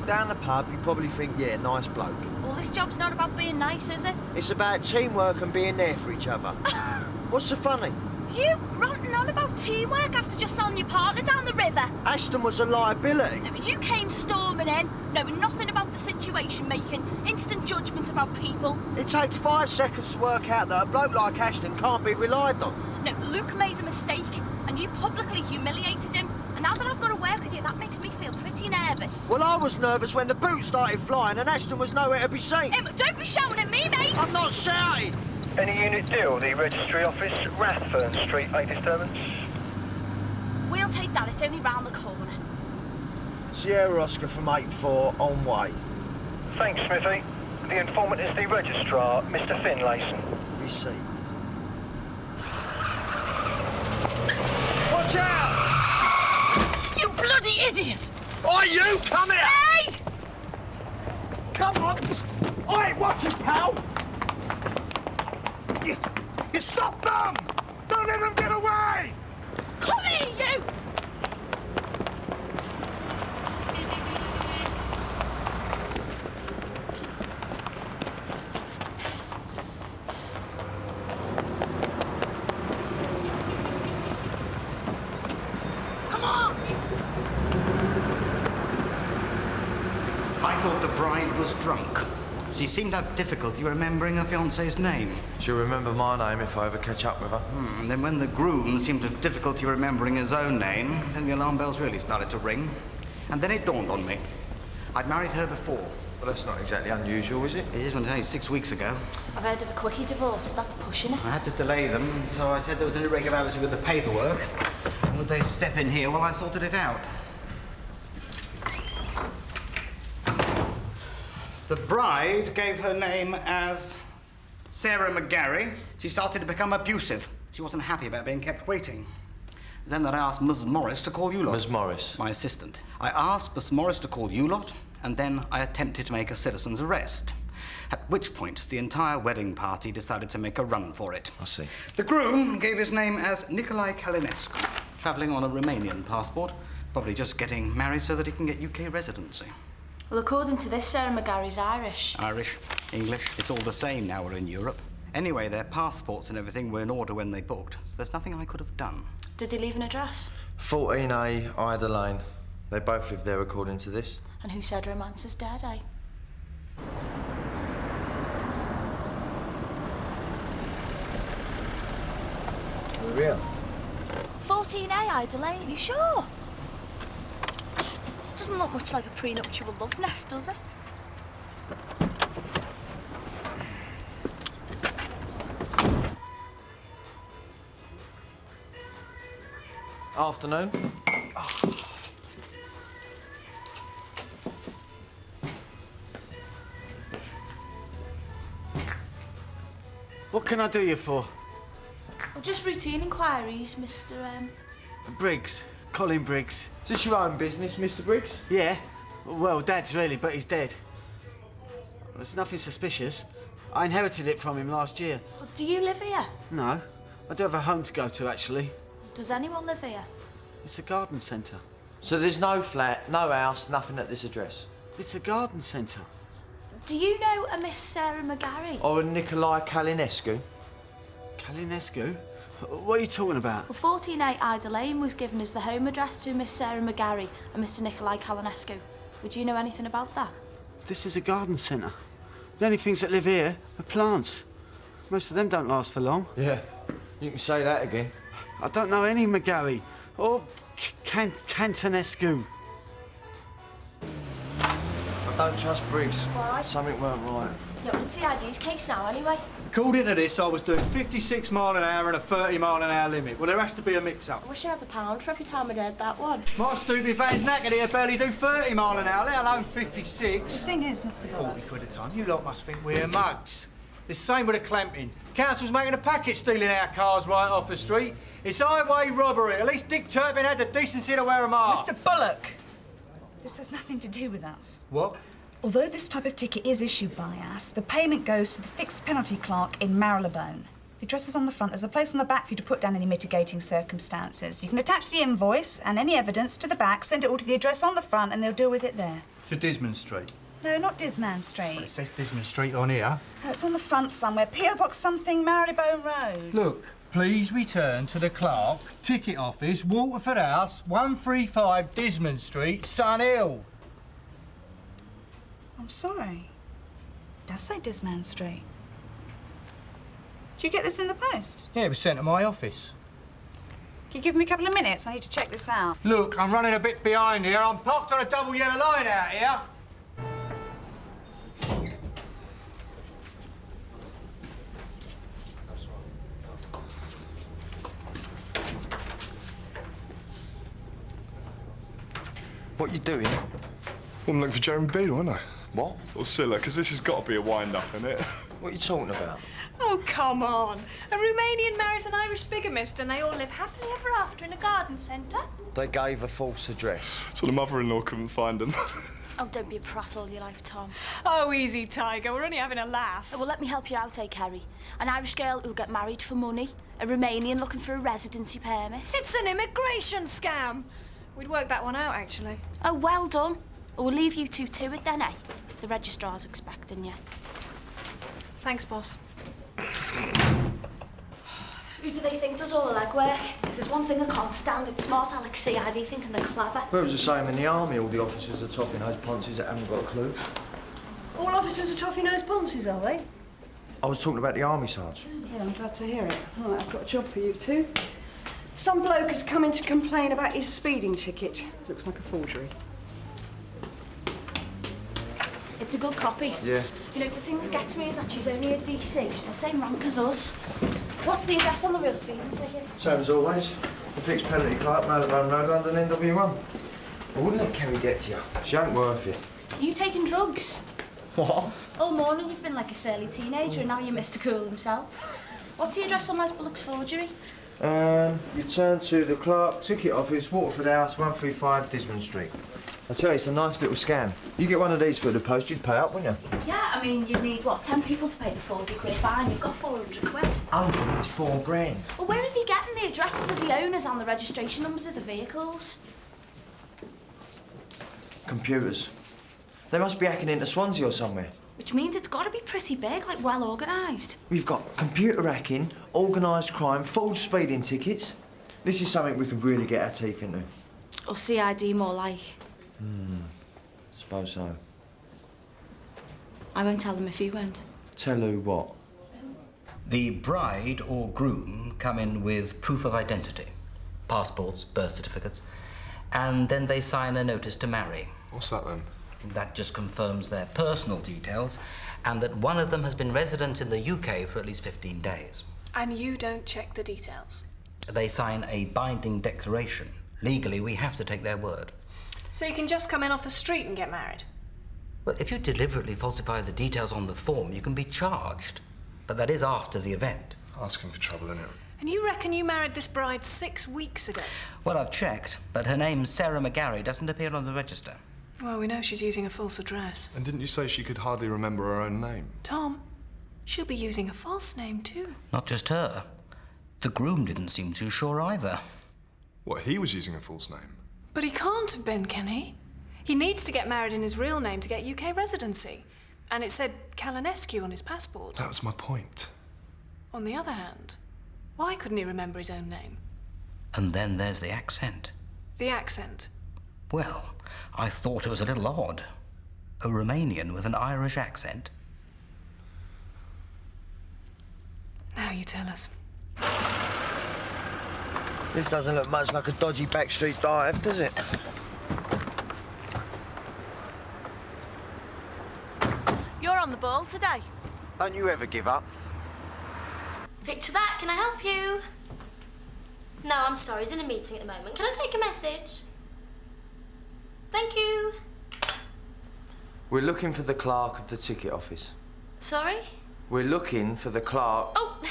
down the pub, you probably think, yeah, nice bloke. Well, this job's not about being nice, is it? It's about teamwork and being there for each other. What's so funny? You ranting on about teamwork after just selling your partner down the river? Ashton was a liability. No, you came storming in, knowing nothing about the situation, making instant judgments about people. It takes 5 seconds to work out that a bloke like Ashton can't be relied on. No, Luke made a mistake, and you publicly humiliated him. And now that I've got to work with you, that makes me feel pretty nervous. Well, I was nervous when the boot started flying and Ashton was nowhere to be seen. Don't be shouting at me, mate! I'm not shouting! Any unit deal, the registry office, Rathburn Street, a disturbance? We'll take that, it's only round the corner. Sierra Oscar from 84, on way. Thanks, Smithy. The informant is the registrar, Mr. Finlayson. Received. Watch out! You bloody idiot! Oi, you! Come here! Hey! Come on! Oi, watch it, pal! You stop them! Don't let them get away! Come here, you! Come on! I thought the bride was drunk. She seemed to have difficulty remembering her fiancé's name. She'll remember my name if I ever catch up with her. And then when the groom seemed to have difficulty remembering his own name, then the alarm bells really started to ring. And then it dawned on me. I'd married her before. Well, that's not exactly unusual, is it? It is, when it's only 6 weeks ago. I've heard of a quickie divorce, but that's pushing it. I had to delay them, so I said there was an irregularity with the paperwork. Would they step in here while I sorted it out? The bride gave her name as Sarah McGarry. She started to become abusive. She wasn't happy about being kept waiting. Then that I asked Ms. Morris to call you lot. Ms. Morris? My assistant. I asked Ms. Morris to call you lot, and then I attempted to make a citizen's arrest. At which point, the entire wedding party decided to make a run for it. I see. The groom gave his name as Nicolae Calinescu, travelling on a Romanian passport, probably just getting married so that he can get UK residency. Well, according to this, Sarah McGarry's Irish. Irish, English, it's all the same now we're in Europe. Anyway, their passports and everything were in order when they booked, so there's nothing I could have done. Did they leave an address? 14A, Ida Lane. They both live there according to this. And who said romance is dead, eh? For real? 14A, Ida Lane. You sure? Doesn't look much like a prenuptial love nest, does it? Afternoon. What can I do you for? Well, just routine inquiries, Mr. Briggs. Colin Briggs. Is this your own business, Mr. Briggs? Yeah. Well, Dad's really, but he's dead. There's nothing suspicious. I inherited it from him last year. Well, do you live here? No. I do have a home to go to, actually. Does anyone live here? It's a garden centre. So there's no flat, no house, nothing at this address? It's a garden centre. Do you know a Miss Sarah McGarry? Or a Nicolae Calinescu? Calinescu? What are you talking about? Well, 14A Ida Lane was given as the home address to Miss Sarah McGarry and Mr. Nicolae Calinescu. Would you know anything about that? This is a garden centre. The only things that live here are plants. Most of them don't last for long. Yeah, you can say that again. I don't know any McGarry or Cantonescu. I don't trust Briggs. Why? Something weren't right. Yeah, well, it's the ID's case now, anyway. According to this, I was doing 56 mile an hour and a 30 mile an hour limit. Well, there has to be a mix-up. I wish I had £1 for every time I'd heard that one. My stupid van's knackered here barely do 30 mile an hour, let alone 56. The thing is, Mr. Bullock... 40 quid a time. You lot must think we're mugs. The same with the clamping. Council's making a packet stealing our cars right off the street. It's highway robbery. At least Dick Turpin had the decency to wear a mask. Mr. Bullock! This has nothing to do with us. What? Although this type of ticket is issued by us, the payment goes to the fixed penalty clerk in Marylebone. The address is on the front. There's a place on the back for you to put down any mitigating circumstances. You can attach the invoice and any evidence to the back, send it all to the address on the front, and they'll deal with it there. to Dismond Street. No, not Disman It Street. says Dismond Street on here. No, it's on the front somewhere. P.O. Box something, Marylebone Road. Look, please return to the clerk, ticket office, Waterford House, 135 Dismond Street, Sun Hill. I'm sorry. It does say Disman Street. Did you get this in the post? Yeah, it was sent to my office. Can you give me a couple of minutes? I need to check this out. Look, I'm running a bit behind here. I'm parked on a double yellow line out here. What you doing? Well, I'm looking for Jeremy Beadle, aren't I? What? Well, silly, because this has got to be a wind-up, isn't it? What are you talking about? Oh, come on. A Romanian marries an Irish bigamist and they all live happily ever after in a garden centre. They gave a false address. So the mother-in-law couldn't find them. Oh, don't be a prat all your life, Tom. Oh, easy, Tiger. We're only having a laugh. Oh, well, let me help you out, Kerry. An Irish girl who'll get married for money. A Romanian looking for a residency permit. It's an immigration scam. We'd worked that one out, actually. Oh, well done. Well, we'll leave you two to it then, eh? The registrar's expecting you. Thanks, boss. Who do they think does all the legwork? If there's one thing I can't stand, it's smart Alex CID thinking they're clever. Well, it was the same in the army. All the officers are toffee-nosed ponces that haven't got a clue. All officers are toffee-nosed ponces, are they? I was talking about the army, Sarge. Yeah, I'm glad to hear it. All right, I've got a job for you two. Some bloke has come in to complain about his speeding ticket. Looks like a forgery. It's a good copy. Yeah. You know, the thing that gets me is that she's only a DC. She's the same rank as us. What's the address on the real speeding ticket? Same as always. The fixed penalty clerk, Marylebone Road, London, NW1. I wouldn't let Kerry get to you. She ain't worth it. Are you taking drugs? What? All morning you've been like a surly teenager and now you're Mr. Cool himself. What's the address on Les Bullock's forgery? You turn to the clerk, ticket office, Waterford House, 135 Dismond Street. I tell you, it's a nice little scam. You get one of these for the post, you'd pay up, wouldn't you? Yeah, I mean, you'd need, what, 10 people to pay the 40 quid fine. You've got 400 quid. 100 is £4 grand. Well, where are they getting the addresses of the owners and the registration numbers of the vehicles? Computers. They must be hacking into Swansea or somewhere. Which means it's got to be pretty big, like well organised. We've got computer hacking, organised crime, forged speeding tickets. This is something we could really get our teeth into. Or CID more like. Suppose so. I won't tell them if you won't. Tell who what? The bride or groom come in with proof of identity, passports, birth certificates, and then they sign a notice to marry. What's that, then? That just confirms their personal details and that one of them has been resident in the UK for at least 15 days. And you don't check the details. They sign a binding declaration. Legally, we have to take their word. So you can just come in off the street and get married? Well, if you deliberately falsify the details on the form, you can be charged. But that is after the event. Asking for trouble, innit? And you reckon you married this bride 6 weeks ago? Well, I've checked, but her name, Sarah McGarry, doesn't appear on the register. Well, we know she's using a false address. And didn't you say she could hardly remember her own name? Tom, she'll be using a false name too. Not just her. The groom didn't seem too sure either. What, he was using a false name? But he can't have been, can he? He needs to get married in his real name to get UK residency. And it said Calinescu on his passport. That was my point. On the other hand, why couldn't he remember his own name? And then there's the accent. The accent. Well, I thought it was a little odd. A Romanian with an Irish accent. Now you tell us. This doesn't look much like a dodgy backstreet dive, does it? You're on the ball today. Don't you ever give up? Picture that. Can I help you? No, I'm sorry. He's in a meeting at the moment. Can I take a message? Thank you. We're looking for the clerk of the ticket office. Sorry? We're looking for the clerk... Oh,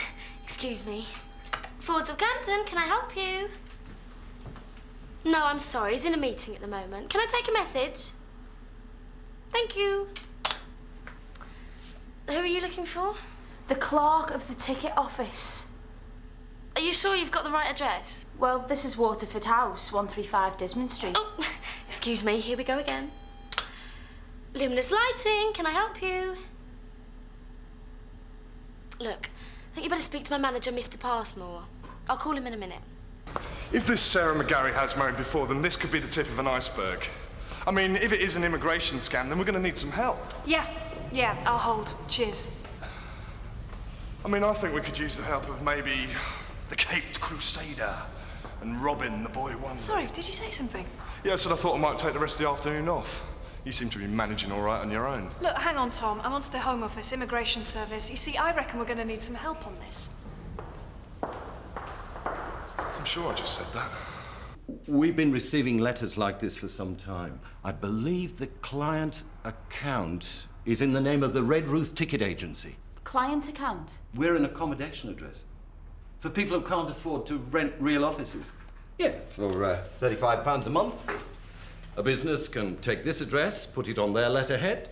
excuse me. Fords of Campton, can I help you? No, I'm sorry. He's in a meeting at the moment. Can I take a message? Thank you. Who are you looking for? The clerk of the ticket office. Are you sure you've got the right address? Well, this is Waterford House, 135 Dismond Street. Oh, excuse me. Here we go again. Luminous lighting, can I help you? Look, I think you better speak to my manager, Mr. Passmore. I'll call him in a minute. If this Sarah McGarry has married before, then this could be the tip of an iceberg. I mean, if it is an immigration scam, then we're going to need some help. Yeah, I'll hold. Cheers. I mean, I think we could use the help of maybe the Caped Crusader and Robin, the boy wonder. Sorry, did you say something? Yeah, so I thought I might take the rest of the afternoon off. You seem to be managing all right on your own. Look, hang on, Tom. I'm onto the Home Office, Immigration Service. You see, I reckon we're going to need some help on this. I'm sure I just said that. We've been receiving letters like this for some time. I believe the client account is in the name of the Red Ruth Ticket Agency. Client account? We're an accommodation address for people who can't afford to rent real offices. Yeah, for £35 a month. A business can take this address, put it on their letterhead.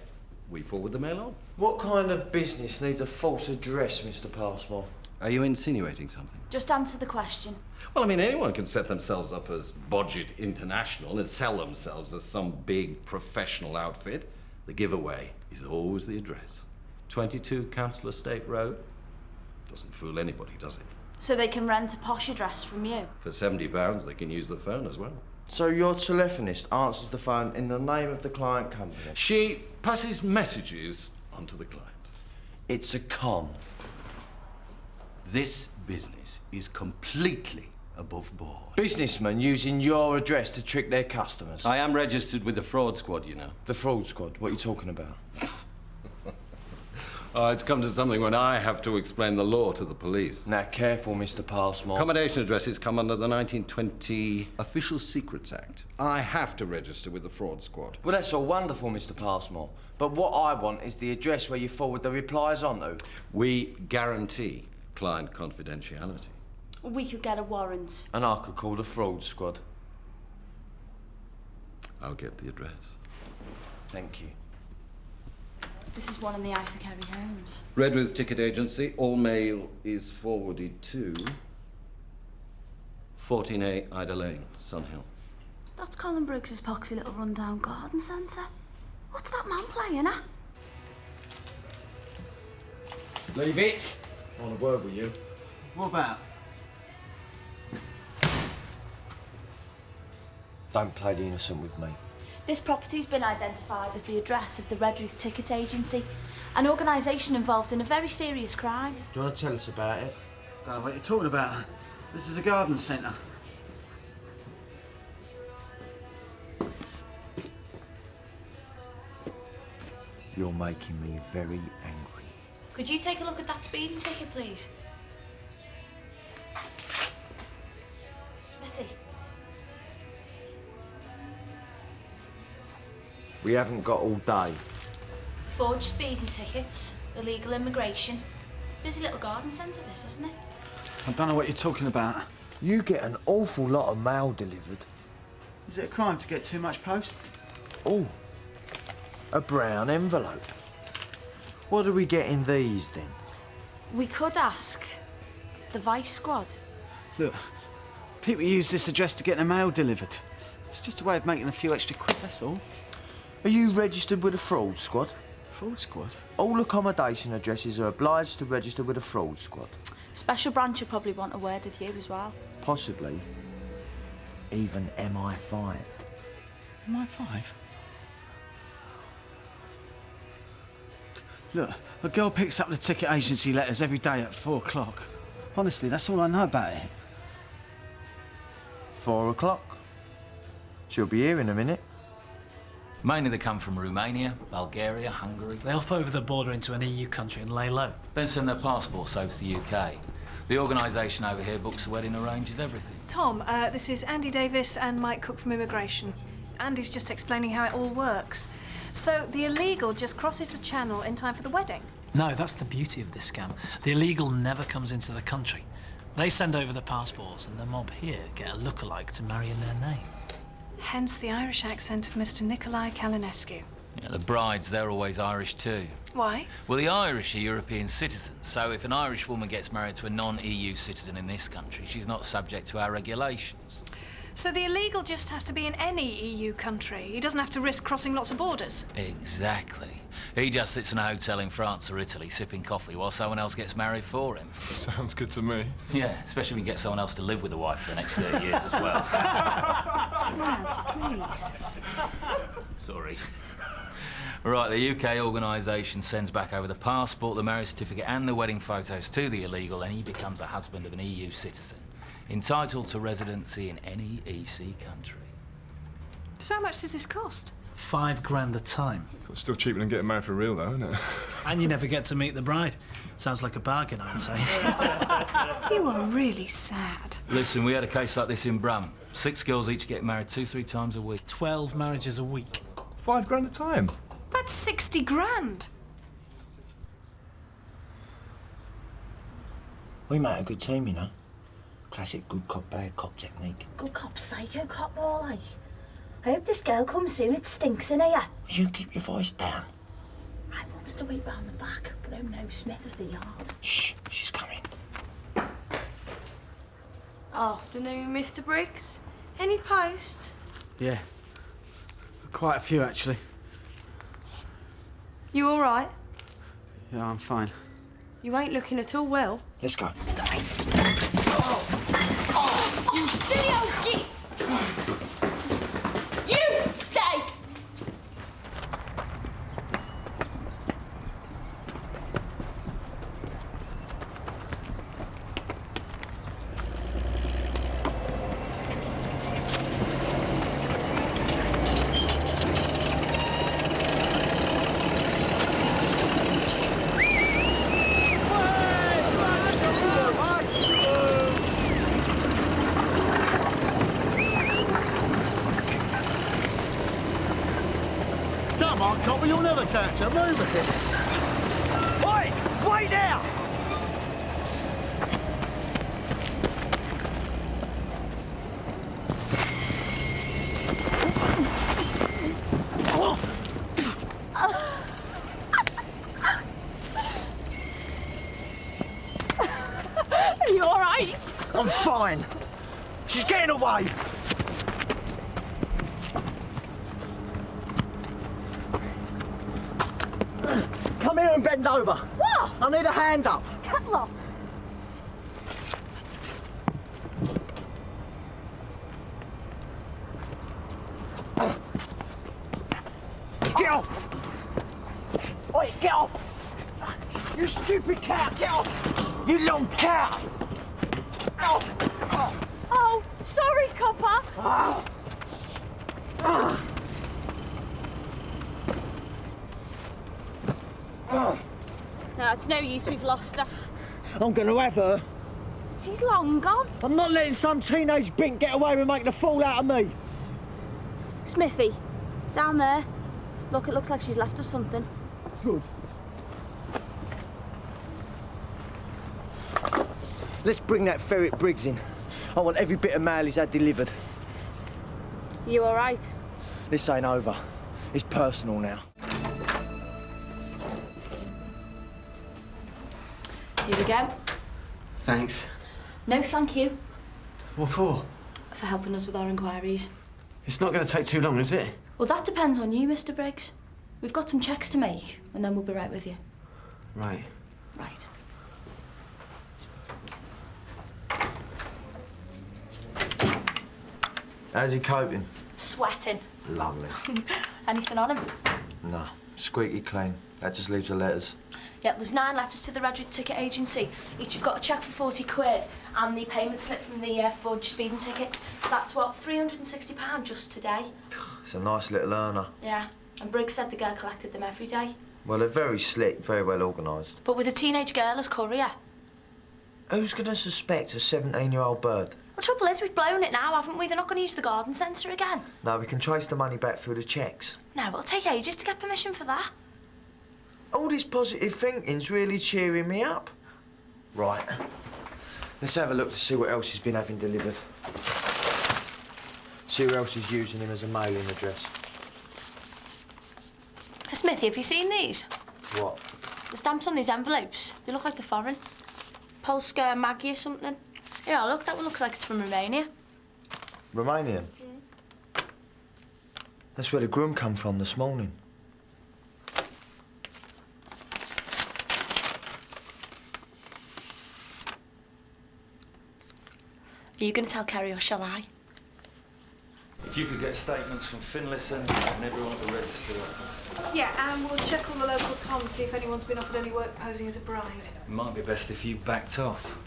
We forward the mail on. What kind of business needs a false address, Mr. Passmore? Are you insinuating something? Just answer the question. Well, I mean, anyone can set themselves up as Bodget International and sell themselves as some big professional outfit. The giveaway is always the address. 22 Council Estate Road. Doesn't fool anybody, does it? So they can rent a posh address from you? For £70, they can use the phone as well. So your telephonist answers the phone in the name of the client company? She passes messages on to the client. It's a con. This business is completely above board. Businessmen using your address to trick their customers. I am registered with the fraud squad, you know. The fraud squad? What are you talking about? Oh, it's come to something when I have to explain the law to the police. Now, careful, Mr. Passmore. Accommodation addresses come under the 1920 Official Secrets Act. I have to register with the fraud squad. Well, that's all wonderful, Mr. Passmore. But what I want is the address where you forward the replies onto. We guarantee client confidentiality. We could get a warrant. And I could call the fraud squad. I'll get the address. Thank you. This is one in the Iforkerry Homes. Red Ruth Ticket Agency. All mail is forwarded to 14A Ida Lane, Sunhill. That's Colin Briggs's poxy little rundown garden centre. What's that man playing at? Leave it. I want a word with you. What about? Don't play the innocent with me. This property's been identified as the address of the Red Ruth Ticket Agency, an organisation involved in a very serious crime. Do you want to tell us about it? Don't know what you're talking about. This is a garden centre. You're making me very angry. Could you take a look at that speeding ticket, please? Smithy. We haven't got all day. Forged speeding tickets, illegal immigration. Busy little garden centre, this, isn't it? I don't know what you're talking about. You get an awful lot of mail delivered. Is it a crime to get too much post? Oh, a brown envelope. What do we get in these, then? We could ask the Vice Squad. Look, people use this address to get their mail delivered. It's just a way of making a few extra quid, that's all. Are you registered with a fraud squad? Fraud squad? All accommodation addresses are obliged to register with a fraud squad. Special branch will probably want a word with you as well. Possibly even MI5. MI5? Look, a girl picks up the ticket agency letters every day at 4 o'clock. Honestly, that's all I know about it. 4 o'clock. She'll be here in a minute. Mainly they come from Romania, Bulgaria, Hungary. They hop over the border into an EU country and lay low. Then send their passports over to the UK. The organisation over here books the wedding, arranges everything. Tom, this is Andy Davis and Mike Cook from Immigration. Andy's just explaining how it all works. So the illegal just crosses the channel in time for the wedding? No, that's the beauty of this scam. The illegal never comes into the country. They send over the passports and the mob here get a lookalike to marry in their name. Hence the Irish accent of Mr. Nikolai Kalinescu. Yeah, the brides, they're always Irish too. Why? Well, the Irish are European citizens, so if an Irish woman gets married to a non-EU citizen in this country, she's not subject to our regulations. So the illegal just has to be in any EU country. He doesn't have to risk crossing lots of borders. Exactly. He just sits in a hotel in France or Italy sipping coffee while someone else gets married for him. Sounds good to me. Yeah, especially when you get someone else to live with the wife for the next 30 years as well. Lads, please. Sorry. Right, the UK organisation sends back over the passport, the marriage certificate and the wedding photos to the illegal, and he becomes the husband of an EU citizen, entitled to residency in any EC country. So how much does this cost? £5 grand a time. It's still cheaper than getting married for real, though, isn't it? And you never get to meet the bride. Sounds like a bargain, I'd say. You are really sad. Listen, we had a case like this in Brum. 6 girls each get married 2-3 times a week. 12 marriages a week. £5 grand a time? That's 60 grand. We make a good team, you know. Classic good cop, bad cop technique. Good cop, psycho cop, more like. I hope this girl comes soon. It stinks in here. You keep your voice down. I wanted to wait round the back, but I'm no Smith of the yard. Shh, she's coming. Afternoon, Mr. Briggs. Any post? Yeah. Quite a few, actually. You all right? Yeah, I'm fine. You ain't looking at all well. Let's go. You silly old git! You stay! You'll never catch her. Move it. Oi! Wait now! Are you all right? I'm fine. She's getting away. Come here and bend over. What? I need a hand up. Get lost. Get off! Oi, get off! You stupid cow, get off! You long cow! Off! Oh, sorry, copper. No, it's no use, we've lost her. I'm gonna have her. She's long gone. I'm not letting some teenage bink get away with making a fool out of me. Smithy, down there. Look, it looks like she's left us something. Good. Let's bring that ferret Briggs in. I want every bit of mail he's had delivered. You all right? This ain't over. It's personal now. Here we go. Thanks. No, thank you What for? for helping us with our inquiries. It's not going to take too long, is it? Well, that depends on you, Mr. Briggs. We've got some checks to make, and then we'll be right with you. Right. Right. How's he coping? Sweating. Lovely. Anything on him? No, squeaky clean. That just leaves the letters. Yep, there's 9 letters to the Registry Ticket Agency. Each have got a cheque for 40 quid and the payment slip from the forged speeding ticket. So that's, what, £360 just today? It's a nice little earner. Yeah, and Briggs said the girl collected them every day. Well, they're very slick, very well organised. But with a teenage girl as courier. Who's going to suspect a 17-year-old bird? The trouble is, we've blown it now, haven't we? They're not going to use the garden centre again. No, we can trace the money back through the cheques. No, it'll take ages to get permission for that. All this positive thinking's really cheering me up. Right. Let's have a look to see what else he's been having delivered. See who else is using him as a mailing address. Smithy, have you seen these? What? The stamps on these envelopes, they look like they're foreign. Polska Maggie or something. Yeah, look, that one looks like it's from Romania. Romanian? That's where the groom come from this morning. Are you going to tell Kerry or shall I? If you could get statements from Finlayson and everyone at the register office. Yeah, and we'll check all the local toms, see if anyone's been offered any work posing as a bride. It might be best if you backed off.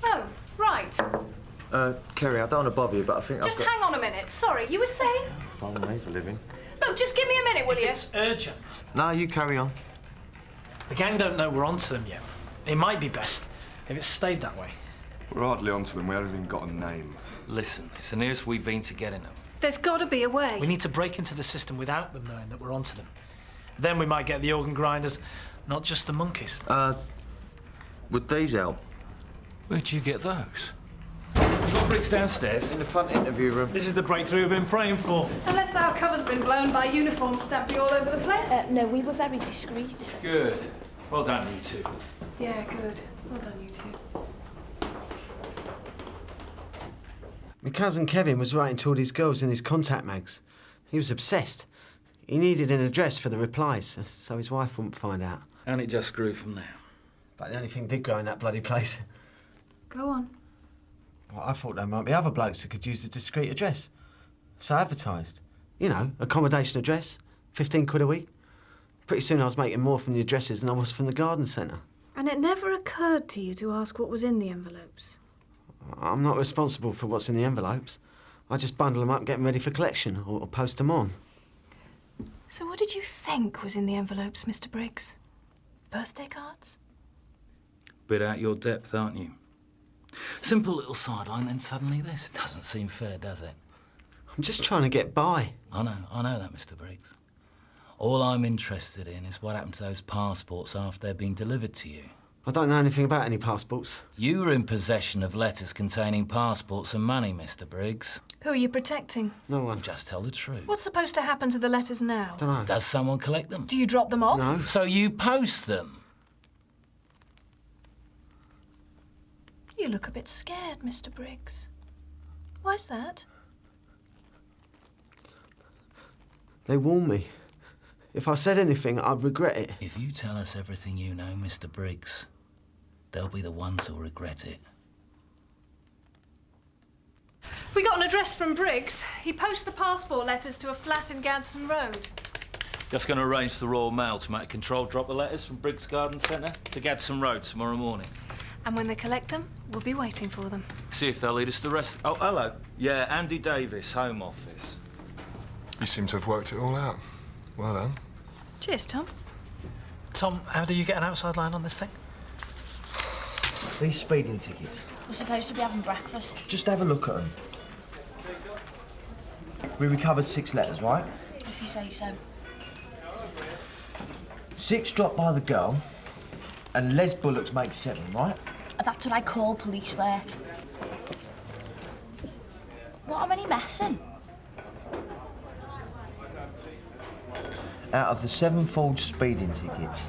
Oh, right. Kerry, I don't want to bother you, but I think Just I've got... hang on a minute. Sorry, you were saying? Pardon me for living. Look, just give me a minute, will you? It's urgent. No, you carry on. The gang don't know we're onto them yet. It might be best if it stayed that way. We're hardly onto them. We haven't even got a name. Listen, it's the nearest we've been to getting them. There's got to be a way. We need to break into the system without them knowing that we're onto them. Then we might get the organ grinders, not just the monkeys. Would these help? Where'd you get those? You've got bricks downstairs. In the front interview room. This is the breakthrough we've been praying for. Unless our cover's been blown by uniforms stamping all over the place. No, we were very discreet. Good. Well done, you two. Yeah, good. Well done, you two. My cousin Kevin was writing to all these girls in his contact mags. He was obsessed. He needed an address for the replies, so his wife wouldn't find out. And it just grew from there. But the only thing did grow in that bloody place. Go on. Well, I thought there might be other blokes that could use the discreet address. So I advertised. You know, accommodation address, 15 quid a week. Pretty soon I was making more from the addresses than I was from the garden centre. And it never occurred to you to ask what was in the envelopes? I'm not responsible for what's in the envelopes. I just bundle them up and get them ready for collection or post them on. So what did you think was in the envelopes, Mr. Briggs? Birthday cards? Bit out your depth, aren't you? Simple little sideline, then suddenly this. Doesn't seem fair, does it? I'm just trying to get by. I know that, Mr. Briggs. All I'm interested in is what happened to those passports after they'd been delivered to you. I don't know anything about any passports. You were in possession of letters containing passports and money, Mr. Briggs. Who are you protecting? No one. Just tell the truth. What's supposed to happen to the letters now? Don't know. Does someone collect them? Do you drop them off? No. So you post them? You look a bit scared, Mr. Briggs. Why's that? They warned me. If I said anything, I'd regret it. If you tell us everything you know, Mr. Briggs, they'll be the ones who'll regret it. We got an address from Briggs. He posts the passport letters to a flat in Gadsden Road. Just going to arrange for the Royal Mail to make a control drop the letters from Briggs Garden Centre to Gadsden Road tomorrow morning. And when they collect them, we'll be waiting for them. See if they'll lead us to the rest. Oh, hello. Yeah, Andy Davis, Home Office. You seem to have worked it all out. Well done. Cheers, Tom. Tom, how do you get an outside line on this thing? These speeding tickets. We're supposed to be having breakfast. Just have a look at them. We recovered 6 letters, right? If you say so. 6 dropped by the girl, and Les Bullocks makes 7, right? That's what I call police work. What am I messing? Out of the 7 forged speeding tickets,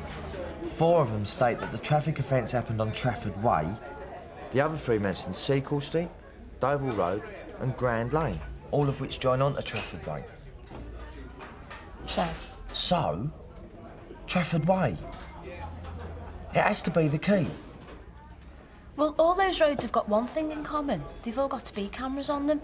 4 of them state that the traffic offence happened on Trafford Way. The other 3 mention Seacourt Street, Doval Road and Grand Lane, all of which join on to Trafford Way. So, Trafford Way. It has to be the key. Well, all those roads have got one thing in common. They've all got speed cameras on them.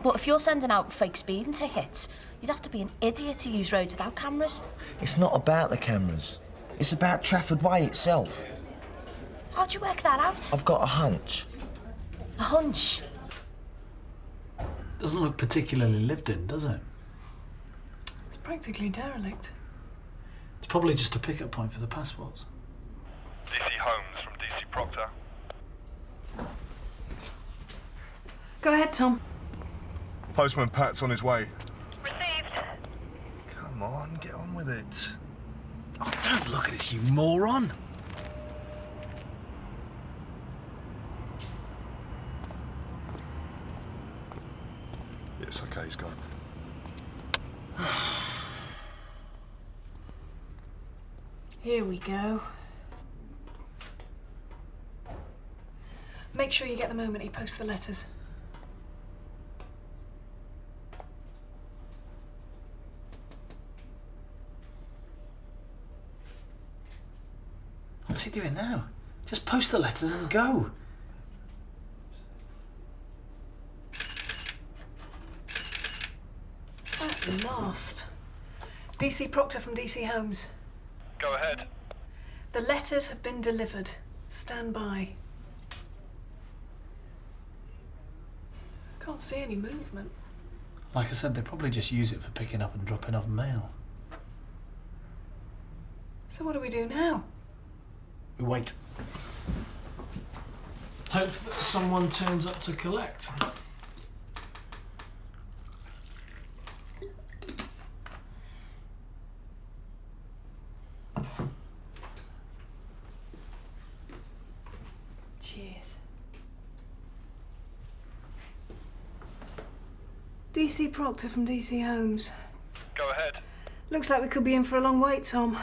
But if you're sending out fake speeding tickets, you'd have to be an idiot to use roads without cameras. It's not about the cameras. It's about Trafford Way itself. How'd you work that out? I've got a hunch. A hunch? Doesn't look particularly lived in, does it? It's practically derelict. It's probably just a pickup point for the passports. DC Holmes from DC Proctor. Go ahead, Tom. Postman Pat's on his way. Received. Come on, get on with it. Oh, don't look at us, you moron! It's okay, he's gone. Here we go. Make sure you get the moment he posts the letters. What's he doing now? Just post the letters and go. At last. DC Proctor from DC Homes. Go ahead. The letters have been delivered. Stand by. Can't see any movement. Like I said, they probably just use it for picking up and dropping off mail. So what do we do now? We wait. Hope that someone turns up to collect. Cheers. DC Proctor from DC Homes. Go ahead. Looks like we could be in for a long wait, Tom.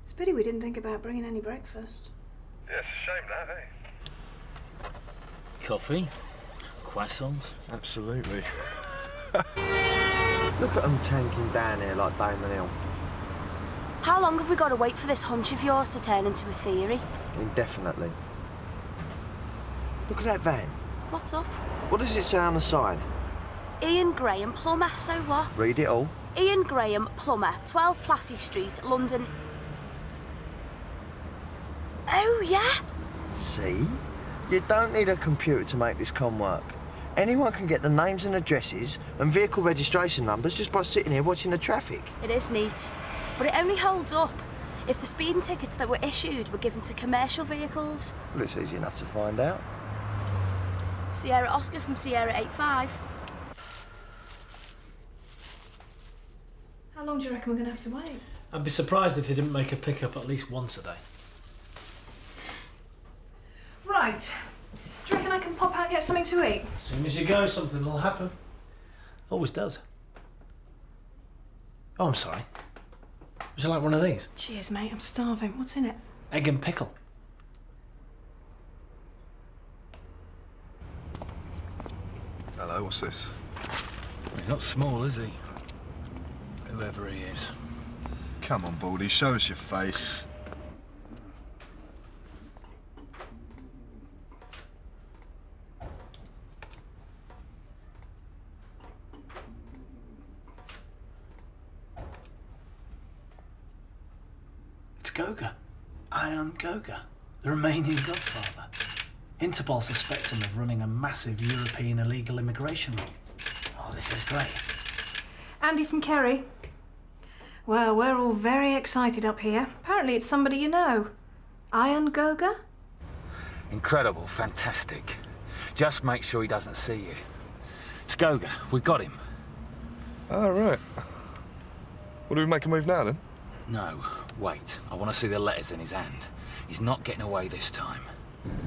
It's a pity we didn't think about bringing any breakfast. Yes, shame that, eh? Coffee? Croissants? Absolutely. Look at them tanking down here like Damon Hill. How long have we got to wait for this hunch of yours to turn into a theory? Indefinitely. Look at that van. What's up? What does it say on the side? Ian Graham, plumber, so what? Read it all. Ian Graham, plumber, 12 Plassey Street, London. Oh, yeah? See? You don't need a computer to make this con work. Anyone can get the names and addresses and vehicle registration numbers just by sitting here watching the traffic. It is neat, but it only holds up if the speeding tickets that were issued were given to commercial vehicles. Well, it's easy enough to find out. Sierra Oscar from Sierra 85. How long do you reckon we're going to have to wait? I'd be surprised if they didn't make a pickup at least once a day. Right. Do you reckon I can pop out and get something to eat? As soon as you go, something will happen. Always does. Oh, I'm sorry. Would you like one of these? Cheers, mate. I'm starving. What's in it? Egg and pickle. Hello, what's this? He's not small, is he? Whoever he is. Come on, Baldy, show us your face. It's Goga. Ion Goga, the Romanian godfather. Interpol suspects him of running a massive European illegal immigration ring. Oh, this is great. Andy from Kerry. Well, we're all very excited up here. Apparently it's somebody you know. Ion Goga? Incredible, fantastic. Just make sure he doesn't see you. It's Goga. We've got him. Oh, right. Well, do we make a move now, then? No, wait. I want to see the letters in his hand. He's not getting away this time.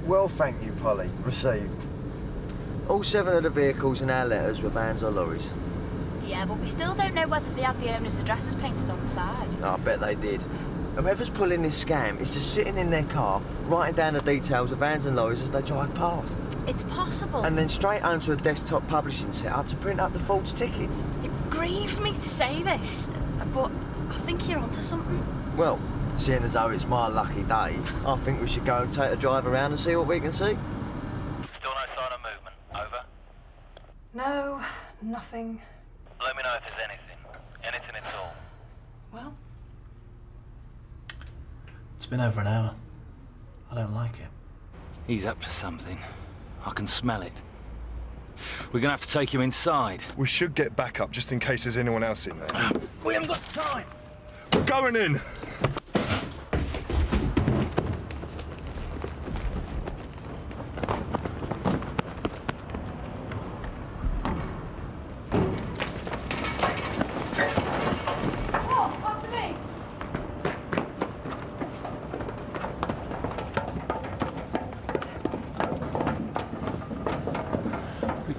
Well, thank you, Polly. Received. All 7 of the vehicles in our letters were vans or lorries. Yeah, but we still don't know whether they have the owner's addresses painted on the side. Oh, I bet they did. Whoever's pulling this scam is just sitting in their car, writing down the details of vans and lorries as they drive past. It's possible. And then straight onto a desktop publishing setup to print up the forged tickets. It grieves me to say this, but I think you're onto something. Well, seeing as though it's my lucky day, I think we should go and take a drive around and see what we can see. Still no sign of movement. Over. No, nothing. Let me know if there's anything. Anything at all. Well? It's been over an hour. I don't like it. He's up to something. I can smell it. We're gonna have to take him inside. We should get back up just in case there's anyone else in there. We haven't got time. We're going in!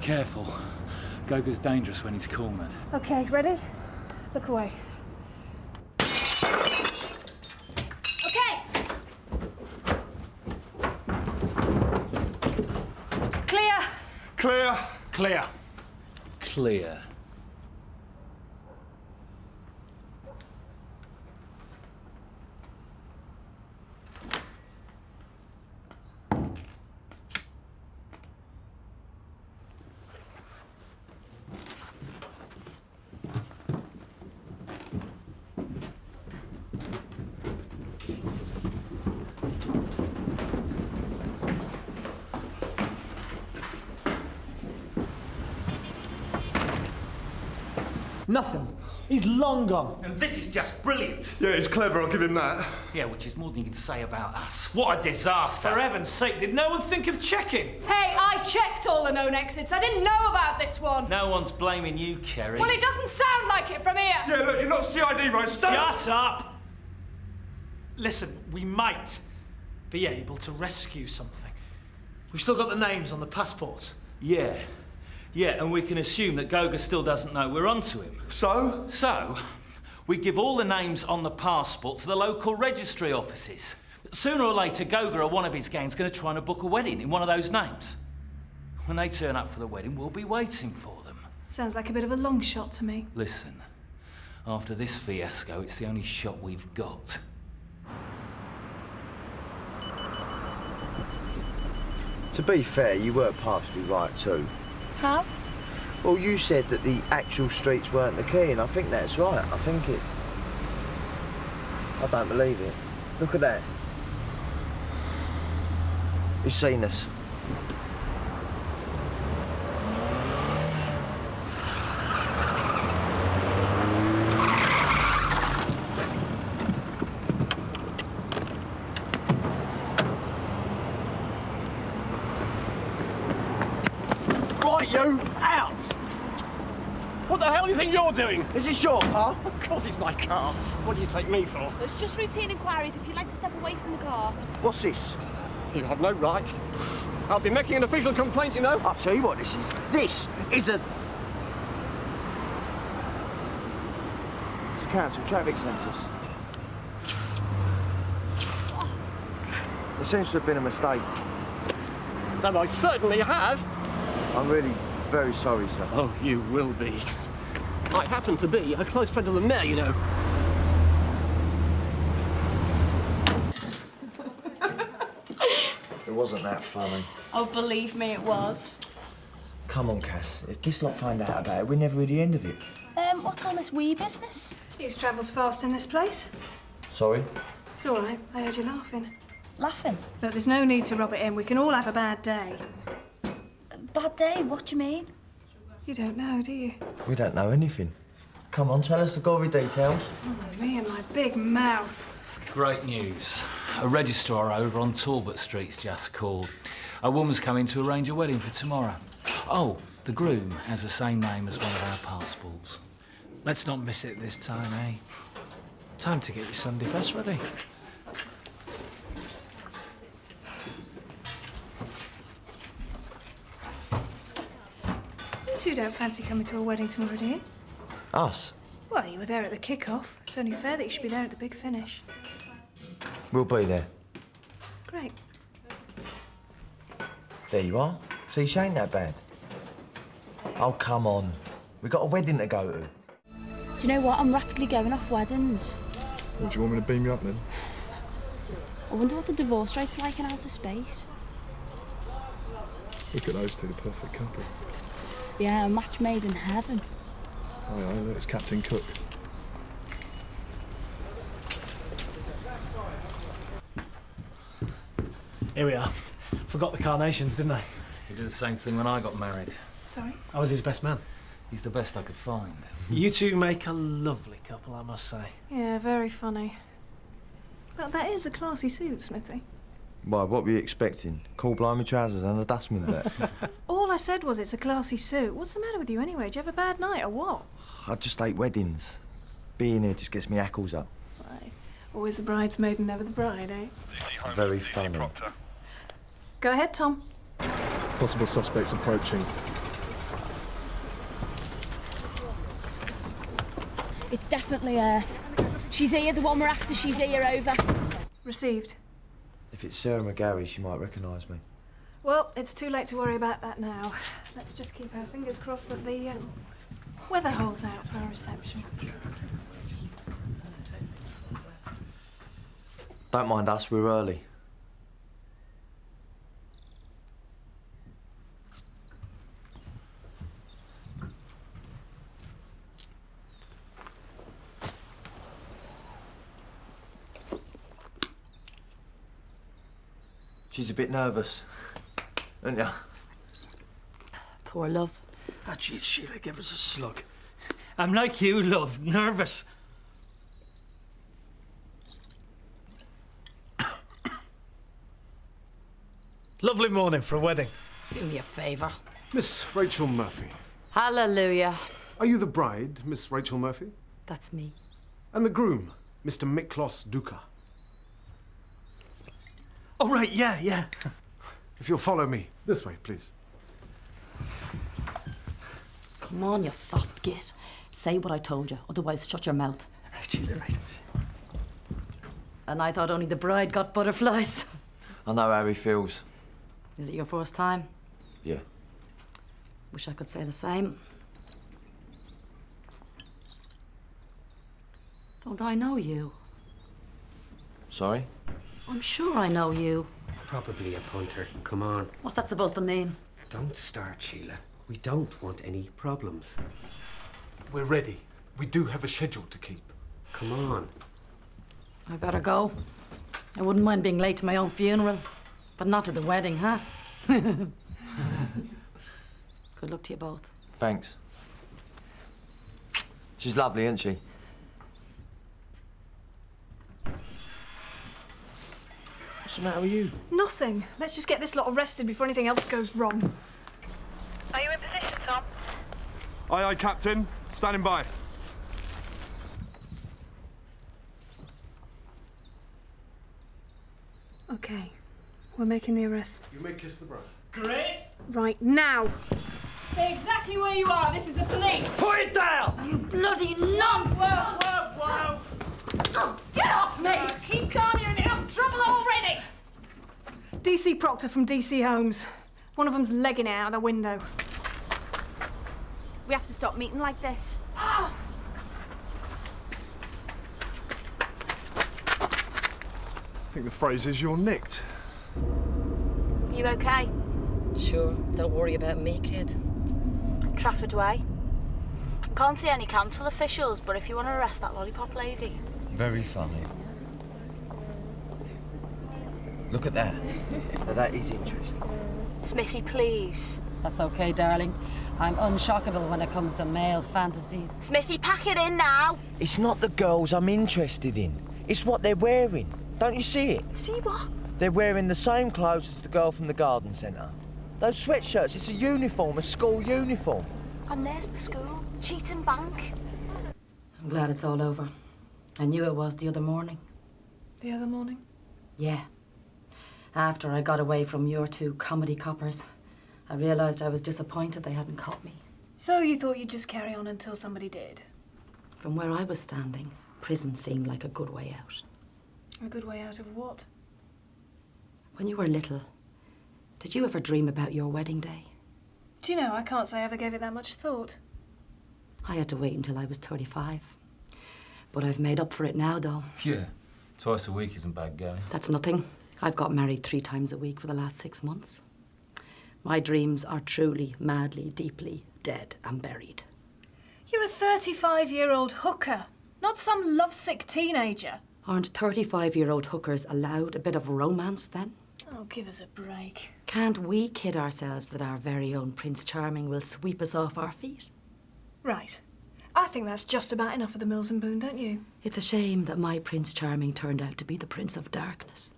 Careful. Goga's dangerous when he's cornered. Okay, ready? Look away. Okay! Clear! Clear! Clear. Clear. Nothing. He's long gone. And this is just brilliant. Yeah, it's clever, I'll give him that. Yeah, which is more than you can say about us. What a disaster. For heaven's sake, did no one think of checking? Hey, I checked all the known exits. I didn't know about this one. No one's blaming you, Kerry. Well, it doesn't sound like it from here. Yeah, look, you're not CID, right? Stop! Shut up! Listen, we might be able to rescue something. We've still got the names on the passports. Yeah. Yeah, and we can assume that Goga still doesn't know we're onto him. So? So, we give all the names on the passport to the local registry offices. Sooner or later, Goga or one of his gang's going to try and book a wedding in one of those names. When they turn up for the wedding, we'll be waiting for them. Sounds like a bit of a long shot to me. Listen, after this fiasco, it's the only shot we've got. To be fair, you were partially right too. How? Well, you said that the actual streets weren't the key, and I think that's right. I think it's... I don't believe it. Look at that. He's seen us. Right, you! Out! What the hell do you think you're doing? Is this your car? Of course it's my car. What do you take me for? It's just routine inquiries if you'd like to step away from the car. What's this? You have no right. I'll be making an official complaint, you know. I'll tell you what this is. This is a... It's council traffic sensors. There seems to have been a mistake. That I certainly has. I'm really very sorry, sir. Oh, you will be. I happen to be a close friend of the mayor, you know. It wasn't that funny. Oh, believe me, it was. Come on, Cass. If this lot find out about it, we're never at the end of it. What's all this wee business? News travels fast in this place. Sorry? It's all right. I heard you laughing. Laughing? Look, there's no need to rub it in. We can all have a bad day. Bad day? What do you mean? You don't know, do you? We don't know anything. Come on, tell us the gory details. Oh, me and my big mouth. Great news. A registrar over on Talbot Street's just called. A woman's coming to arrange a wedding for tomorrow. Oh, the groom has the same name as one of our passports. Let's not miss it this time, eh? Time to get your Sunday best ready. You two don't fancy coming to a wedding tomorrow, do you? Us? Well, you were there at the kick-off. It's only fair that you should be there at the big finish. We'll be there. Great. There you are. See, she ain't that bad. Oh, come on. We got a wedding to go to. Do you know what? I'm rapidly going off weddings. What, do you want me to beam you up then? I wonder what the divorce rate's like in outer space. Look at those two, the perfect couple. Yeah, a match made in heaven. Aye, aye, look, it's Captain Cook. Here we are. Forgot the carnations, didn't I? He did the same thing when I got married. Sorry? I was his best man. He's the best I could find. You two make a lovely couple, I must say. Yeah, very funny. Well, that is a classy suit, Smithy. Why, what were you expecting? Cool blimey trousers and a dustman vet? All I said was it's a classy suit. What's the matter with you anyway? Do you have a bad night or what? I just hate weddings. Being here just gets me hackles up. Right. Always the bridesmaid and never the bride, eh? Very funny. Go ahead, Tom. Possible suspects approaching. It's definitely her. She's here, the one we're after. She's here, over. Received. If it's Sarah McGarry, she might recognise me. Well, it's too late to worry about that now. Let's just keep our fingers crossed that the weather holds out for our reception. Don't mind us, we're early. She's a bit nervous, isn't ya? Poor love. Ah, geez, Sheila, give us a slug. I'm like you, love, nervous. Lovely morning for a wedding. Do me a favour. Miss Rachel Murphy. Hallelujah. Are you the bride, Miss Rachel Murphy? That's me. And the groom, Mr. Miklos Duka. Oh, right, yeah. If you'll follow me. This way, please. Come on, you soft git. Say what I told you, otherwise shut your mouth. Right. And I thought only the bride got butterflies. I know how he feels. Is it your first time? Yeah. Wish I could say the same. Don't I know you? Sorry? I'm sure I know you. Probably a punter. Come on. What's that supposed to mean? Don't start, Sheila. We don't want any problems. We're ready. We do have a schedule to keep. Come on. I better go. I wouldn't mind being late to my own funeral, but not to the wedding, huh? Good luck to you both. Thanks. She's lovely, isn't she? What's the matter with you? Nothing. Let's just get this lot arrested before anything else goes wrong. Are you in position, Tom? Aye, aye, Captain. Standing by. Okay. We're making the arrests. You may kiss the bride. Great. Right now. Stay exactly where you are. This is the police. Put it down! You bloody nonsense! Whoa. Oh, get off me! Keep calm, you're in enough trouble already. DC Proctor from DC Homes. One of them's legging it out of the window. We have to stop meeting like this. I think the phrase is you're nicked. You okay? Sure, don't worry about me, kid. Trafford Way. Can't see any council officials, but if you want to arrest that lollipop lady. Very funny. Look at that. Now that is interesting. Smithy, please. That's okay, darling. I'm unshockable when it comes to male fantasies. Smithy, pack it in now. It's not the girls I'm interested in. It's what they're wearing. Don't you see it? See what? They're wearing the same clothes as the girl from the garden centre. Those sweatshirts, it's a uniform, a school uniform. And there's the school, Cheatham Bank. I'm glad it's all over. I knew it was the other morning. The other morning? Yeah. After I got away from your two comedy coppers, I realised I was disappointed they hadn't caught me. So you thought you'd just carry on until somebody did? From where I was standing, prison seemed like a good way out. A good way out of what? When you were little, did you ever dream about your wedding day? Do you know, I can't say I ever gave it that much thought. I had to wait until I was 35. But I've made up for it now, though. Yeah, twice a week isn't bad going. That's nothing. I've got married 3 times a week for the last 6 months. My dreams are truly, madly, deeply dead and buried. You're a 35-year-old hooker, not some lovesick teenager. Aren't 35-year-old hookers allowed a bit of romance, then? Oh, give us a break. Can't we kid ourselves that our very own Prince Charming will sweep us off our feet? Right. I think that's just about enough of the Mills and Boone, don't you? It's a shame that my Prince Charming turned out to be the Prince of Darkness.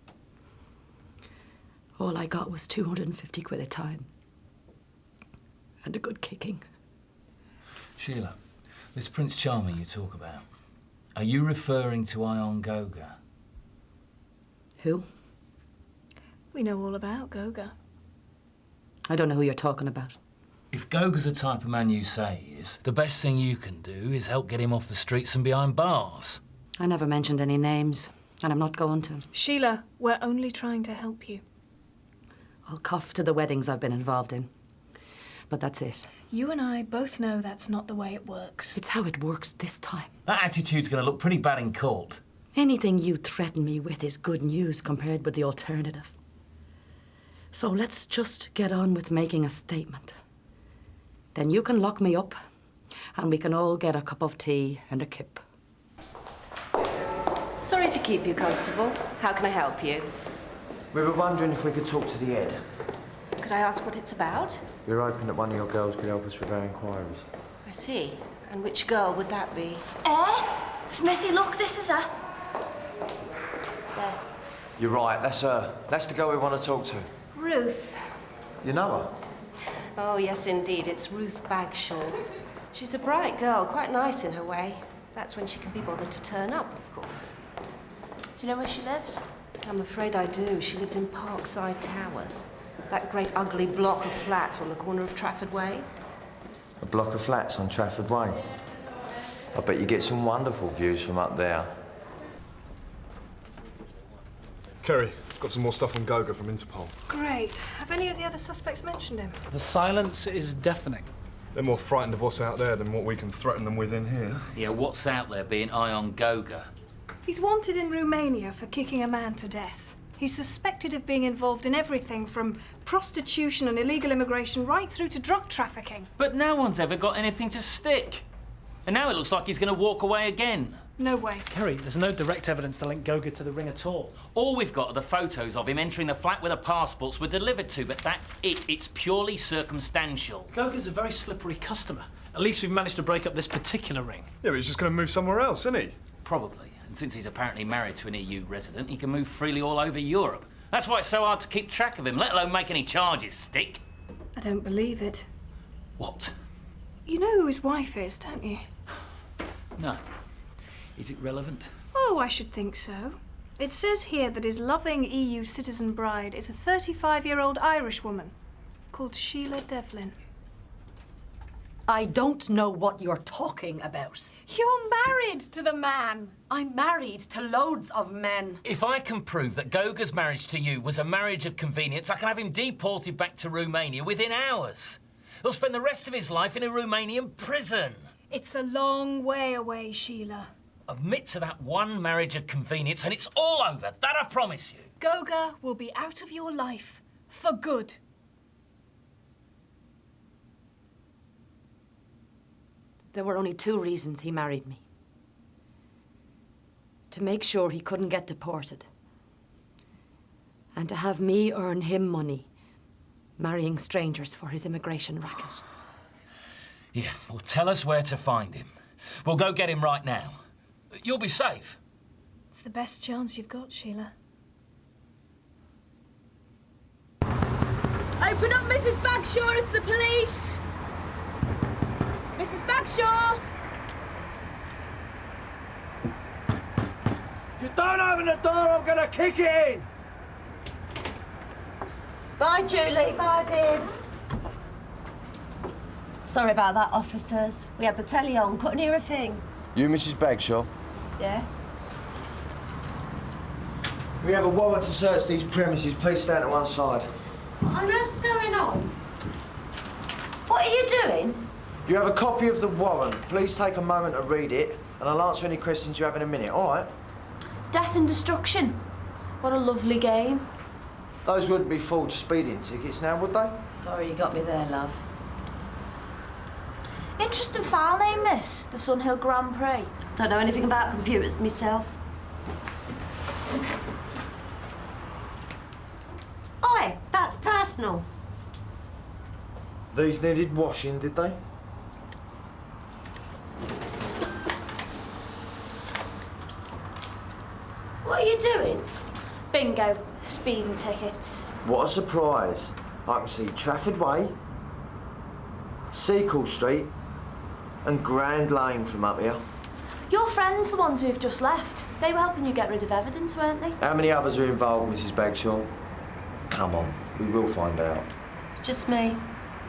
All I got was 250 quid a time. And a good kicking. Sheila, this Prince Charming you talk about, are you referring to Ion Goga? Who? We know all about Goga. I don't know who you're talking about. If Goga's the type of man you say he is, the best thing you can do is help get him off the streets and behind bars. I never mentioned any names, and I'm not going to. Sheila, we're only trying to help you. I'll cough to the weddings I've been involved in. But that's it. You and I both know that's not the way it works. It's how it works this time. That attitude's going to look pretty bad in court. Anything you threaten me with is good news compared with the alternative. So let's just get on with making a statement. Then you can lock me up, and we can all get a cup of tea and a kip. Sorry to keep you, Constable. How can I help you? We were wondering if we could talk to the head. Could I ask what it's about? We were hoping that one of your girls could help us with our inquiries. I see. And which girl would that be? Smithy, look, this is her. There. You're right, that's her. That's the girl we want to talk to. Ruth. You know her? Oh, yes, indeed. It's Ruth Bagshaw. She's a bright girl, quite nice in her way. That's when she can be bothered to turn up, of course. Do you know where she lives? I'm afraid I do. She lives in Parkside Towers. That great ugly block of flats on the corner of Trafford Way. A block of flats on Trafford Way. I bet you get some wonderful views from up there. Kerry, got some more stuff on Goga from Interpol. Great. Have any of the other suspects mentioned him? The silence is deafening. They're more frightened of what's out there than what we can threaten them with in here. Yeah, what's out there being eye on Goga? He's wanted in Romania for kicking a man to death. He's suspected of being involved in everything from prostitution and illegal immigration right through to drug trafficking. But no one's ever got anything to stick. And now it looks like he's going to walk away again. No way. Kerry, there's no direct evidence to link Goga to the ring at all. All we've got are the photos of him entering the flat where the passports were delivered to, but that's it. It's purely circumstantial. Goga's a very slippery customer. At least we've managed to break up this particular ring. Yeah, but he's just going to move somewhere else, isn't he? Probably. And since he's apparently married to an EU resident, he can move freely all over Europe. That's why it's so hard to keep track of him, let alone make any charges stick. I don't believe it. What? You know who his wife is, don't you? No. Is it relevant? Oh, I should think so. It says here that his loving EU citizen bride is a 35-year-old Irish woman called Sheila Devlin. I don't know what you're talking about. You're married to the man. I'm married to loads of men. If I can prove that Goga's marriage to you was a marriage of convenience, I can have him deported back to Romania within hours. He'll spend the rest of his life in a Romanian prison. It's a long way away, Sheila. Admit to that one marriage of convenience and it's all over. That I promise you. Goga will be out of your life for good. There were only two reasons he married me. To make sure he couldn't get deported. And to have me earn him money, marrying strangers for his immigration racket. Yeah, well, tell us where to find him. We'll go get him right now. You'll be safe. It's the best chance you've got, Sheila. Open up, Mrs. Bagshaw, it's the police. Mrs. Bagshaw! If you don't open the door, I'm gonna kick it in! Bye, Julie. Bye, Viv. Sorry about that, officers. We had the telly on, couldn't hear a thing. You, Mrs. Bagshaw? Yeah? We have a warrant to search these premises. Please stand to one side. What on earth's going on? What are you doing? You have a copy of the warrant. Please take a moment to read it, and I'll answer any questions you have in a minute, all right? Death and destruction. What a lovely game. Those wouldn't be forged speeding tickets now, would they? Sorry you got me there, love. Interesting file name, this. The Sunhill Grand Prix. Don't know anything about computers myself. Oi, that's personal. These needed washing, did they? What are you doing? Bingo. Speeding tickets. What a surprise. I can see Trafford Way, Seacourt Street, and Grand Lane from up here. Your friends, the ones who've just left, they were helping you get rid of evidence, weren't they? How many others are involved, Mrs. Bagshaw? Come on, we will find out. Just me.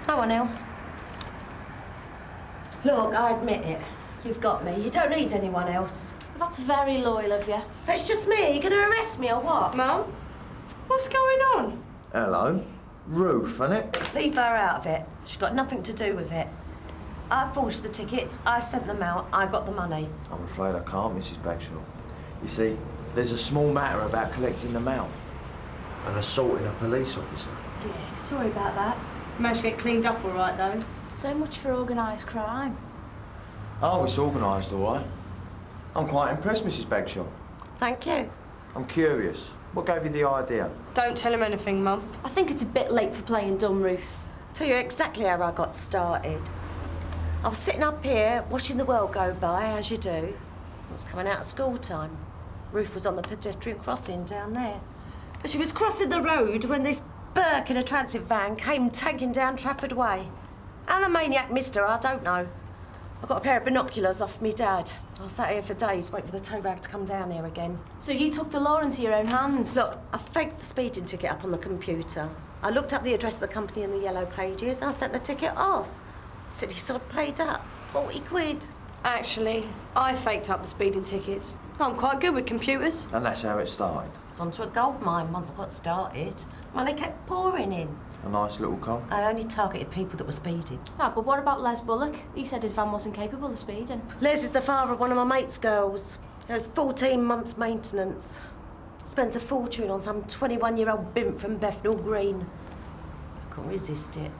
No one else. Look, I admit it. You've got me. You don't need anyone else. That's very loyal of you. But it's just me. Are you going to arrest me or what? Mum? What's going on? Hello. Ruth, innit? Leave her out of it. She's got nothing to do with it. I forged the tickets, I sent them out, I got the money. I'm afraid I can't, Mrs. Bagshaw. You see, there's a small matter about collecting them out and assaulting a police officer. Yeah, sorry about that. Managed to get cleaned up all right, though. So much for organised crime. Oh, it's organised, all right. I'm quite impressed, Mrs. Bagshaw. Thank you. I'm curious. What gave you the idea? Don't tell him anything, Mum. I think it's a bit late for playing dumb, Ruth. Tell you exactly how I got started. I was sitting up here watching the world go by, as you do. It was coming out of school time. Ruth was on the pedestrian crossing down there. But she was crossing the road when this Burke in a transit van came tanking down Trafford Way. How the maniac missed her, I don't know. I got a pair of binoculars off me dad. I sat here for days waiting for the tow rag to come down here again. So you took the law into your own hands? Look, I faked the speeding ticket up on the computer. I looked up the address of the company in the yellow pages. I sent the ticket off. Silly sod paid up. 40 quid. Actually, I faked up the speeding tickets. I'm quite good with computers. And that's how it started. It's onto a gold mine once I got started. Money kept pouring in. A nice little con. I only targeted people that were speeding. Ah, but what about Les Bullock? He said his van wasn't capable of speeding. Les is the father of one of my mate's girls. There was 14 months maintenance. Spends a fortune on some 21-year-old bimp from Bethnal Green. I couldn't resist it.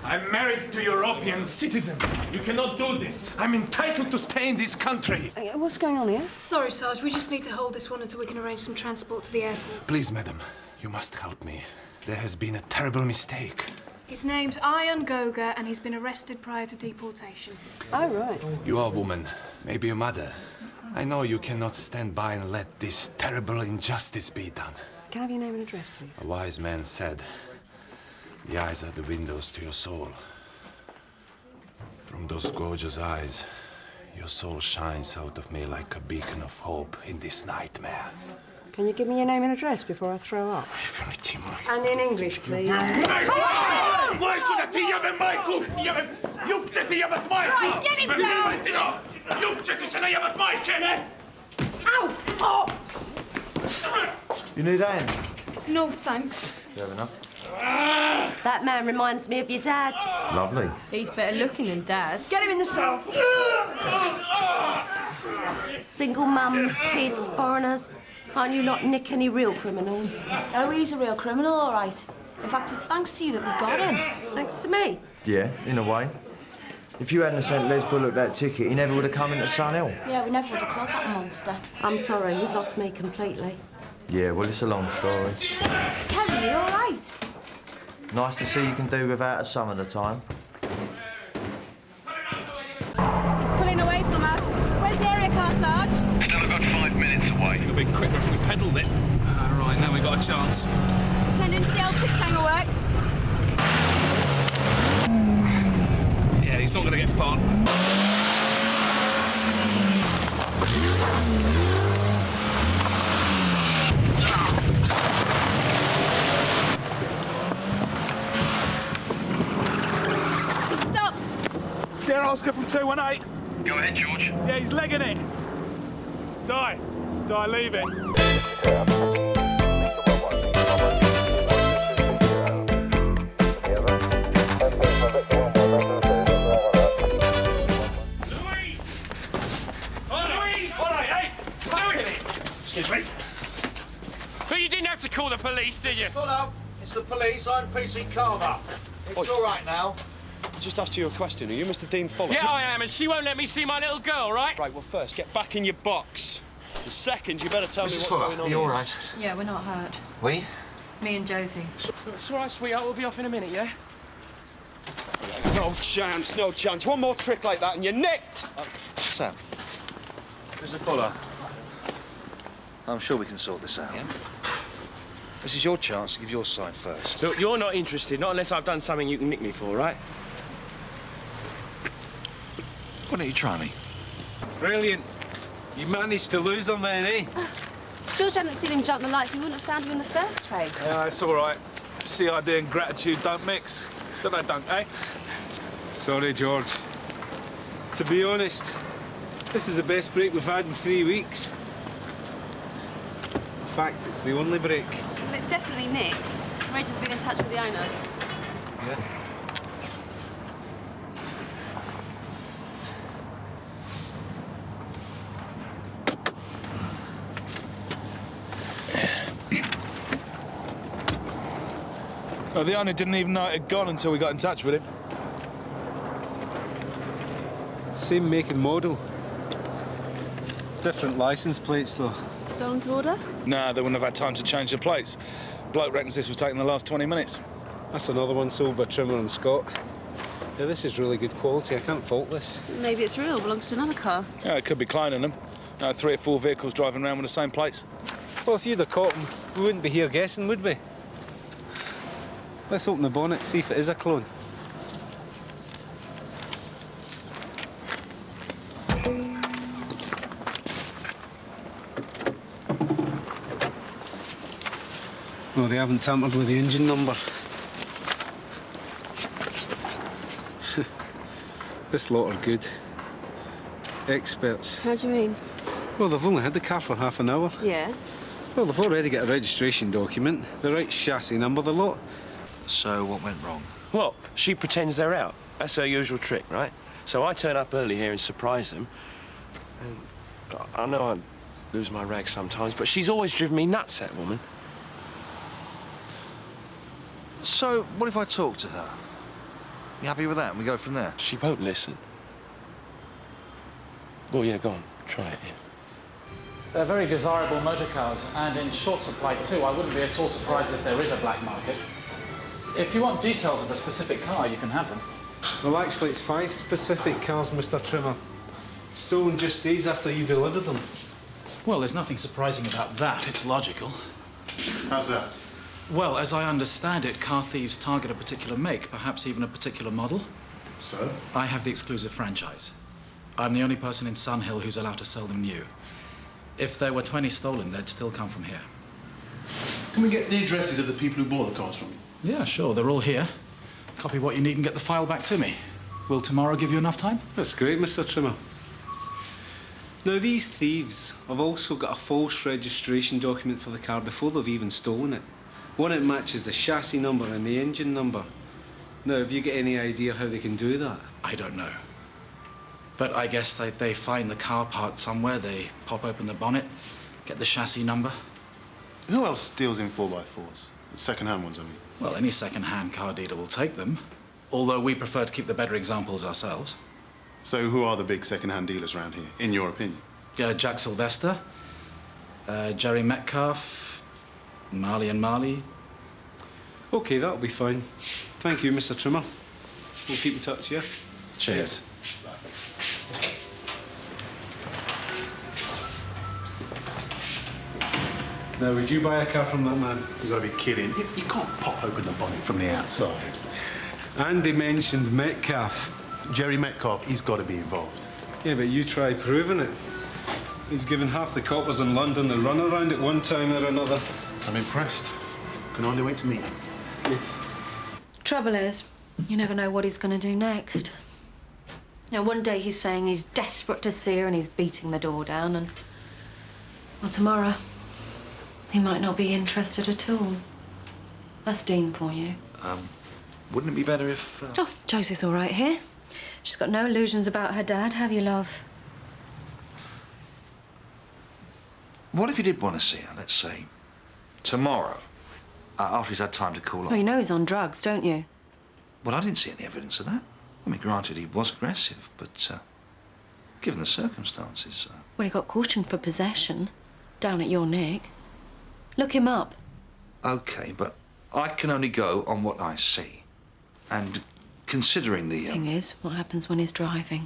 I'm married to a European citizen. You cannot do this. I'm entitled to stay in this country. What's going on here? Sorry, Sarge, we just need to hold this one until we can arrange some transport to the airport. Please, madam, you must help me. There has been a terrible mistake. His name's Ian Goga, and he's been arrested prior to deportation. Oh, right. You are a woman, maybe a mother. I know you cannot stand by and let this terrible injustice be done. Can I have your name and address, please? A wise man said, the eyes are the windows to your soul. From those gorgeous eyes, your soul shines out of me like a beacon of hope in this nightmare. Can you give me your name and address before I throw up? And in English, please. Get him down! Ow! You need a hand? No, thanks. Fair enough. That man reminds me of your dad. Lovely. He's better looking than Dad. Get him in the cell. Single mums, kids, foreigners. Can't you not nick any real criminals? Oh, he's a real criminal, all right. In fact, it's thanks to you that we got him. Thanks to me? Yeah, in a way. If you hadn't sent Les Bullock that ticket, he never would have come into Sun Hill. Yeah, we never would have caught that monster. I'm sorry, you've lost me completely. Yeah, well, it's a long story. Kelly, you all right? Nice to see you can do without us some of the time. He's pulling away from us. Where's the area car, Sarge? Still about 5 minutes away. It'll be quicker if we pedalled it. Right, now we've got a chance. It's turned into the old pits hanger works. Yeah, he's not going to get far. He stopped. Sierra Oscar from 218. Go ahead, George. Yeah, he's legging it. Die, leave it. Excuse me. But you didn't have to call the police, did you? Shut up. It's the police. I'm PC Carver. It's all right now. I just asked you a question. Are you Mr. Dean Fuller? Yeah, I am, and she won't let me see my little girl, right? Right, well, first, get back in your box. And second, you better tell me what's Fuller, going on. are you all right? Yeah, we're not hurt. We? Me and Josie. It's all right, sweetheart. We'll be off in a minute, yeah? No chance, no chance. One more trick like that and you're nicked! Sam. Mr. Fuller. I'm sure we can sort this out. Yeah? This is your chance to give your side first. Look, you're not interested, not unless I've done something you can nick me for, right? Why don't you try me? Brilliant. You managed to lose them then, eh? If George hadn't seen him jump the lights, we wouldn't have found him in the first place. Yeah, it's all right. CID and gratitude don't mix. Don't they, don't, eh? Sorry, George. To be honest, this is the best break we've had in 3 weeks. In fact, it's the only break. Well, it's definitely nicked. Reg has been in touch with the owner. Yeah. Well, the owner didn't even know it had gone until we got in touch with him. Same make and model. Different license plates, though. Stolen to order? Nah, they wouldn't have had time to change the plates. Bloke reckons this was taken the last 20 minutes. That's another one sold by Trimmer and Scott. Yeah, this is really good quality. I can't fault this. Maybe it's real, belongs to another car. Yeah, it could be cloning them. 3 or 4 vehicles driving around with the same plates. Well, if you'd have caught them, we wouldn't be here guessing, would we? Let's open the bonnet, see if it is a clone. No, they haven't tampered with the engine number. This lot are good. Experts. How do you mean? Well, they've only had the car for half an hour. Yeah? Well, they've already got a registration document, the right chassis number, the lot. So, what went wrong? Well, she pretends they're out. That's her usual trick, right? So I turn up early here and surprise them. And I know I lose my rag sometimes, but she's always driven me nuts, that woman. So, what if I talk to her? You happy with that and we go from there? She won't listen. Well, yeah, go on. Try it, yeah. They're very desirable motor cars, and in short supply too. I wouldn't be at all surprised if there is a black market. If you want details of a specific car, you can have them. Well, actually, it's 5 specific cars, Mr. Trimmer. Stolen just days after you delivered them. Well, there's nothing surprising about that. It's logical. How's that? Well, as I understand it, car thieves target a particular make, perhaps even a particular model. So? I have the exclusive franchise. I'm the only person in Sunhill who's allowed to sell them new. If there were 20 stolen, they'd still come from here. Can we get the addresses of the people who bought the cars from you? Yeah, sure. They're all here. Copy what you need and get the file back to me. Will tomorrow give you enough time? That's great, Mr. Trimmer. Now, these thieves have also got a false registration document for the car before they've even stolen it. One that matches the chassis number and the engine number. Now, have you got any idea how they can do that? I don't know. But I guess they find the car parked somewhere, they pop open the bonnet, get the chassis number. Who else deals in 4x4s? Second-hand ones, I mean. Well, any second-hand car dealer will take them, although we prefer to keep the better examples ourselves. So who are the big second-hand dealers around here, in your opinion? Jack Sylvester, Jerry Metcalf, Marley and Marley. OK, that'll be fine. Thank you, Mr. Trimmer. We'll keep in touch, yeah? Cheers. Now, would you buy a car from that man? You've got to be kidding. You can't pop open the bonnet from the outside. And they mentioned Metcalf. Jerry Metcalf, he's got to be involved. Yeah, but you try proving it. He's given half the coppers in London the runaround at one time or another. I'm impressed. Can hardly wait to meet him. Good. Trouble is, you never know what he's going to do next. Now, one day he's saying he's desperate to see her and he's beating the door down, and well, tomorrow he might not be interested at all. That's Dean for you. Wouldn't it be better if... Oh, Josie's all right here. She's got no illusions about her dad, have you, love? What if you did want to see her, let's say, tomorrow, after he's had time to cool off? Well, you know he's on drugs, don't you? Well, I didn't see any evidence of that. I mean, granted, he was aggressive, but given the circumstances... Well, he got cautioned for possession down at your neck. Look him up. OK, but I can only go on what I see. And considering the... Thing is, what happens when he's driving?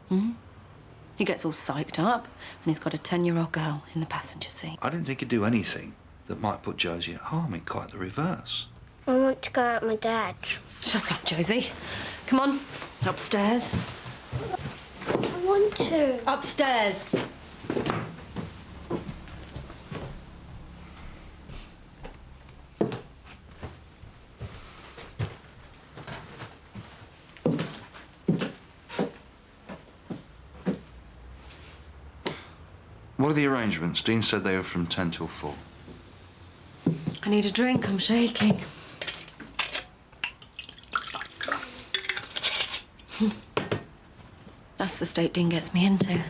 He gets all psyched up, and he's got a 10-year-old girl in the passenger seat. I didn't think he'd do anything that might put Josie at harm, in quite the reverse. I want to go out with my dad. Shut up, Josie. Come on, upstairs. I want to. Upstairs. What are the arrangements? Dean said they were from 10 till 4. I need a drink. I'm shaking. That's the state Dean gets me into.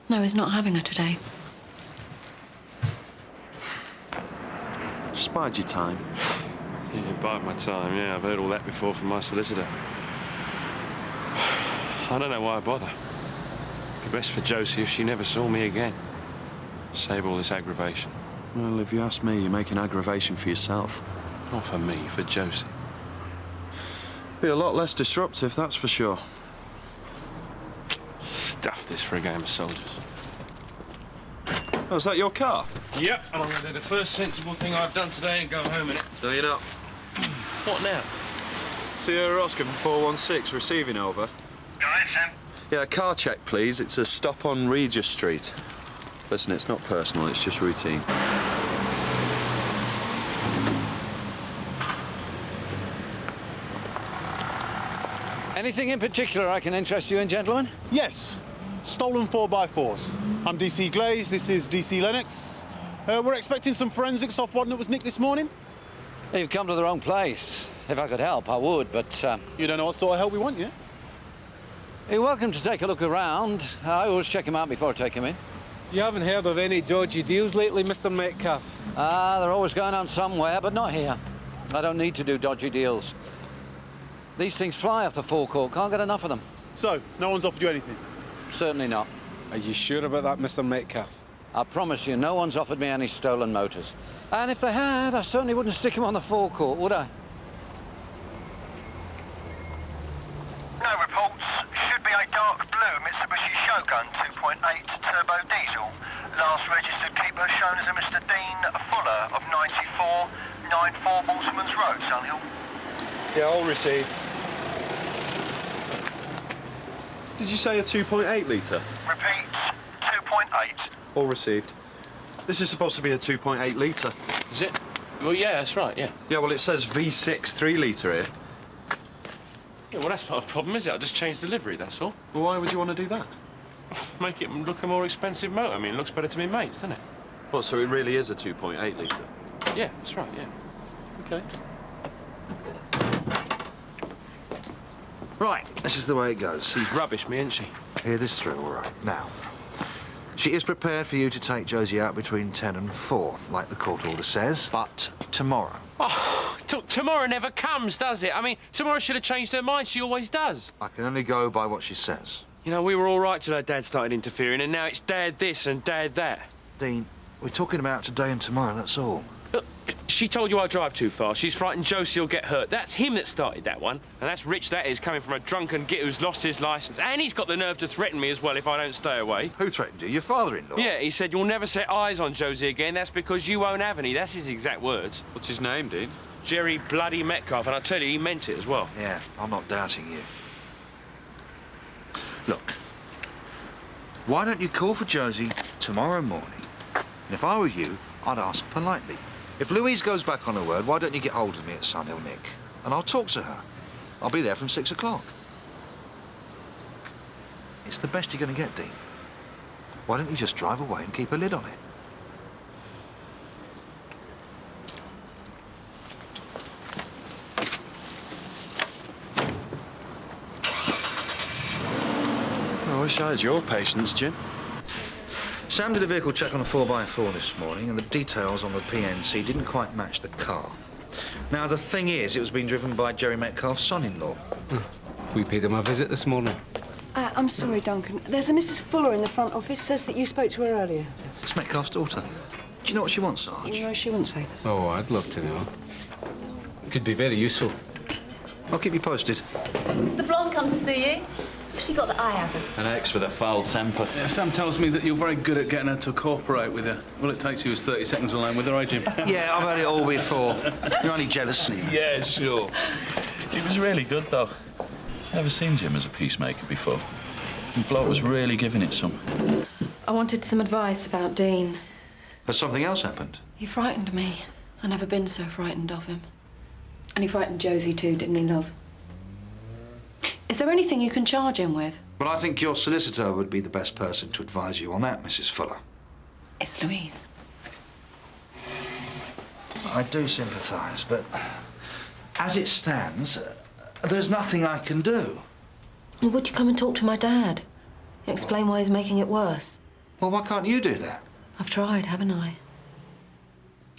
No, he's not having her today. Just bide your time. Yeah, bide my time, yeah. I've heard all that before from my solicitor. I don't know why I bother. It'd be best for Josie if she never saw me again. Save all this aggravation. Well, if you ask me, you're making aggravation for yourself. Not for me, for Josie. Be a lot less disruptive, that's for sure. Stuff this for a game of soldiers. Oh, is that your car? Yep, and I'm going to do the first sensible thing I've done today and go home in it. No, you're not. What now? Sierra Oscar 416, receiving over. Go ahead, Sam. Yeah, a car check, please. It's a stop on Regis Street. Listen, it's not personal, it's just routine. Anything in particular I can interest you in, gentlemen? Yes. Stolen 4x4s. I'm DC Glaze, this is DC Lennox. We're expecting some forensics off one that was nicked this morning. You've come to the wrong place. If I could help, I would, but... You don't know what sort of help we want yet? You're welcome to take a look around. I always check him out before I take him in. You haven't heard of any dodgy deals lately, Mr. Metcalf? They're always going on somewhere, but not here. I don't need to do dodgy deals. These things fly off the forecourt. Can't get enough of them. So, no one's offered you anything? Certainly not. Are you sure about that, Mr. Metcalf? I promise you, no one's offered me any stolen motors. And if they had, I certainly wouldn't stick them on the forecourt, would I? No reports. Should be a dark blue Mitsubishi Shogun 2.8 turbo diesel. Last registered keeper shown as a Mr. Dean Fuller of 9494 Balsman's Road, Sunhill. Yeah, all received. Did you say a 2.8 litre? Repeat, 2.8. All received. This is supposed to be a 2.8 litre. Is it? Well, yeah, that's right, yeah. Yeah, well, it says V6 3 litre here. Yeah, well, that's not a problem, is it? I just changed the livery, that's all. Well, why would you want to do that? Make it look a more expensive motor. I mean, it looks better to me mates, doesn't it? Well, so it really is a 2.8 litre? Yeah, that's right, yeah. OK. Right, this is the way it goes. She's rubbish me, isn't she? Hear this through, all right. Now, she is prepared for you to take Josie out between 10 and 4, like the court order says, but tomorrow. Oh, tomorrow never comes, does it? I mean, tomorrow should have changed her mind. She always does. I can only go by what she says. You know, we were all right till her dad started interfering, and now it's Dad this and Dad that. Dean, we're talking about today and tomorrow, that's all. Look, she told you I drive too fast. She's frightened Josie will get hurt. That's him that started that one. And that's rich, that is, coming from a drunken git who's lost his licence. And he's got the nerve to threaten me as well if I don't stay away. Who threatened you? Your father-in-law? Yeah, he said, you'll never set eyes on Josie again. That's because you won't have any. That's his exact words. What's his name, Dean? Jerry bloody Metcalf. And I tell you, he meant it as well. Yeah, I'm not doubting you. Look, why don't you call for Josie tomorrow morning? And if I were you, I'd ask politely. If Louise goes back on her word, why don't you get hold of me at Sunhill, Nick? And I'll talk to her. I'll be there from 6 o'clock. It's the best you're going to get, Dean. Why don't you just drive away and keep a lid on it? I wish I had your patience, Jim. Sam did a vehicle check on a 4x4 this morning, and the details on the PNC didn't quite match the car. Now, the thing is, it was being driven by Jerry Metcalf's son-in-law. We paid him a visit this morning. I'm sorry, Duncan. There's a Mrs. Fuller in the front office. Says that you spoke to her earlier. It's Metcalf's daughter. Do you know what she wants, Sarge? No, she wouldn't say. Oh, I'd love to know. Could be very useful. I'll keep you posted. Has the blonde come to see you? She got that I haven't. An ex with a foul temper. Yeah, Sam tells me that you're very good at getting her to cooperate with you. All it takes you is 30 seconds alone with her, eh, Jim? Yeah, I've had it all before. You're only jealous. Yeah, sure. He was really good, though. Never seen Jim as a peacemaker before. The bloke was really giving it some. I wanted some advice about Dean. Has something else happened? He frightened me. I've never been so frightened of him. And he frightened Josie too, didn't he, love? Is there anything you can charge him with? Well, I think your solicitor would be the best person to advise you on that, Mrs. Fuller. It's Louise. I do sympathise, but as it stands, there's nothing I can do. Well, would you come and talk to my dad? Explain why he's making it worse. Well, why can't you do that? I've tried, haven't I?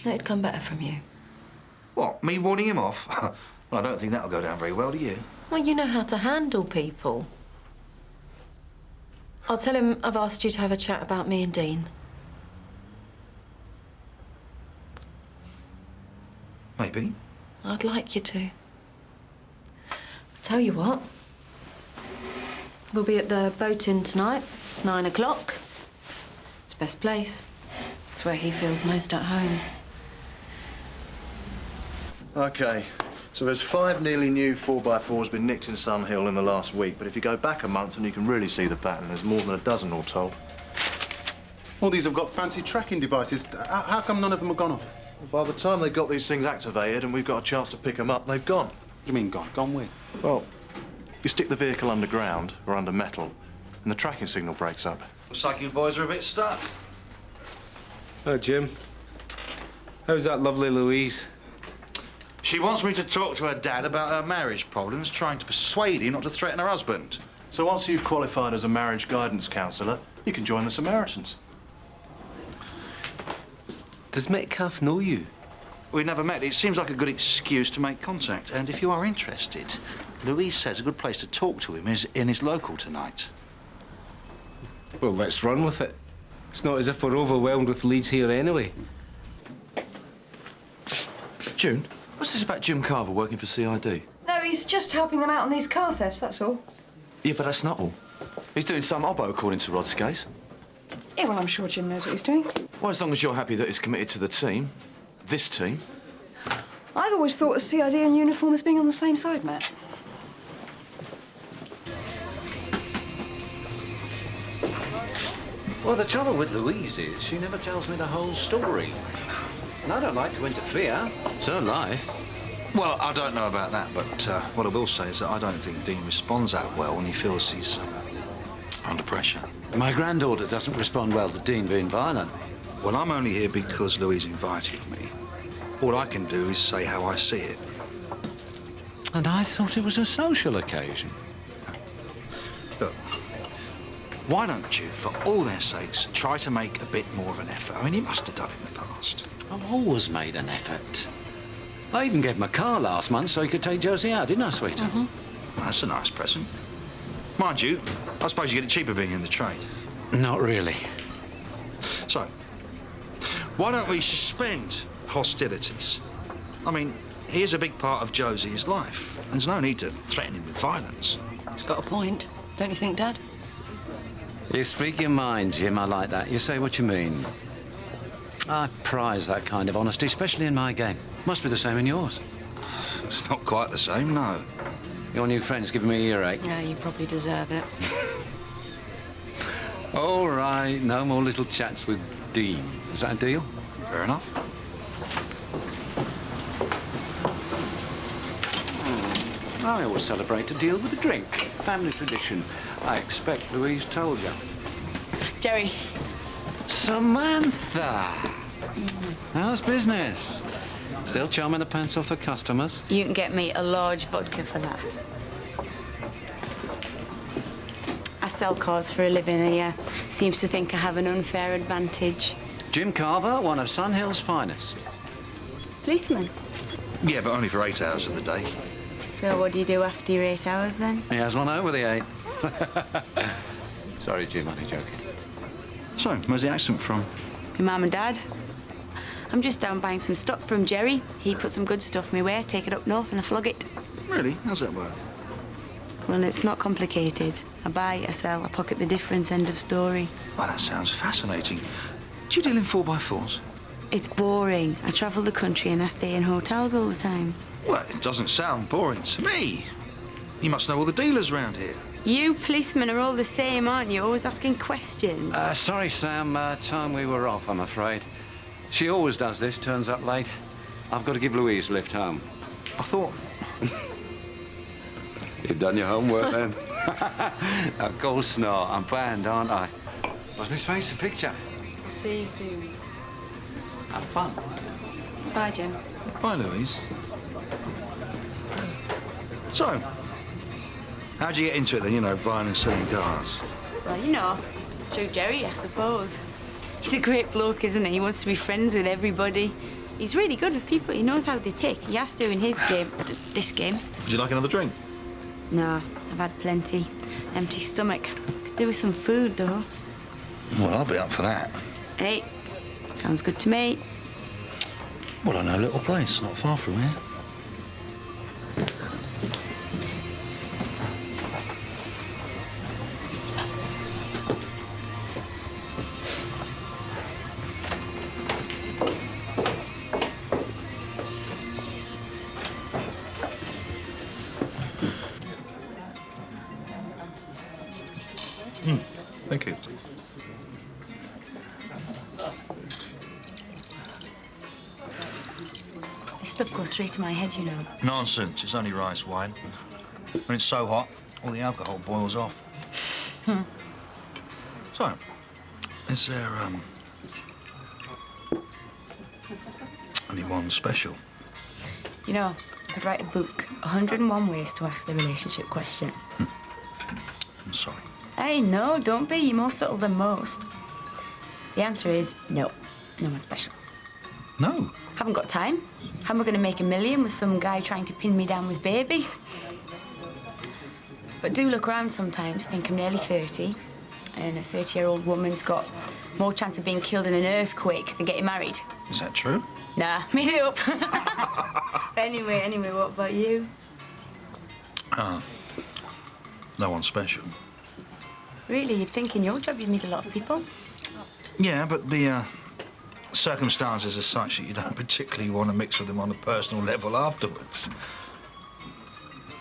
It'd come better from you. What, me warning him off? Well, I don't think that'll go down very well, do you? Well, you know how to handle people. I'll tell him I've asked you to have a chat about me and Dean. Maybe. I'd like you to. Tell you what. We'll be at the Boulton tonight, 9 o'clock. It's the best place. It's where he feels most at home. OK, so there's 5 nearly new 4x4s been nicked in Sun Hill in the last week, but if you go back a month and you can really see the pattern, there's more than a dozen all told. All these have got fancy tracking devices. How come none of them have gone off? By the time they got these things activated and we've got a chance to pick them up, they've gone. What do you mean gone? Gone where? Well, you stick the vehicle underground or under metal and the tracking signal breaks up. Looks like you boys are a bit stuck. Oh, Jim. How's that lovely Louise? She wants me to talk to her dad about her marriage problems, trying to persuade him not to threaten her husband. So once you've qualified as a marriage guidance counsellor, you can join the Samaritans. Does Metcalf know you? We never met. It seems like a good excuse to make contact. And if you are interested, Louise says a good place to talk to him is in his local tonight. Well, let's run with it. It's not as if we're overwhelmed with leads here anyway. June, what's this about Jim Carver working for CID? No, he's just helping them out on these car thefts, that's all. Yeah, but that's not all. He's doing some obbo, according to Rod's case. Yeah, well, I'm sure Jim knows what he's doing. Well, as long as you're happy that he's committed to the team. This team. I've always thought of CID and uniform as being on the same side, Matt. Well, the trouble with Louise is she never tells me the whole story. And I don't like to interfere. It's her life. Well, I don't know about that, but what I will say is that I don't think Dean responds that well when he feels he's under pressure. My granddaughter doesn't respond well to Dean being violent. Well, I'm only here because Louise invited me. All I can do is say how I see it. And I thought it was a social occasion. Look, why don't you, for all their sakes, try to make a bit more of an effort? I mean, you must have done it in the past. I've always made an effort. I even gave him a car last month so he could take Josie out, didn't I, sweetheart? Well, that's a nice present. Mind you, I suppose you get it cheaper being in the trade. Not really. So, why don't we suspend hostilities? I mean, he is a big part of Josie's life. There's no need to threaten him with violence. He's got a point, don't you think, Dad? You speak your mind, Jim. I like that. You say what you mean. I prize that kind of honesty, especially in my game. Must be the same in yours. It's not quite the same, no. Your new friend's giving me an earache. Yeah, you probably deserve it. All right, no more little chats with Dean. Is that a deal? Fair enough. I always celebrate a deal with a drink. Family tradition. I expect Louise told you. Jerry. Samantha! How's business? Still charming the pants off the customers? You can get me a large vodka for that. I sell cars for a living and he seems to think I have an unfair advantage. Jim Carver, one of Sun Hill's finest. Policeman. Yeah, but only for 8 hours of the day. So what do you do after your 8 hours then? He has one over the 8. Sorry, Jim, only joking. So, where's the accent from? My mum and dad. I'm just down buying some stock from Jerry. He put some good stuff my way, take it up north and I flog it. Really? How's that work? Well, it's not complicated. I buy, I sell, I pocket the difference, end of story. Well, that sounds fascinating. Do you deal in 4x4s? It's boring. I travel the country and I stay in hotels all the time. Well, it doesn't sound boring to me. You must know all the dealers around here. You policemen are all the same, aren't you? Always asking questions. Sorry, Sam. Time we were off, I'm afraid. She always does this, turns up late. I've got to give Louise a lift home. I thought... You've done your homework, then. Of course not. I'm banned, aren't I? Wasn't his face a picture? I'll see you soon. Have fun. Bye, Jim. Bye, Louise. So, how'd you get into it then, you know, buying and selling cars? Well, you know, through Jerry, I suppose. He's a great bloke, isn't he? He wants to be friends with everybody. He's really good with people. He knows how they tick. He has to in his game, this game. Would you like another drink? No, I've had plenty. Empty stomach. Could do with some food, though. Well, I'll be up for that. Hey, sounds good to me. Well, I know a little place, not far from here. Thank you. This stuff goes straight to my head, you know. Nonsense. It's only rice wine. When it's so hot, all the alcohol boils off. So, is there, only one special? You know, I could write a book, 101 ways to ask the relationship question. I'm sorry. Hey, no, don't be. You're more subtle than most. The answer is no. No one special. No? Haven't got time. How am I going to make $1 million with some guy trying to pin me down with babies? But do look around sometimes, think I'm nearly 30, and a 30-year-old woman's got more chance of being killed in an earthquake than getting married. Is that true? Nah, made it up. Anyway, what about you? No one special. Really? You'd think in your job you'd meet a lot of people? Yeah, but the circumstances are such that you don't particularly want to mix with them on a personal level afterwards.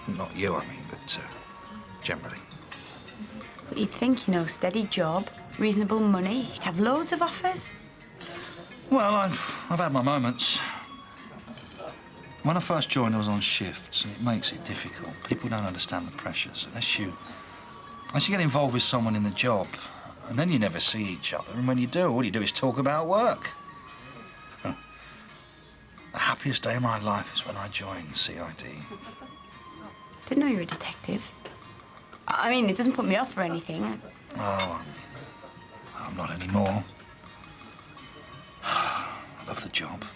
Not you, I mean, but generally. But you'd think, you know, steady job, reasonable money, you'd have loads of offers. Well, I've had my moments. When I first joined, I was on shifts, and it makes it difficult. People don't understand the pressures unless you get involved with someone in the job, and then you never see each other. And when you do, all you do is talk about work. The happiest day of my life is when I joined CID. Didn't know you were a detective. I mean, it doesn't put me off or anything. Oh, I'm not anymore. I love the job.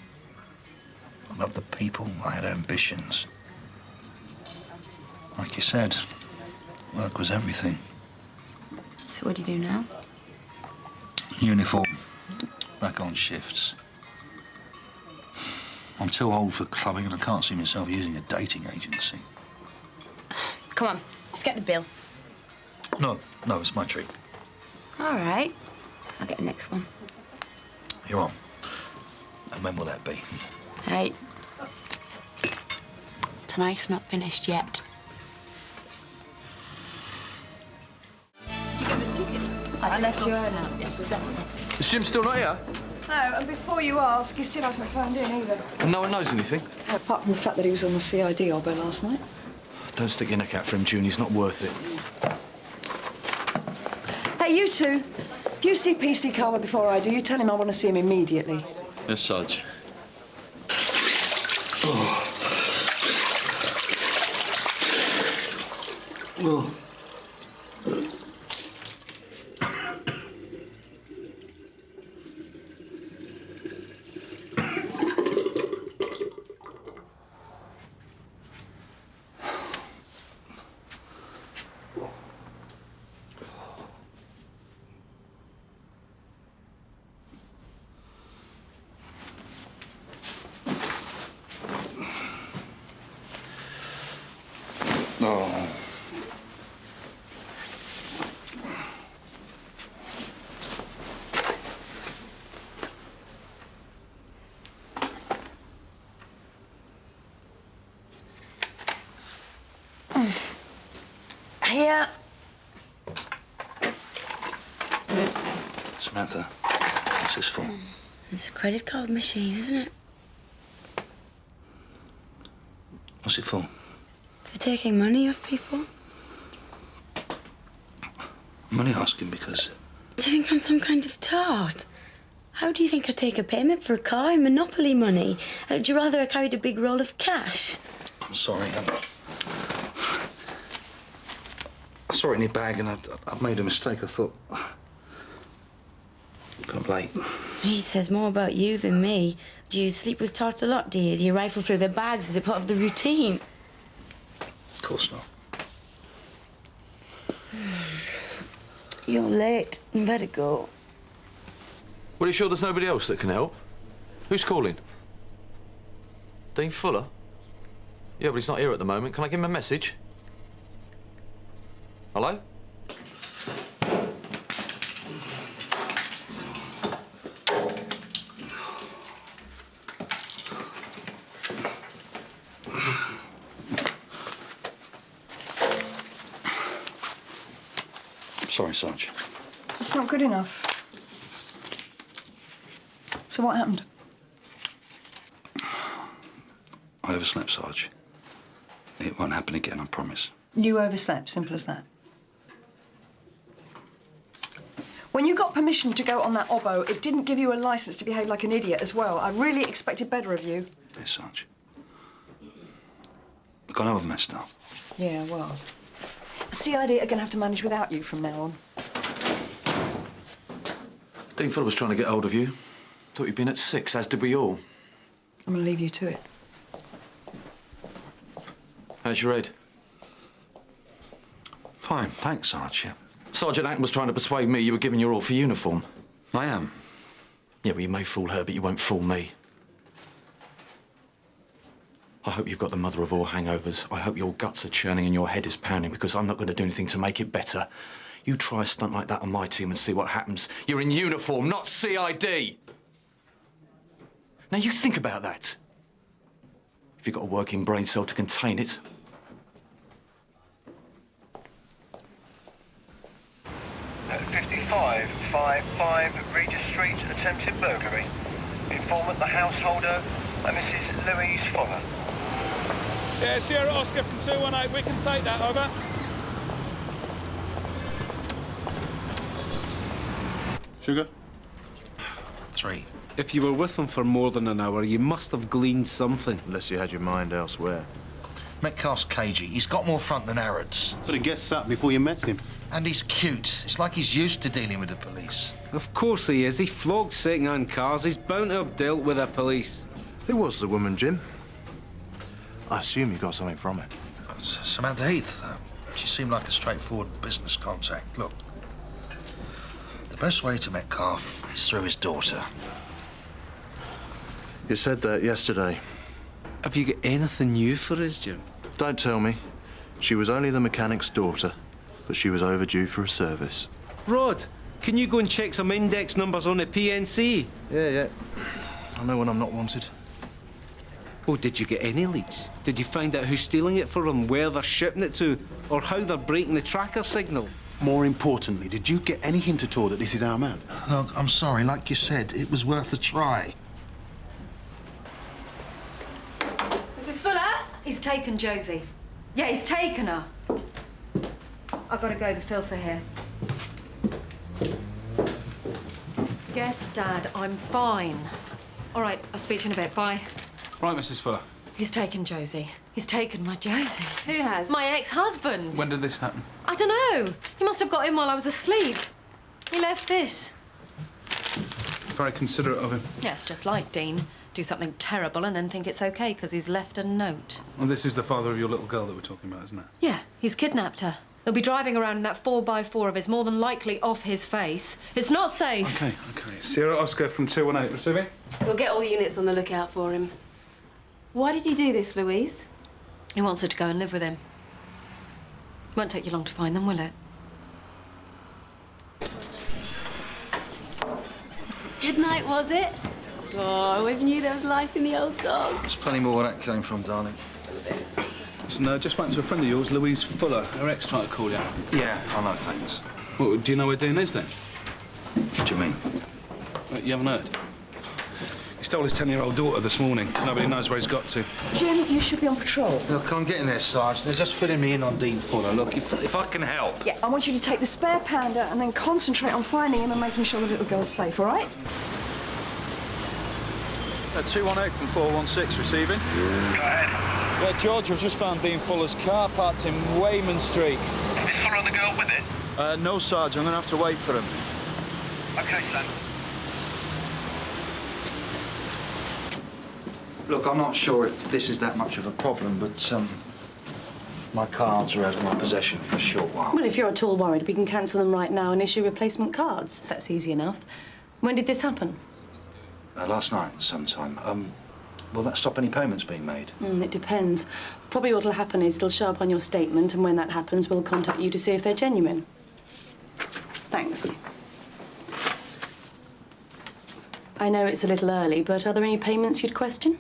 I love the people. I had ambitions. Like you said, work was everything. So what do you do now? Uniform. Back on shifts. I'm too old for clubbing and I can't see myself using a dating agency. Come on, let's get the bill. No, it's my treat. All right. I'll get the next one. You're on. And when will that be? Hey. Tonight's not finished yet. I left you early. Yes, Is Jim still not here? No, and before you ask, he still hasn't phoned in either. And no one knows anything? Apart from the fact that he was on the CID oboe last night. Don't stick your neck out for him, June. He's not worth it. Hey, you two. If you see PC Carver before I do, you tell him I want to see him immediately. Yes, Sarge. Oh. Here. Samantha, what's this for? It's a credit card machine, isn't it? What's it for? For taking money off people. I'm only asking because... Do you think I'm some kind of tart? How do you think I take a payment for a car in Monopoly money? Would you rather I carried a big roll of cash? I'm sorry. I saw it in your bag and I made a mistake. I thought... Got late. He says more about you than me. Do you sleep with tarts a lot, do you? Do you rifle through their bags? Is it part of the routine? Of course not. You're late. You better go. Well, are you sure there's nobody else that can help? Who's calling? Dean Fuller? Yeah, but he's not here at the moment. Can I give him a message? Hello? Sorry, Sarge. That's not good enough. So what happened? I overslept, Sarge. It won't happen again, I promise. You overslept, simple as that. When you got permission to go on that obbo, it didn't give you a licence to behave like an idiot as well. I really expected better of you. Yes, Sarge. Look, I know I've messed up. Yeah, well, CID are going to have to manage without you from now on. Dean Fuller was trying to get hold of you. Thought you'd been at 6, as did we all. I'm going to leave you to it. How's your head? Fine, thanks, Sarge, yeah. Sergeant Ackland was trying to persuade me you were giving your all for uniform. I am. Yeah, well, you may fool her, but you won't fool me. I hope you've got the mother of all hangovers. I hope your guts are churning and your head is pounding, because I'm not going to do anything to make it better. You try a stunt like that on my team and see what happens. You're in uniform, not CID. Now, you think about that. If you've got a working brain cell to contain it. At 5555 Regis Street, attempted burglary. Informant the householder, Mrs. Louise Fuller. Yeah, Sierra Oscar from 218. We can take that, over. Sugar? 3. If you were with him for more than an hour, you must have gleaned something. Unless you had your mind elsewhere. Metcalf's cagey. He's got more front than arrogance. Could have guessed that before you met him. And he's cute. It's like he's used to dealing with the police. Of course he is. He flogs second-hand cars. He's bound to have dealt with the police. Who was the woman, Jim? I assume you got something from her. Samantha Heath. She seemed like a straightforward business contact. Look, the best way to Metcalf is through his daughter. You said that yesterday. Have you got anything new for us, Jim? Don't tell me. She was only the mechanic's daughter, but she was overdue for a service. Rod, can you go and check some index numbers on the PNC? Yeah. I know when I'm not wanted. Oh, did you get any leads? Did you find out who's stealing it for them, where they're shipping it to, or how they're breaking the tracker signal? More importantly, did you get any hint at all that this is our man? Look, I'm sorry. Like you said, it was worth a try. Mrs. Fuller? He's taken Josie. Yeah, he's taken her. I've got to go. The filth are here. Yes, Dad, I'm fine. All right, I'll speak to you in a bit. Bye. Right, Mrs. Fuller. He's taken Josie. He's taken my Josie. Who has? My ex-husband. When did this happen? I don't know. He must have got in while I was asleep. He left this. Very considerate of him. Yes, just like Dean. Do something terrible and then think it's okay because he's left a note. Well, this is the father of your little girl that we're talking about, isn't it? Yeah, he's kidnapped her. He'll be driving around in that 4x4 of his, more than likely off his face. It's not safe. OK. Sierra Oscar from 218, receiving? We'll get all units on the lookout for him. Why did you do this, Louise? He wants her to go and live with him. Won't take you long to find them, will it? Good night, was it? Oh, I always knew there was life in the old dog. There's plenty more where that came from, darling. Listen, just went to a friend of yours, Louise Fuller. Her ex tried to call you. Yeah, I know, thanks. Well, do you know where Dean is, then? What do you mean? You haven't heard? He stole his 10-year-old daughter this morning. Nobody knows where he's got to. Jim, you should be on patrol. Look, I'm getting there, Sarge. They're just filling me in on Dean Fuller. Look, if I can help. Yeah, I want you to take the spare pounder and then concentrate on finding him and making sure the little girl's safe, all right? 218 from 416, receiving. Go ahead. Yeah, George, we've just found Dean Fuller's car parked in Wayman Street. Is Fuller and the girl with it? No, Sarge. I'm going to have to wait for him. OK, son. Look, I'm not sure if this is that much of a problem, but, my cards are out of my possession for a short while. Well, if you're at all worried, we can cancel them right now and issue replacement cards. That's easy enough. When did this happen? Last night, sometime. Will that stop any payments being made? It depends. Probably what'll happen is it'll show up on your statement, and when that happens, we'll contact you to see if they're genuine. Thanks. I know it's a little early, but are there any payments you'd question?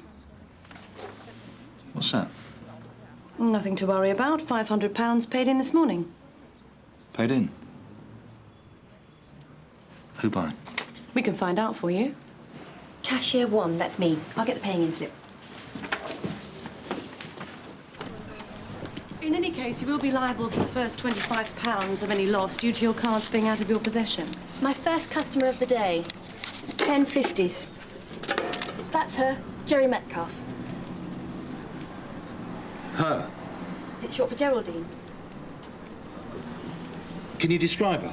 What's that? Nothing to worry about. £500 paid in this morning. Paid in? Who by? We can find out for you. Cashier 1, that's me. I'll get the paying in slip. In any case, you will be liable for the first £25 of any loss due to your cards being out of your possession. My first customer of the day. 10 50s. That's her, Jerry Metcalf. Her? Is it short for Geraldine? Can you describe her?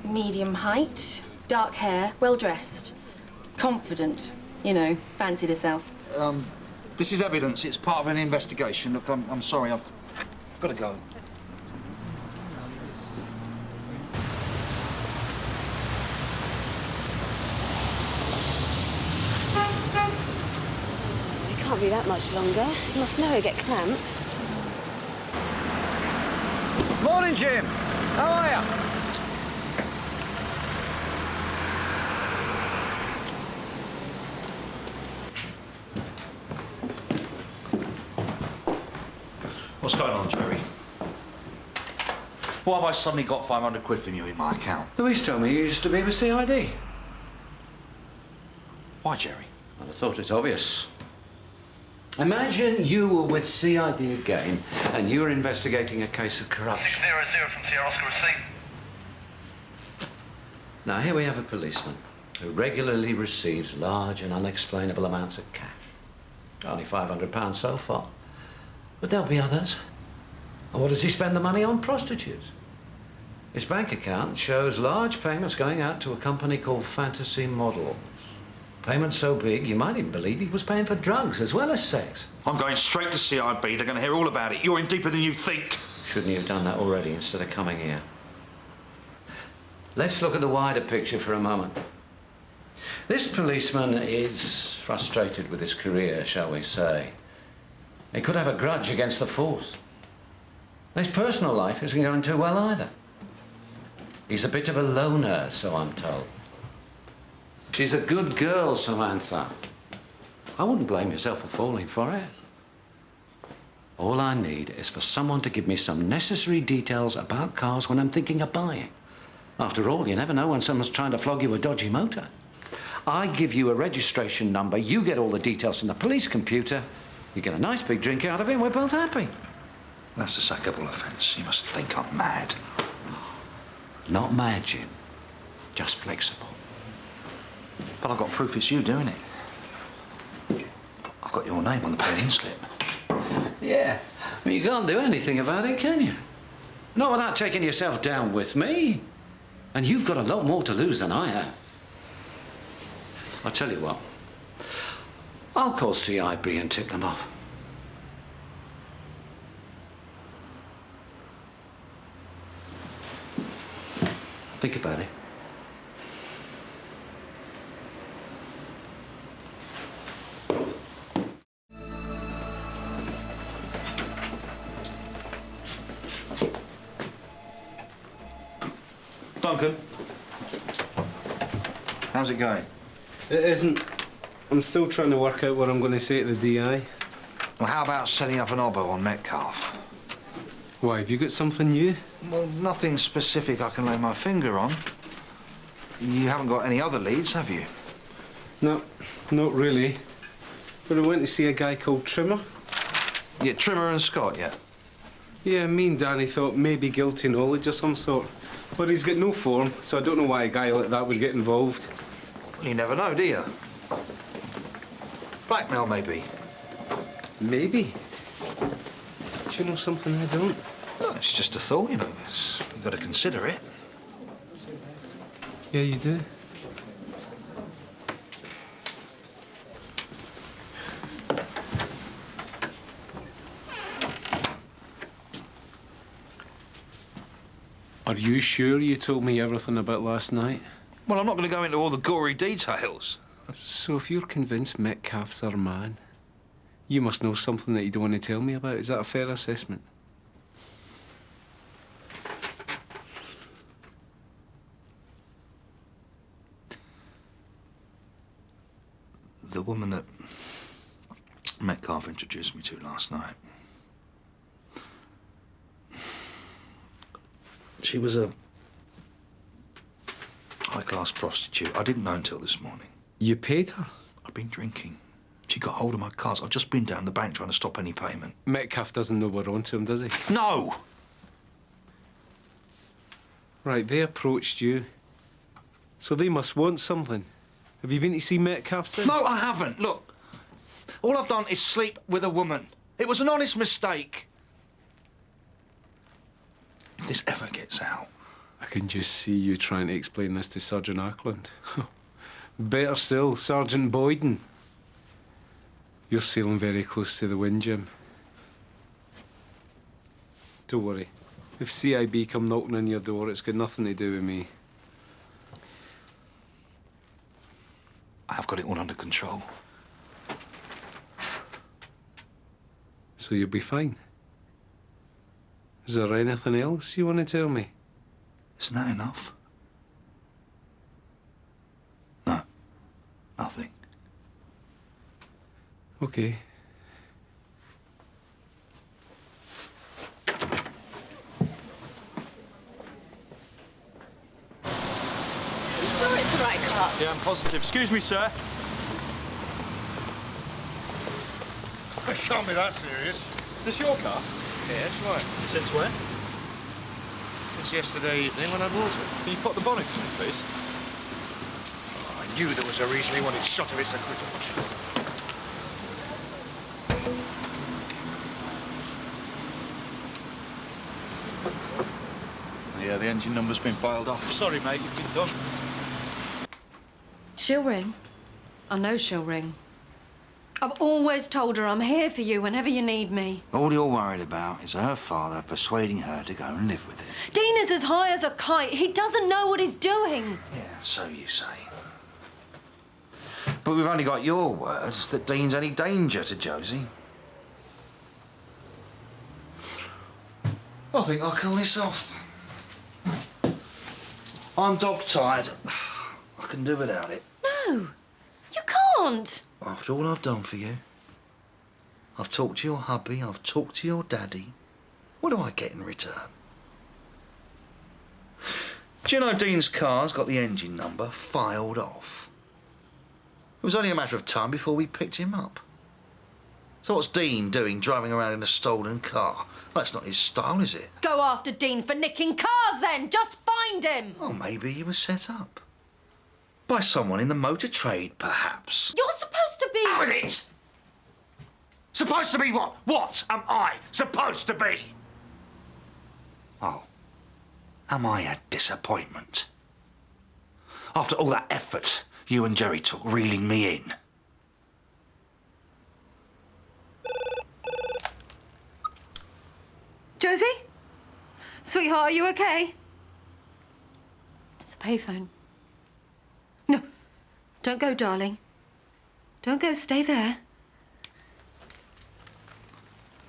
Medium height, dark hair, well-dressed. Confident. You know, fancied herself. This is evidence. It's part of an investigation. Look, I'm sorry. I've got to go. It can't be that much longer. You must know he'll get clamped. Morning, Jim. How are you? What's going on, Jerry? Why have I suddenly got 500 quid from you in my account? Louise told me you used to be with CID. Why, Jerry? I thought it obvious. Imagine you were with CID again and you were investigating a case of corruption. 00 from Sierra Oscar receipt. Now, here we have a policeman who regularly receives large and unexplainable amounts of cash. Only £500 so far. But there'll be others. And what does he spend the money on? Prostitutes. His bank account shows large payments going out to a company called Fantasy Models. Payments so big, you might even believe he was paying for drugs as well as sex. I'm going straight to CIB. They're going to hear all about it. You're in deeper than you think. Shouldn't you have done that already instead of coming here? Let's look at the wider picture for a moment. This policeman is frustrated with his career, shall we say. He could have a grudge against the force. His personal life isn't going too well either. He's a bit of a loner, so I'm told. She's a good girl, Samantha. I wouldn't blame yourself for falling for it. All I need is for someone to give me some necessary details about cars when I'm thinking of buying. After all, you never know when someone's trying to flog you a dodgy motor. I give you a registration number, you get all the details from the police computer, you get a nice big drink out of it, and we're both happy. That's a sackable offence. You must think I'm mad. Not mad, Jim. Just flexible. But I've got proof it's you doing it. I've got your name on the pay-in slip. Yeah, well, you can't do anything about it, can you? Not without taking yourself down with me. And you've got a lot more to lose than I have. I'll tell you what. I'll call CIB and tip them off. Think about it. Duncan. How's it going? It isn't. I'm still trying to work out what I'm going to say to the DI. Well, how about setting up an obbo on Metcalf? Why, have you got something new? Well, nothing specific I can lay my finger on. You haven't got any other leads, have you? No, not really. But I went to see a guy called Trimmer. Yeah, Trimmer and Scott, yeah? Yeah, me and Danny thought maybe guilty knowledge of some sort. But he's got no form, so I don't know why a guy like that would get involved. Well, you never know, do you? Blackmail, maybe? Maybe. Do you know something I don't? No, it's just a thought, you know. You've got to consider it. Yeah, you do. Are you sure you told me everything about last night? Well, I'm not going to go into all the gory details. So if you're convinced Metcalf's our man, You must know something that you don't want to tell me about. Is that a fair assessment? The woman that Carver introduced me to last night. She was a high-class prostitute. I didn't know until this morning. You paid her? I've been drinking. She got hold of my cards. I've just been down the bank trying to stop any payment. Metcalf doesn't know we're onto him, does he? No! Right, they approached you. So they must want something. Have you been to see Metcalf since? No, I haven't. Look, all I've done is sleep with a woman. It was an honest mistake. If this ever gets out... I can just see you trying to explain this to Sergeant Ackland. Better still, Sergeant Boyden. You're sailing very close to the wind, Jim. Don't worry. If CIB come knocking on your door, it's got nothing to do with me. I've got it all under control. So you'll be fine. Is there anything else you want to tell me? Isn't that enough? No. Nothing. Okay. You sure it's the right car? Yeah, I'm positive. Excuse me, sir. It can't be that serious. Is this your car? Yes, why? Since when? Since yesterday evening when I bought it. Can you pop the bonnet for me, please? I knew there was a reason he wanted shot of its acquittal. Yeah, the engine number's been filed off. Sorry, mate, you've been done. She'll ring. I know she'll ring. I've always told her I'm here for you whenever you need me. All you're worried about is her father persuading her to go and live with him. Dean is as high as a kite. He doesn't know what he's doing. Yeah, so you say. But we've only got your words that Dean's any danger to Josie. I think I'll call this off. I'm dog-tired. I can do without it. No, you can't. After all I've done for you, I've talked to your hubby, I've talked to your daddy. What do I get in return? Do you know Dean's car's got the engine number filed off? It was only a matter of time before we picked him up. So what's Dean doing driving around in a stolen car? That's not his style, is it? Go after Dean for nicking cars, then. Just find him. Oh, maybe he was set up. By someone in the motor trade, perhaps. You're supposed to be... Out with it! Supposed to be what? What am I supposed to be? Oh. Am I a disappointment? After all that effort you and Jerry took reeling me in. Josie? Sweetheart, are you okay? It's a payphone. No. Don't go, darling. Don't go. Stay there.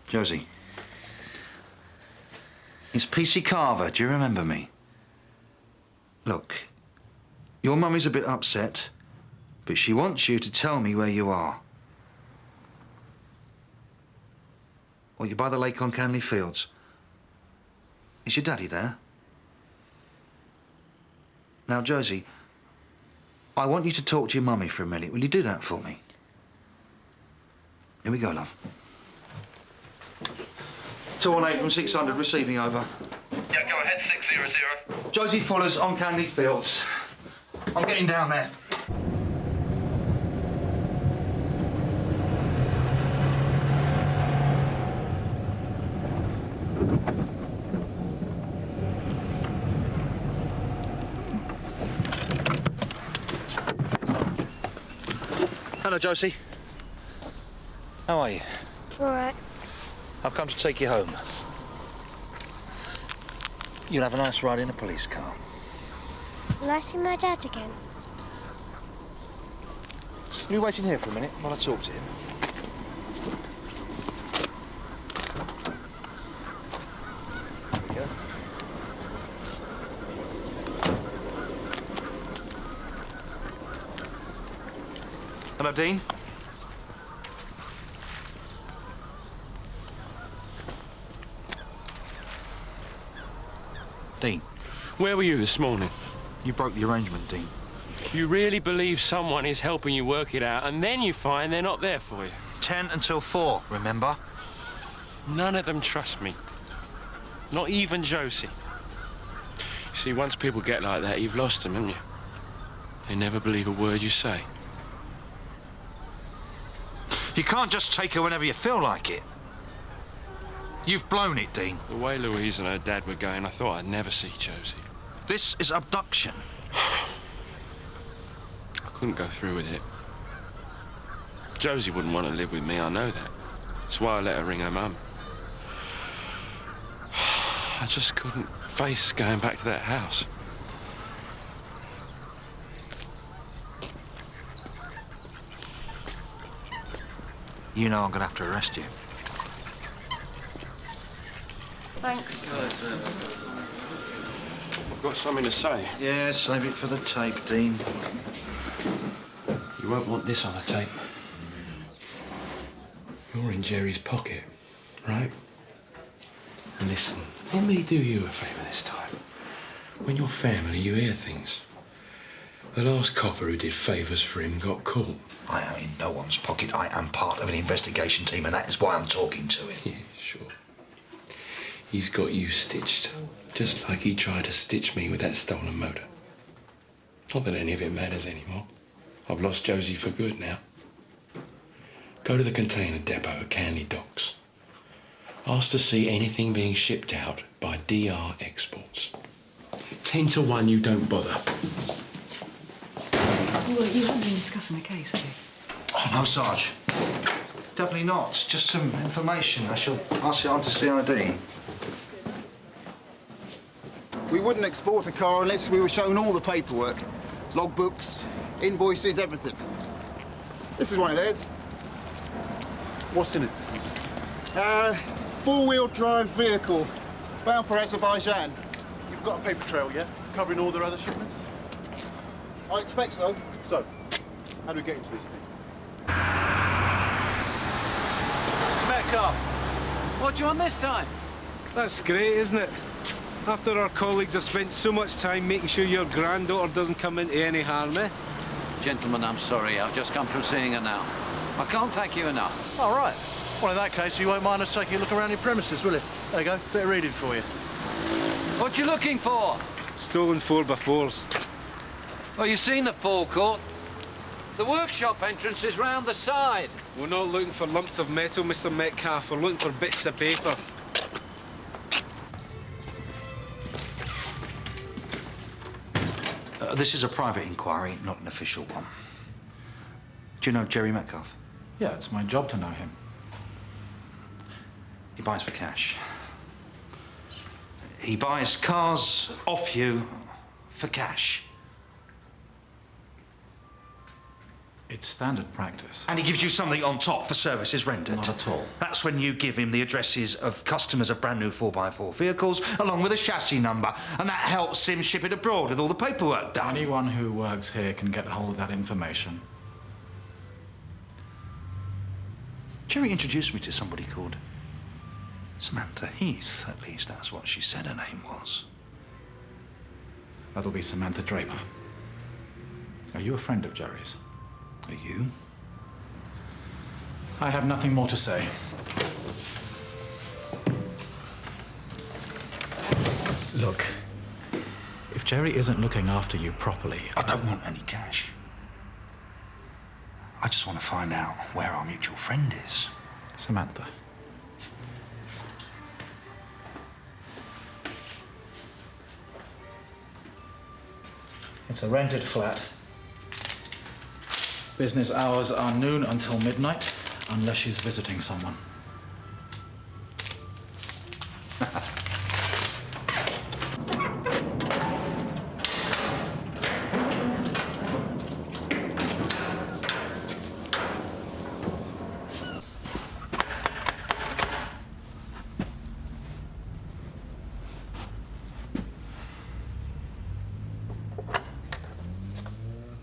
Josie. It's PC Carver. Do you remember me? Look, your mummy's a bit upset, but she wants you to tell me where you are. Well, you're by the lake on Canley Fields. Is your daddy there? Now, Josie, I want you to talk to your mummy for a minute. Will you do that for me? Here we go, love. 218 from 600, receiving over. Yeah, go ahead, 600. Josie Fuller's on Canley Fields. I'm getting down there. Hello, Josie. How are you? All right. I've come to take you home. You'll have a nice ride in a police car. Will I see my dad again? Will you wait in here for a minute while I talk to him? Hello, Dean. Dean. Where were you this morning? You broke the arrangement, Dean. You really believe someone is helping you work it out, and then you find they're not there for you. 10 until 4, remember? None of them trust me. Not even Josie. You see, once people get like that, you've lost them, haven't you? They never believe a word you say. You can't just take her whenever you feel like it. You've blown it, Dean. The way Louise and her dad were going, I thought I'd never see Josie. This is abduction. I couldn't go through with it. Josie wouldn't want to live with me, I know that. That's why I let her ring her mum. I just couldn't face going back to that house. You know I'm gonna have to arrest you. Thanks. I've got something to say. Yeah, save it for the tape, Dean. You won't want this on the tape. You're in Jerry's pocket, right? And listen, let me do you a favour this time. When you're family, you hear things. The last copper who did favours for him got caught. I am in no one's pocket. I am part of an investigation team, and that is why I'm talking to him. Yeah, sure. He's got you stitched, just like he tried to stitch me with that stolen motor. Not that any of it matters anymore. I've lost Josie for good now. Go to the container depot at Canley Docks. Ask to see anything being shipped out by DR Exports. 10 to 1, you don't bother. Well, you haven't been discussing the case, have you? Oh, no, Sarge. Definitely not. Just some information. I shall pass it on to CID. We wouldn't export a car unless we were shown all the paperwork. Logbooks, invoices, everything. This is one of theirs. What's in it? Four-wheel drive vehicle, bound for Azerbaijan. You've got a paper trail, yeah? Covering all their other shipments? I expect so. So, how do we get into this thing? Mr. Metcalf! What do you want this time? That's great, isn't it? After our colleagues have spent so much time making sure your granddaughter doesn't come into any harm, eh? Gentlemen, I'm sorry. I've just come from seeing her now. I can't thank you enough. All right. Well, in that case, you won't mind us taking a look around your premises, will you? There you go. Bit of reading for you. What you looking for? Stolen 4x4s. Well, you seen the forecourt. The workshop entrance is round the side. We're not looking for lumps of metal, Mr. Metcalf. We're looking for bits of paper. This is a private inquiry, not an official one. Do you know Jerry Metcalf? Yeah, it's my job to know him. He buys for cash. He buys cars off you for cash. It's standard practice. And he gives you something on top for services rendered. Not at all. That's when you give him the addresses of customers of brand new 4x4 vehicles, along with a chassis number, and that helps him ship it abroad with all the paperwork done. Anyone who works here can get hold of that information. Jerry introduced me to somebody called Samantha Heath. At least that's what she said her name was. That'll be Samantha Draper. Are you a friend of Jerry's? Are you? I have nothing more to say. Look, if Jerry isn't looking after you properly... I don't want any cash. I just want to find out where our mutual friend is. Samantha. It's a rented flat. Business hours are noon until midnight, unless she's visiting someone.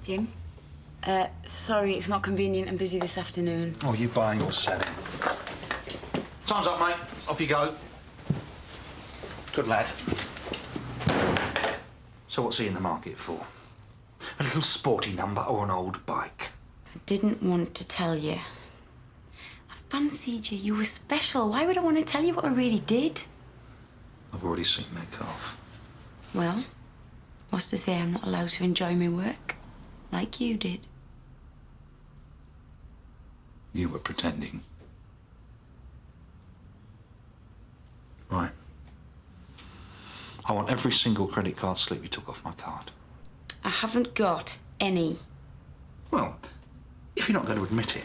Jim, Sorry, it's not convenient. I'm busy this afternoon. Oh, you buying or selling? Time's up, mate. Off you go. Good lad. So what's he in the market for? A little sporty number or an old bike? I didn't want to tell you. I fancied you. You were special. Why would I want to tell you what I really did? I've already seen Metcalf. Well, what's to say I'm not allowed to enjoy my work like you did? You were pretending. Right. I want every single credit card slip you took off my card. I haven't got any. Well, if you're not going to admit it,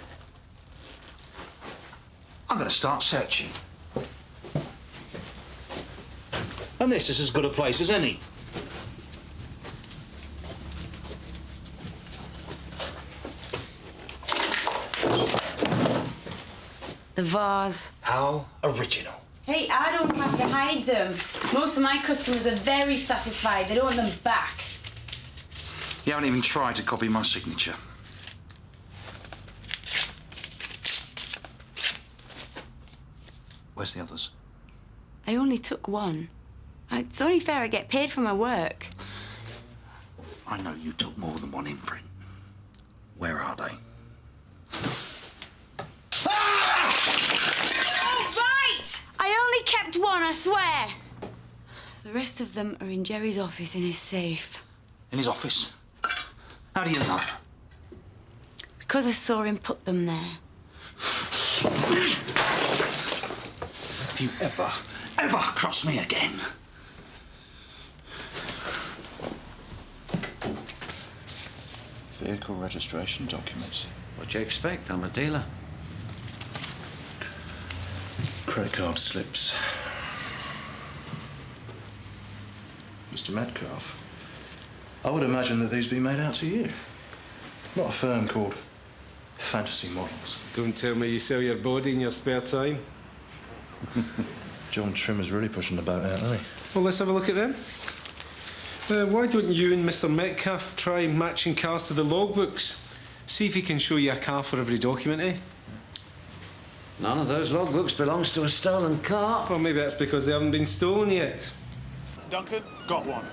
I'm going to start searching. And this is as good a place as any. The vase. How original. Hey, I don't have to hide them. Most of my customers are very satisfied. They don't want them back. You haven't even tried to copy my signature. Where's the others? I only took one. It's only fair I get paid for my work. I know you took more than one imprint. Where are they? I only kept one, I swear. The rest of them are in Jerry's office in his safe. In his office? How do you know? Because I saw him put them there. If you ever cross me again... Vehicle registration documents. What do you expect? I'm a dealer. Credit card slips. Mr. Metcalf, I would imagine that these be made out to you. Not a firm called Fantasy Models. Don't tell me you sell your body in your spare time. John Trimmer's really pushing the boat out, isn't he? Well, let's have a look at them. Why don't you and Mr. Metcalf try matching cars to the logbooks? See if he can show you a car for every document, eh? None of those logbooks belongs to a stolen car. Well, maybe that's because they haven't been stolen yet. Duncan, got one.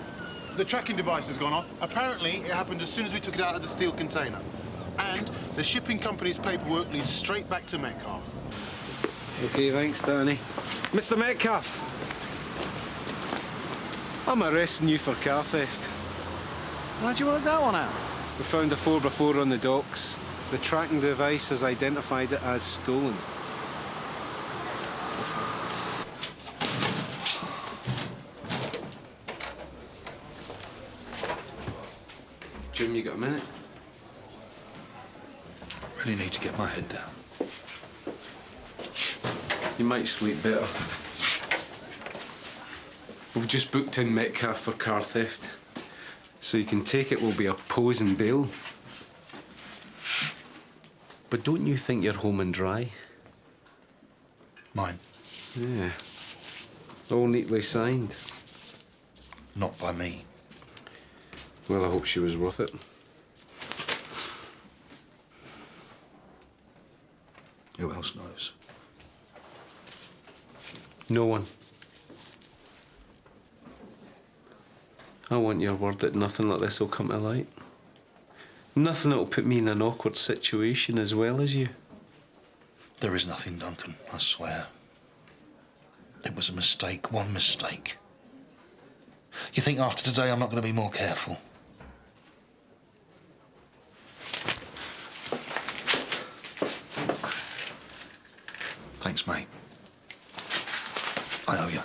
The tracking device has gone off. Apparently, it happened as soon as we took it out of the steel container. And the shipping company's paperwork leads straight back to Metcalf. OK, thanks, Danny. Mr. Metcalf, I'm arresting you for car theft. Why'd you work that one out? We found a 4x4 on the docks. The tracking device has identified it as stolen. Jim, you got a minute? Really need to get my head down. You might sleep better. We've just booked in Metcalf for car theft. So you can take it will be a posing bail. But don't you think you're home and dry? Mine? Yeah. All neatly signed. Not by me. Well, I hope she was worth it. Who else knows? No one. I want your word that nothing like this will come to light. Nothing that'll put me in an awkward situation as well as you. There is nothing, Duncan, I swear. It was a mistake, one mistake. You think after today I'm not going to be more careful? Thanks, mate. I owe you.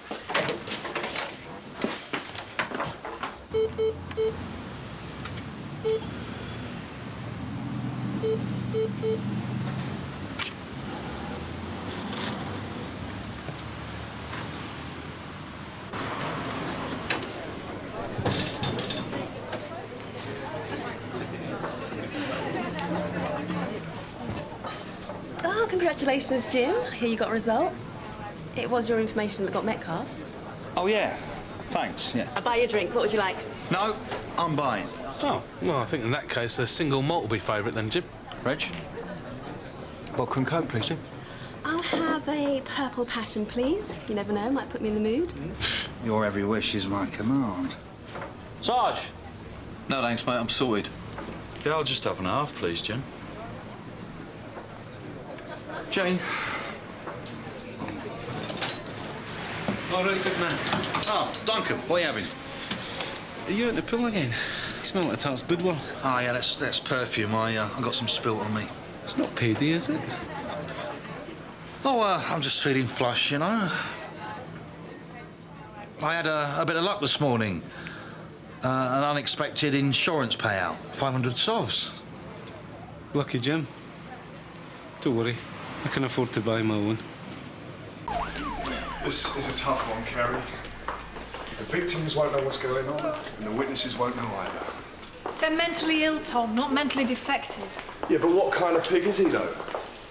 Oh, congratulations, Jim. Here you got a result. It was your information that got Metcalf. Oh, yeah. Thanks, yeah. I'll buy you a drink. What would you like? No, I'm buying. Oh, well, I think in that case, the single malt will be favourite then, Jim. Reg? Vodka and Coke, please, Jim. I'll have a purple passion, please. You never know, might put me in the mood. Your every wish is my command. Sarge! No, thanks, mate. I'm sorted. Yeah, I'll just have an half, please, Jim. Jane. All right, good man. Oh, Duncan, what are you having? Are you at the pool again? You smell like tart's boudoir. Oh, yeah, that's perfume. I got some spilt on me. It's not payday, is it? Oh, I'm just feeling flush, you know. I had a bit of luck this morning. An unexpected insurance payout. 500 sovs. Lucky, Jim. Don't worry. I can afford to buy my own. This is a tough one, Kerry. The victims won't know what's going on, and the witnesses won't know either. They're mentally ill, Tom, not mentally defective. Yeah, but what kind of pig is he, though?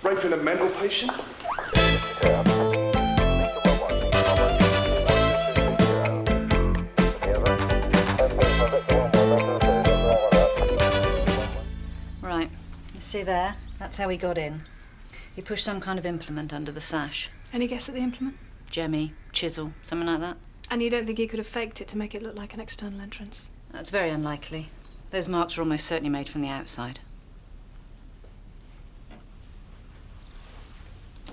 Raping a mental patient? Right, you see there? That's how he got in. He pushed some kind of implement under the sash. Any guess at the implement? Jemmy, chisel, something like that. And you don't think he could have faked it to make it look like an external entrance? That's very unlikely. Those marks are almost certainly made from the outside.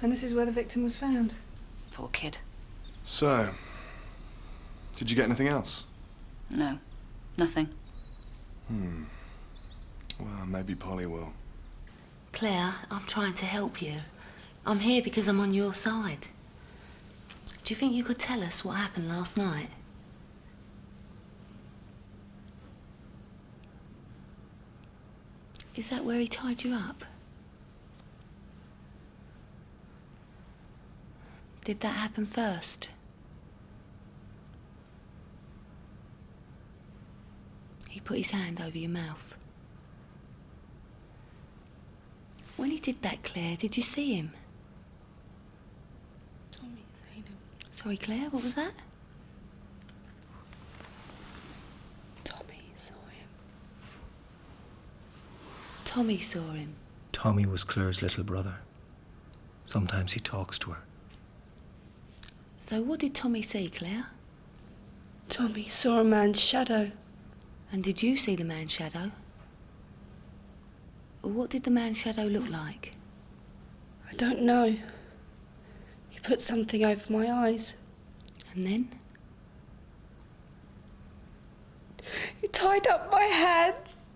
And this is where the victim was found. Poor kid. So, did you get anything else? No, nothing. Well, maybe Polly will. Claire, I'm trying to help you. I'm here because I'm on your side. Do you think you could tell us what happened last night? Is that where he tied you up? Did that happen first? He put his hand over your mouth. When he did that, Claire, did you see him? Tommy seen him. Sorry, Claire, what was that? Tommy saw him. Tommy saw him. Tommy was Claire's little brother. Sometimes he talks to her. So what did Tommy see, Claire? Tommy saw a man's shadow. And did you see the man's shadow? What did the man's shadow look like? I don't know. He put something over my eyes. And then? He tied up my hands.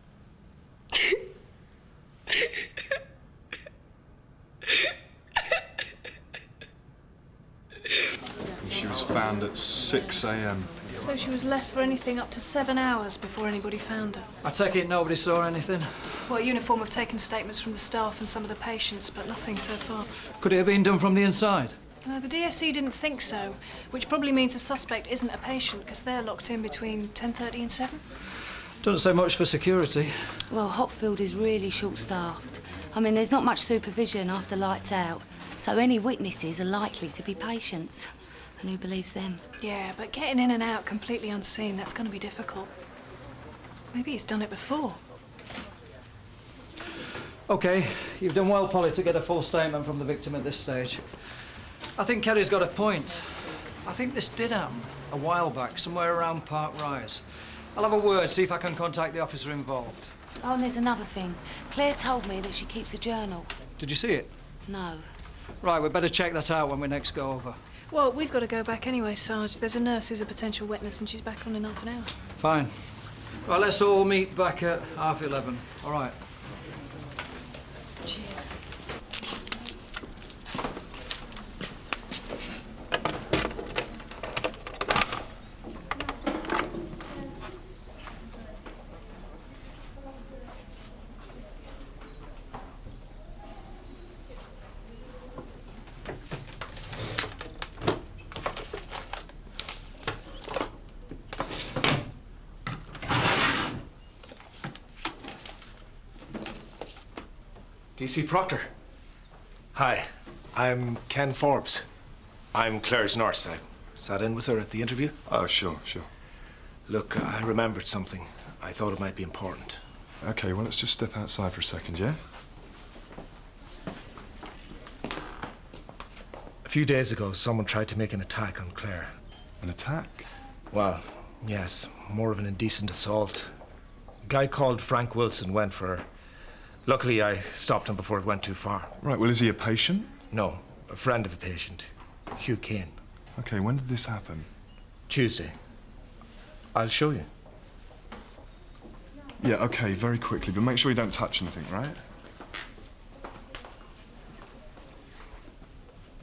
She was found at 6 a.m. So she was left for anything up to 7 hours before anybody found her. I take it nobody saw anything? Well, Uniform have taken statements from the staff and some of the patients, but nothing so far. Could it have been done from the inside? No, the DSE didn't think so, which probably means a suspect isn't a patient because they're locked in between 10:30 and 7. Doesn't say much for security. Well, Hopfield is really short-staffed. I mean, there's not much supervision after lights out, so any witnesses are likely to be patients. And who believes them? Yeah, but getting in and out completely unseen, that's going to be difficult. Maybe he's done it before. OK, you've done well, Polly, to get a full statement from the victim at this stage. I think Kerry's got a point. I think this did happen a while back, somewhere around Park Rise. I'll have a word, see if I can contact the officer involved. Oh, and there's another thing. Claire told me that she keeps a journal. Did you see it? No. Right, we'd better check that out when we next go over. Well, we've got to go back anyway, Sarge. There's a nurse who's a potential witness and she's back on in half an hour. Fine. Right, let's all meet back at 11:30. All right. Cheers. DC Proctor. Hi, I'm Ken Forbes. I'm Claire's nurse. I sat in with her at the interview. Oh, sure. Look, I remembered something. I thought it might be important. OK, well, let's just step outside for a second, yeah? A few days ago, someone tried to make an attack on Claire. An attack? Well, yes, more of an indecent assault. A guy called Frank Wilson went for her. Luckily, I stopped him before it went too far. Right, well, is he a patient? No, a friend of a patient. Hugh Kane. OK, when did this happen? Tuesday. I'll show you. Yeah, OK, very quickly, but make sure you don't touch anything, right?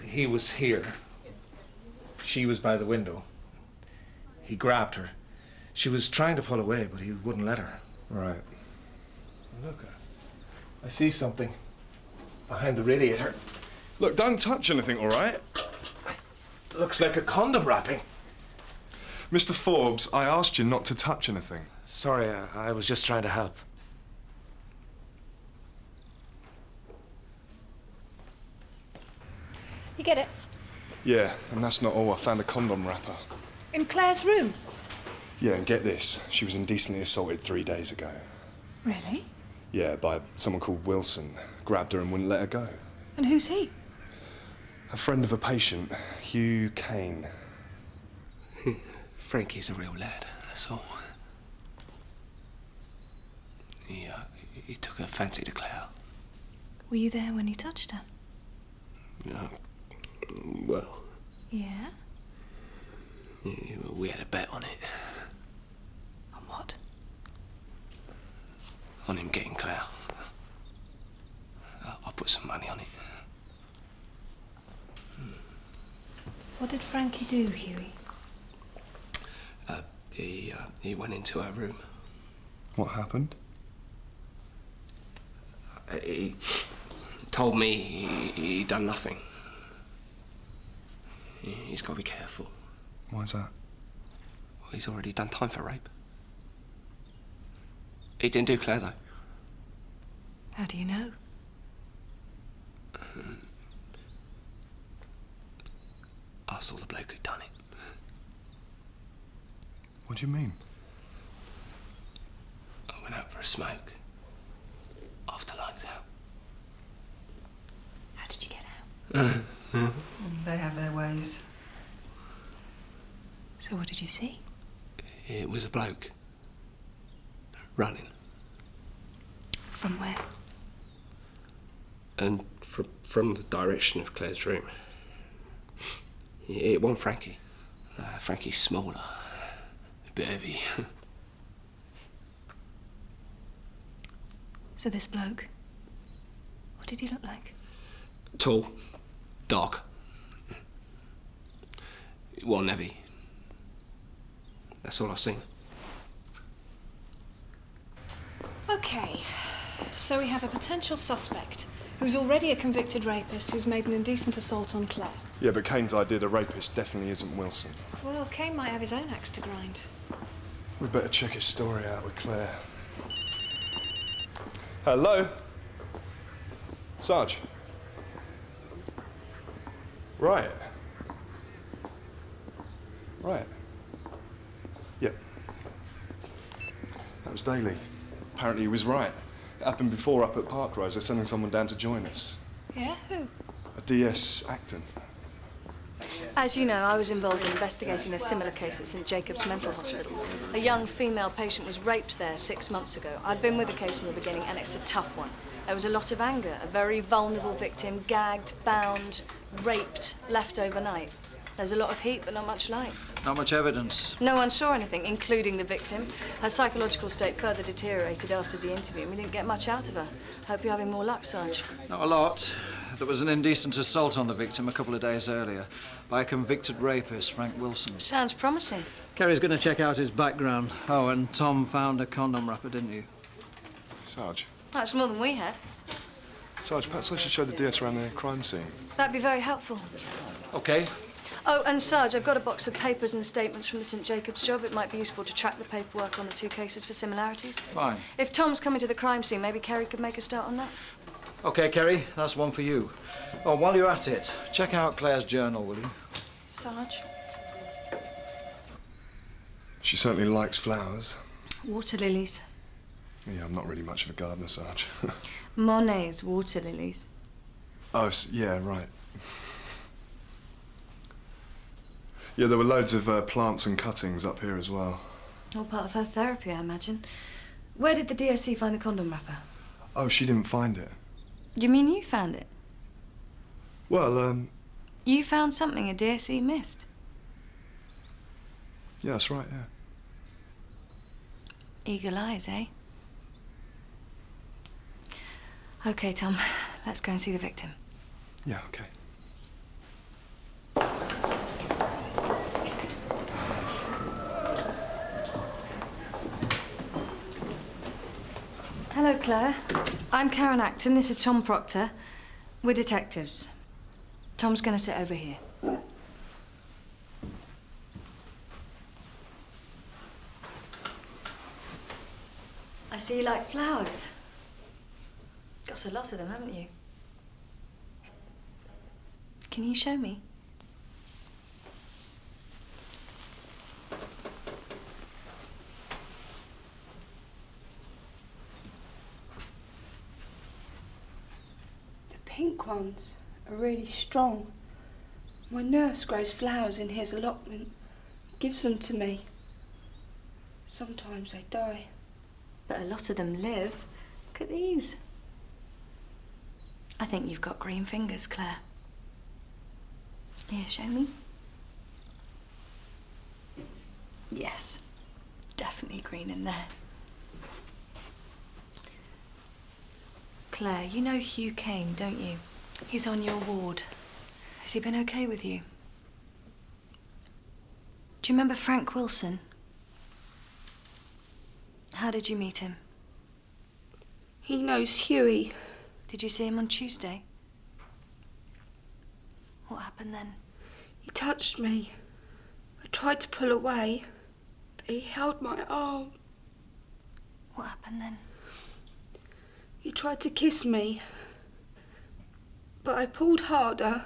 He was here. She was by the window. He grabbed her. She was trying to pull away, but he wouldn't let her. Right. Look, I see something behind the radiator. Look, don't touch anything, all right? Looks like a condom wrapping. Mr. Forbes, I asked you not to touch anything. Sorry, I was just trying to help. You get it? Yeah, and that's not all. I found a condom wrapper. In Claire's room? Yeah, and get this. She was indecently assaulted 3 days ago. Really? Yeah, by someone called Wilson. Grabbed her and wouldn't let her go. And who's he? A friend of a patient, Hugh Kane. Frankie's a real lad, that's all. He took a fancy to Claire. Were you there when he touched her? Well, Yeah? we had a bet on it. On what? On him getting Claire. I put some money on it. What did Frankie do, Hughie? He went into her room. What happened? He told me he done nothing. He's got to be careful. Why's that? Well, he's already done time for rape. He didn't do Claire, though. How do you know? I saw the bloke who'd done it. What do you mean? I went out for a smoke. After lights out. How did you get out? They have their ways. So what did you see? It was a bloke. Running. From where? And from the direction of Claire's room. It wasn't Frankie. Frankie's smaller. A bit heavy. So this bloke, what did he look like? Tall. Dark. It wasn't heavy. That's all I've seen. Okay, so we have a potential suspect who's already a convicted rapist who's made an indecent assault on Claire. Yeah, but Kane's idea the rapist definitely isn't Wilson. Well, Kane might have his own axe to grind. We'd better check his story out with Claire. Hello? Sarge? Right. Right. Yep. That was Daly. Apparently he was right. It happened before up at Park Rise. They're sending someone down to join us. Yeah, who? A DS Acton. As you know, I was involved in investigating a similar case at St Jacob's Mental Hospital. A young female patient was raped there 6 months ago. I'd been with the case in the beginning, and it's a tough one. There was a lot of anger. A very vulnerable victim, gagged, bound, raped, left overnight. There's a lot of heat, but not much light. Not much evidence. No one saw anything, including the victim. Her psychological state further deteriorated after the interview, and we didn't get much out of her. Hope you're having more luck, Sarge. Not a lot. There was an indecent assault on the victim a couple of days earlier by a convicted rapist, Frank Wilson. Sounds promising. Kerry's going to check out his background. Oh, and Tom found a condom wrapper, didn't you? Sarge. That's more than we had. Sarge, perhaps I should show the DS around the crime scene. That'd be very helpful. OK. Oh, and Sarge, I've got a box of papers and statements from the St Jacob's job. It might be useful to track the paperwork on the two cases for similarities. Fine. If Tom's coming to the crime scene, maybe Kerry could make a start on that. OK, Kerry, that's one for you. Oh, while you're at it, check out Claire's journal, will you? Sarge? She certainly likes flowers. Water lilies. Yeah, I'm not really much of a gardener, Sarge. Monet's water lilies. Oh, yeah, right. Yeah, there were loads of plants and cuttings up here as well. All part of her therapy, I imagine. Where did the DOC find the condom wrapper? Oh, she didn't find it. You mean you found it? Well, You found something a DOC missed? yeah, that's right, yeah. Eagle eyes, eh? OK, Tom. Let's go and see the victim. Yeah, OK. Hello, Claire. I'm Karen Acton. This is Tom Proctor. We're detectives. Tom's going to sit over here. I see you like flowers. Got a lot of them, haven't you? Can you show me? The pink ones are really strong. My nurse grows flowers in his allotment, gives them to me. Sometimes they die. But a lot of them live. Look at these. I think you've got green fingers, Claire. Here, show me. Yes, definitely green in there. Claire, you know Hugh Kane, don't you? He's on your ward. Has he been okay with you? Do you remember Frank Wilson? How did you meet him? He knows Huey. Did you see him on Tuesday? What happened then? He touched me. I tried to pull away, but he held my arm. What happened then? He tried to kiss me, but I pulled harder.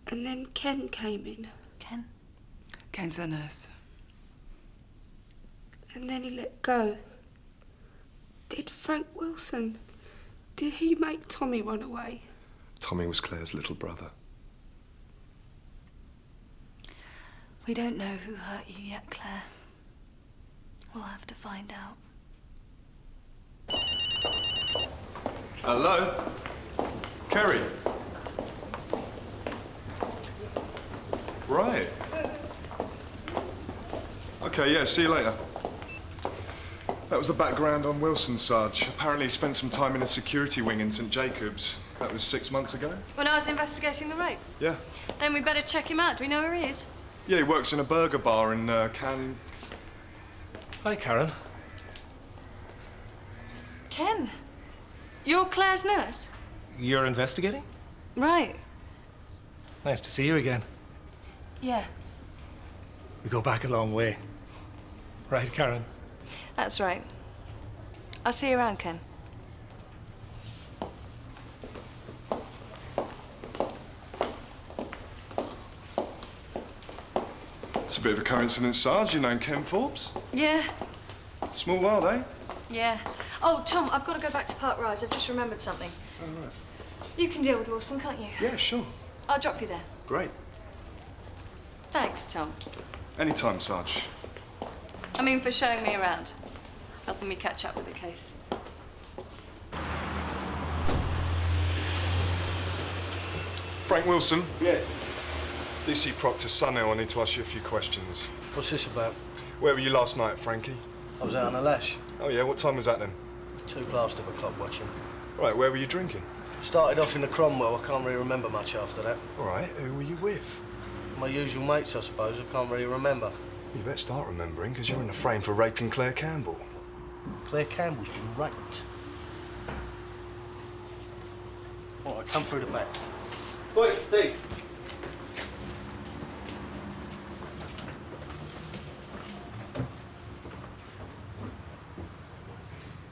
And then Ken came in. Ken? Ken's a nurse. And then he let go. Did Frank Wilson? Did he make Tommy run away? Tommy was Claire's little brother. We don't know who hurt you yet, Claire. We'll have to find out. Hello? Kerry? Right. OK, yeah, see you later. That was the background on Wilson, Sarge. Apparently he spent some time in a security wing in St Jacobs. That was 6 months ago. When I was investigating the rape? Yeah. Then we better check him out. Do we know where he is? Yeah, he works in a burger bar in Hi, Karen. Ken? You're Claire's nurse? You're investigating? Right. Nice to see you again. Yeah, We go back a long way. Right, Karen? that's right. I'll see you around, Ken. It's a bit of a coincidence, Sarge. You know Ken Forbes? Yeah, Small world, eh? yeah. Oh, Tom, I've got to go back to Park Rise. I've just remembered something. Oh, right. You can deal with Wilson, can't you? Yeah, sure. I'll drop you there. Great. Thanks, Tom. Anytime, Sarge. I mean, for showing me around. Helping me catch up with the case. Frank Wilson? Yeah. DC Proctor's son now. I need to ask you a few questions. What's this about? Where were you last night, Frankie? I was out on a lash. Oh, yeah? What time was that then? 2 past of a clock watching. Right, where were you drinking? Started off in the Cromwell. I can't really remember much after that. All right, who were you with? My usual mates, I suppose. I can't really remember. You better start remembering, because you're in the frame for raping Claire Campbell. Claire Campbell's been raped. All right, come through the back. Wait, Dee.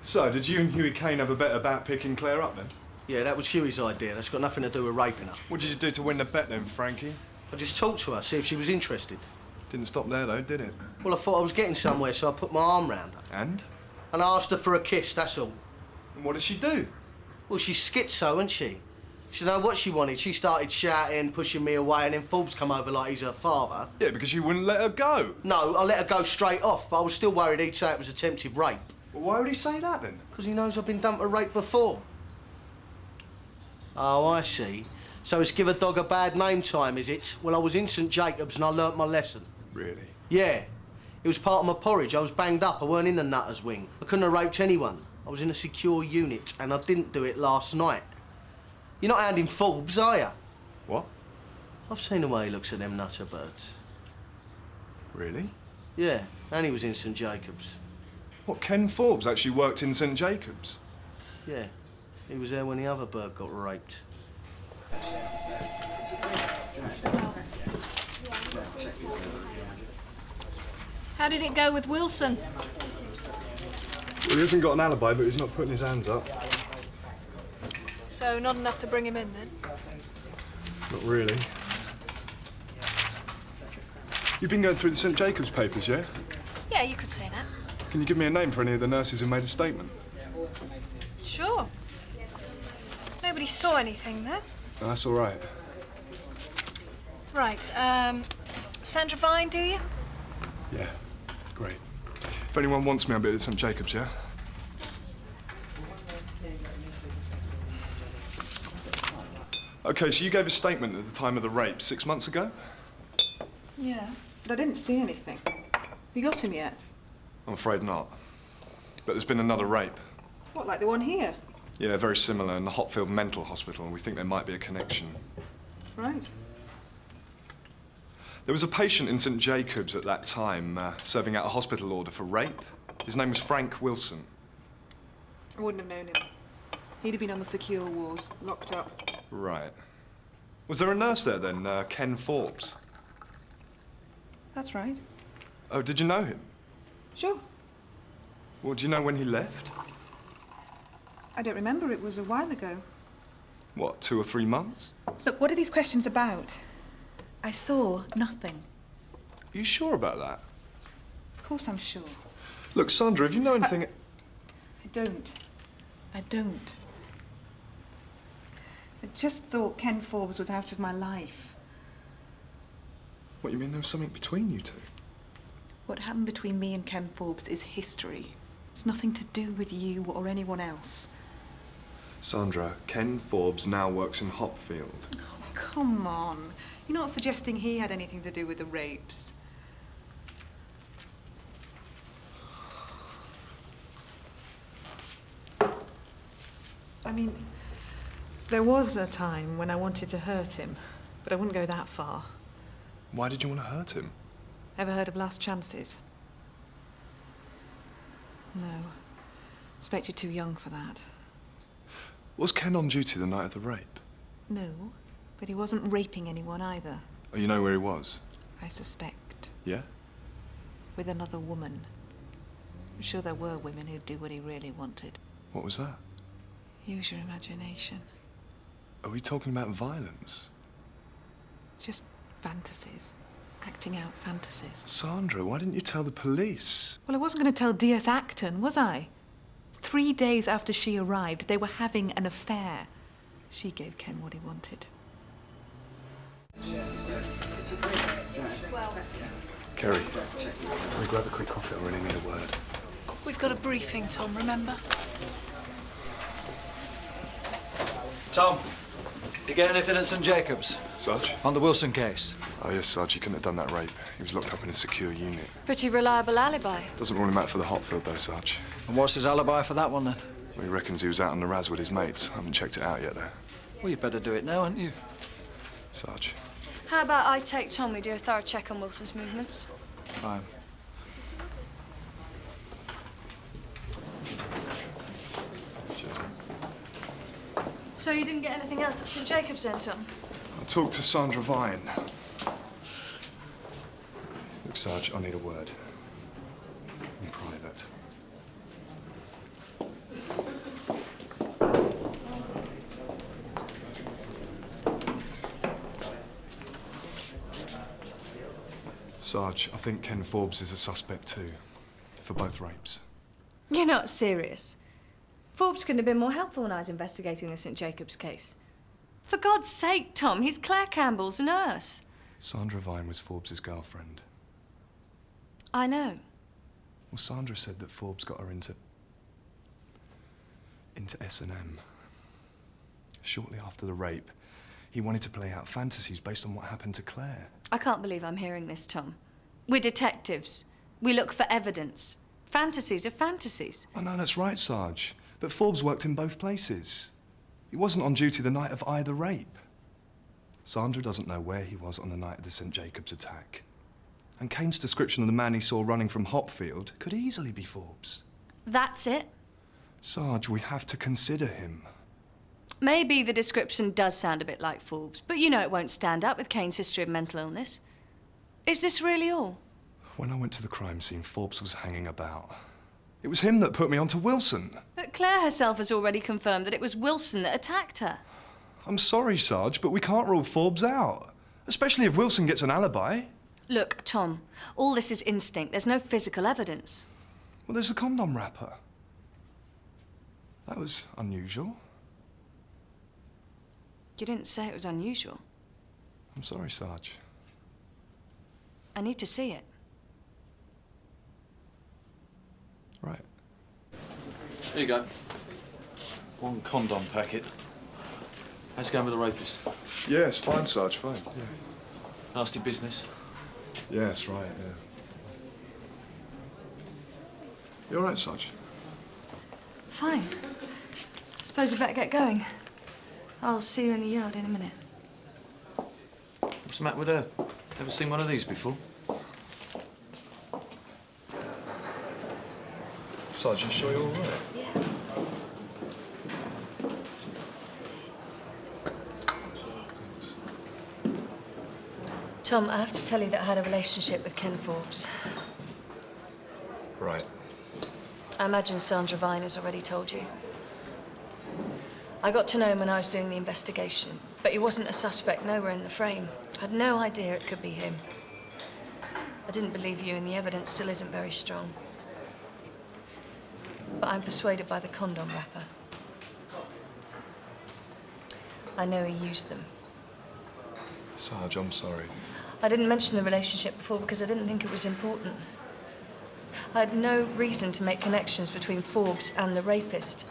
So, did you and Huey Kane have a bet about picking Claire up then? Yeah, that was Huey's idea. That's got nothing to do with raping her. What did you do to win the bet then, Frankie? I just talked to her, see if she was interested. Didn't stop there, though, did it? Well, I thought I was getting somewhere, so I put my arm round her. And? And I asked her for a kiss, that's all. And what did she do? Well, she's schizo, isn't she? She didn't know what she wanted. She started shouting, pushing me away, and then Forbes come over like he's her father. Yeah, because you wouldn't let her go. No, I let her go straight off, but I was still worried he'd say it was attempted rape. Well, why would he say that, then? Because he knows I've been done for rape before. Oh, I see. So it's give a dog a bad name time, is it? Well, I was in St Jacobs and I learnt my lesson. Really? Yeah. It was part of my porridge. I was banged up. I weren't in the nutter's wing. I couldn't have raped anyone. I was in a secure unit, and I didn't do it last night. You're not handing Forbes, are you? What? I've seen the way he looks at them nutter birds. Really? Yeah, and he was in St Jacobs. What, Ken Forbes actually worked in St Jacobs? Yeah, he was there when the other bird got raped. How did it go with Wilson? Well, he hasn't got an alibi, but he's not putting his hands up. So not enough to bring him in, then? Not really. You've been going through the St Jacobs papers, yeah? Yeah, you could say that. Can you give me a name for any of the nurses who made a statement? Sure. Nobody saw anything, though. No, that's all right. Right, Sandra Vine, do you? Yeah, great. If anyone wants me, I'll be at St Jacobs, yeah? OK, so you gave a statement at the time of the rape 6 months ago? Yeah, but I didn't see anything. You got him yet? I'm afraid not. But there's been another rape. What, like the one here? Yeah, very similar, in the Hotfield Mental Hospital, and we think there might be a connection. Right. There was a patient in St Jacobs at that time serving out a hospital order for rape. His name was Frank Wilson. I wouldn't have known him. He'd have been on the secure ward, locked up. Right. Was there a nurse there then, Ken Forbes? That's right. Oh, did you know him? Sure. Well, do you know when he left? I don't remember. It was a while ago. What, 2 or 3 months? Look, what are these questions about? I saw nothing. Are you sure about that? Of course I'm sure. Look, Sandra, if you know anything... I don't. I don't. I just thought Ken Forbes was out of my life. What, you mean there was something between you two? What happened between me and Ken Forbes is history. It's nothing to do with you or anyone else. Sandra, Ken Forbes now works in Hopfield. Oh, come on. You're not suggesting he had anything to do with the rapes? I mean, there was a time when I wanted to hurt him, but I wouldn't go that far. Why did you want to hurt him? Ever heard of Last Chances? No. Expect you're too young for that. Was Ken on duty the night of the rape? No, but he wasn't raping anyone either. Oh, you know where he was? I suspect. Yeah? With another woman. I'm sure there were women who'd do what he really wanted. What was that? Use your imagination. Are we talking about violence? Just fantasies. Acting out fantasies. Sandra, why didn't you tell the police? Well, I wasn't going to tell DS Acton, was I? 3 days after she arrived, they were having an affair. She gave Ken what he wanted. Kerry, can we grab a quick coffee? I really need a word. We've got a briefing, Tom, remember? Tom, you get anything at St Jacobs? Sarge? On the Wilson case? Oh, yes, Sarge, he couldn't have done that rape. He was locked up in a secure unit. Pretty reliable alibi. Doesn't rule him out for the Hotfield, though, Sarge. And what's his alibi for that one, then? Well, he reckons he was out on the Raz with his mates. I haven't checked it out yet, though. Well, you better do it now, hadn't you? Sarge. How about I take Tom, we do a thorough check on Wilson's movements? Fine. So you didn't get anything else at St Jacobs then, Tom? I talked to Sandra Vine. Look, Sarge, I need a word. In private. Sarge, I think Ken Forbes is a suspect too, for both rapes. You're not serious. Forbes couldn't have been more helpful when I was investigating the St. Jacobs case. For God's sake, Tom, he's Claire Campbell's nurse. Sandra Vine was Forbes' girlfriend. I know. Well, Sandra said that Forbes got her into S&M. Shortly after the rape, he wanted to play out fantasies based on what happened to Claire. I can't believe I'm hearing this, Tom. We're detectives. We look for evidence. Fantasies are fantasies. I know that's right, Sarge. But Forbes worked in both places. He wasn't on duty the night of either rape. Sandra doesn't know where he was on the night of the St. Jacobs attack. And Kane's description of the man he saw running from Hopfield could easily be Forbes. That's it? Sarge, we have to consider him. Maybe the description does sound a bit like Forbes, but you know it won't stand up with Kane's history of mental illness. Is this really all? When I went to the crime scene, Forbes was hanging about. It was him that put me onto Wilson. But Claire herself has already confirmed that it was Wilson that attacked her. I'm sorry, Sarge, but we can't rule Forbes out. Especially if Wilson gets an alibi. Look, Tom, all this is instinct. There's no physical evidence. Well, there's the condom wrapper. That was unusual. You didn't say it was unusual. I'm sorry, Sarge. I need to see it. Right. Here you go. One condom packet. How's it going with the rapist? Yeah, it's fine, Sarge, fine. Yeah. Nasty business. Yes, right, yeah. You all right, Sarge? Fine. Suppose we better get going. I'll see you in the yard in a minute. What's the matter with her? Never seen one of these before. Sarge, you sure you're all right? Yeah. Tom, I have to tell you that I had a relationship with Ken Forbes. Right. I imagine Sandra Vine has already told you. I got to know him when I was doing the investigation, but he wasn't a suspect nowhere in the frame. I had no idea it could be him. I didn't believe you, and the evidence still isn't very strong. But I'm persuaded by the condom wrapper. I know he used them. Sarge, I'm sorry. I didn't mention the relationship before because I didn't think it was important. I had no reason to make connections between Forbes and the rapist.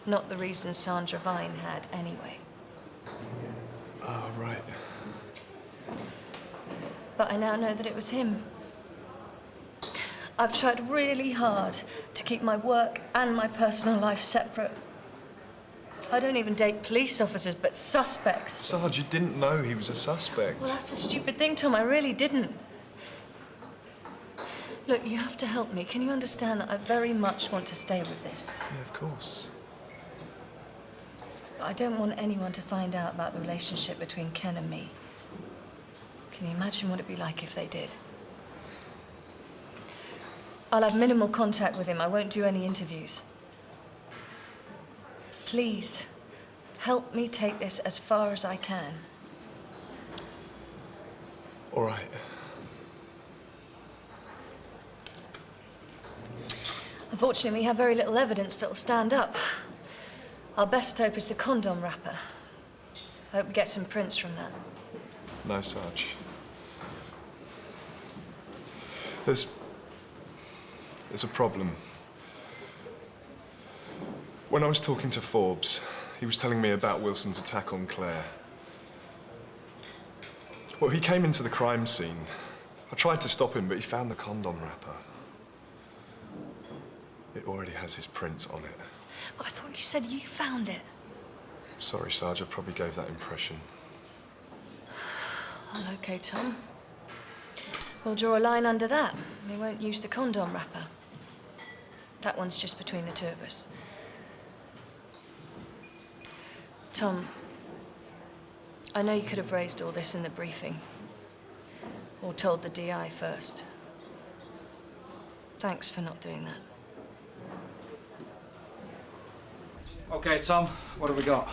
Not the reason Sandra Vine had, anyway. Oh, right. But I now know that it was him. I've tried really hard to keep my work and my personal life separate. I don't even date police officers, but suspects. Sarge, you didn't know he was a suspect. Well, that's a stupid thing, Tom. I really didn't. Look, you have to help me. Can you understand that I very much want to stay with this? Yeah, of course. But I don't want anyone to find out about the relationship between Ken and me. Can you imagine what it'd be like if they did? I'll have minimal contact with him. I won't do any interviews. Please, help me take this as far as I can. All right. Unfortunately, we have very little evidence that'll stand up. Our best hope is the condom wrapper. I hope we get some prints from that. No, Sarge. There's a problem. When I was talking to Forbes, he was telling me about Wilson's attack on Claire. Well, he came into the crime scene. I tried to stop him, but he found the condom wrapper. It already has his print on it. But I thought you said you found it. Sorry, Sarge, I probably gave that impression. Well, OK, Tom. We'll draw a line under that. We won't use the condom wrapper. That one's just between the two of us. Tom, I know you could have raised all this in the briefing. Or told the DI first. Thanks for not doing that. OK, Tom, what have we got?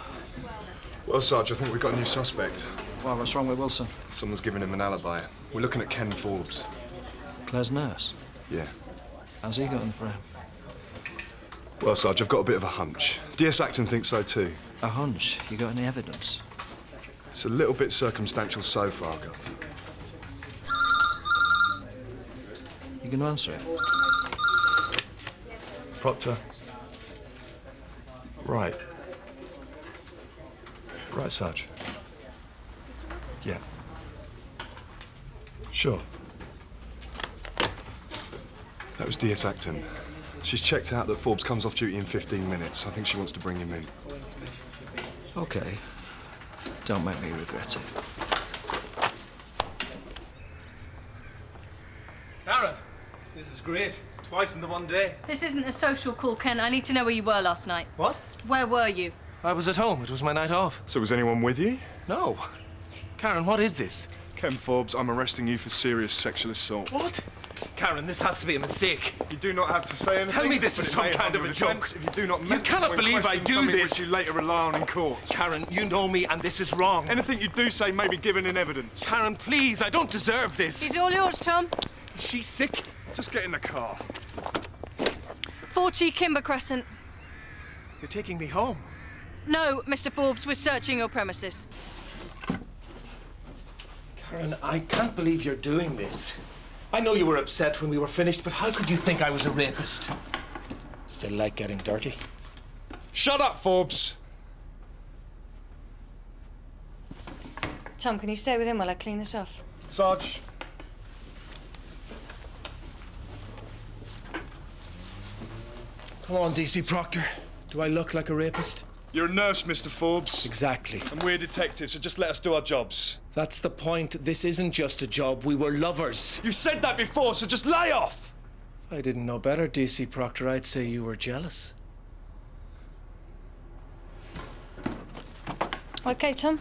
Well, Sarge, I think we've got a new suspect. Well, what's wrong with Wilson? Someone's given him an alibi. We're looking at Ken Forbes. Claire's nurse? Yeah. How's he got in the frame? Well, Sarge, I've got a bit of a hunch. DS Acton thinks so too. A hunch? You got any evidence? It's a little bit circumstantial so far, Gov. You can answer it. Proctor. Right. Right, Sarge. Yeah. Sure. That was DS Acton. She's checked out that Forbes comes off duty in 15 minutes. I think she wants to bring him in. OK. Don't make me regret it. Tarrant, this is great. Twice in the one day. This isn't a social call, Ken. I need to know where you were last night. What? Where were you? I was at home. It was my night off. So was anyone with you? No. Karen, what is this? Ken Forbes, I'm arresting you for serious sexual assault. What? Karen, this has to be a mistake. You do not have to say anything. Tell me this is some kind of a joke. If you do not You cannot believe I do this. Which you later rely on in court. Karen, you know me and this is wrong. Anything you do say may be given in evidence. Karen, please, I don't deserve this. He's all yours, Tom. Is she sick? Just get in the car. 40 Kimber Crescent. You're taking me home. No, Mr. Forbes, we're searching your premises. Karen, I can't believe you're doing this. I know you were upset when we were finished, but how could you think I was a rapist? Still like getting dirty? Shut up, Forbes! Tom, can you stay with him while I clean this off? Sarge. Come on, DC Proctor. Do I look like a rapist? You're a nurse, Mr. Forbes. Exactly. And we're detectives, so just let us do our jobs. That's the point. This isn't just a job. We were lovers. You've said that before, so just lay off! If I didn't know better, DC Proctor, I'd say you were jealous. OK, Tom.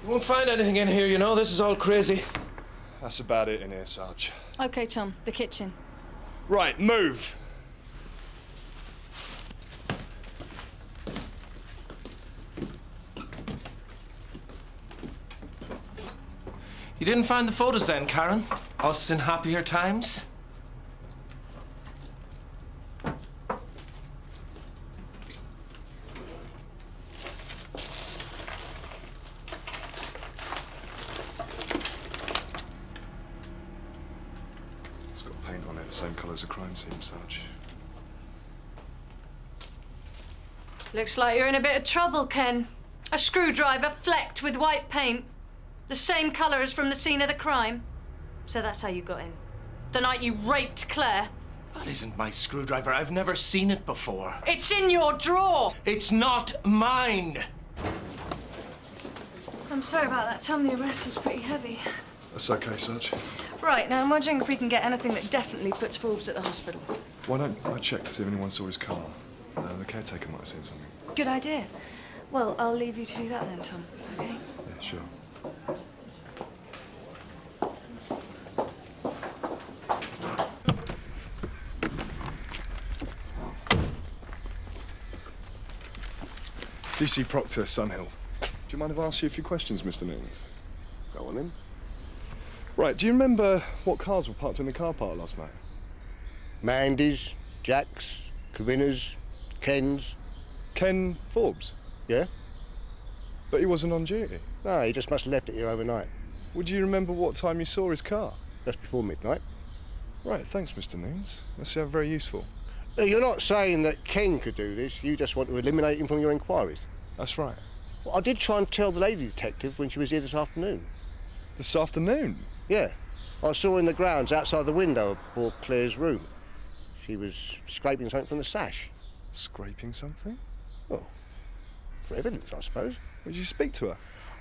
You won't find anything in here, you know. This is all crazy. That's about it in here, Sarge. OK, Tom. The kitchen. Right, move! You didn't find the photos then, Karen? Us in happier times? It's got paint on it, the same colour as a crime scene, Sarge. Looks like you're in a bit of trouble, Ken. A screwdriver flecked with white paint. The same colour as from the scene of the crime. So that's how you got in. The night you raped Claire. That isn't my screwdriver. I've never seen it before. It's in your drawer. It's not mine. I'm sorry about that, Tom. The arrest was pretty heavy. That's okay, Sarge. Right, now I'm wondering if we can get anything that definitely puts Forbes at the hospital. Why don't I check to see if anyone saw his car? The caretaker might have seen something. Good idea. Well, I'll leave you to do that then, Tom. OK? Yeah, sure. DC Proctor, Sunhill. Do you mind if I ask you a few questions, Mr. Newlands? Go on then. Right, do you remember what cars were parked in the car park last night? Mandy's, Jack's, Corinna's, Ken's. Ken Forbes? Yeah? But he wasn't on duty. No, he just must have left it here overnight. Would you remember what time you saw his car? Just before midnight. Right, thanks, Mr. Newlands. That's very useful. You're not saying that Ken could do this, you just want to eliminate him from your inquiries? That's right. Well, I did try and tell the lady detective when she was here this afternoon. This afternoon? Yeah. I saw her in the grounds outside the window of poor Claire's room. She was scraping something from the sash. Scraping something? Well, for evidence, I suppose. Did you speak to her?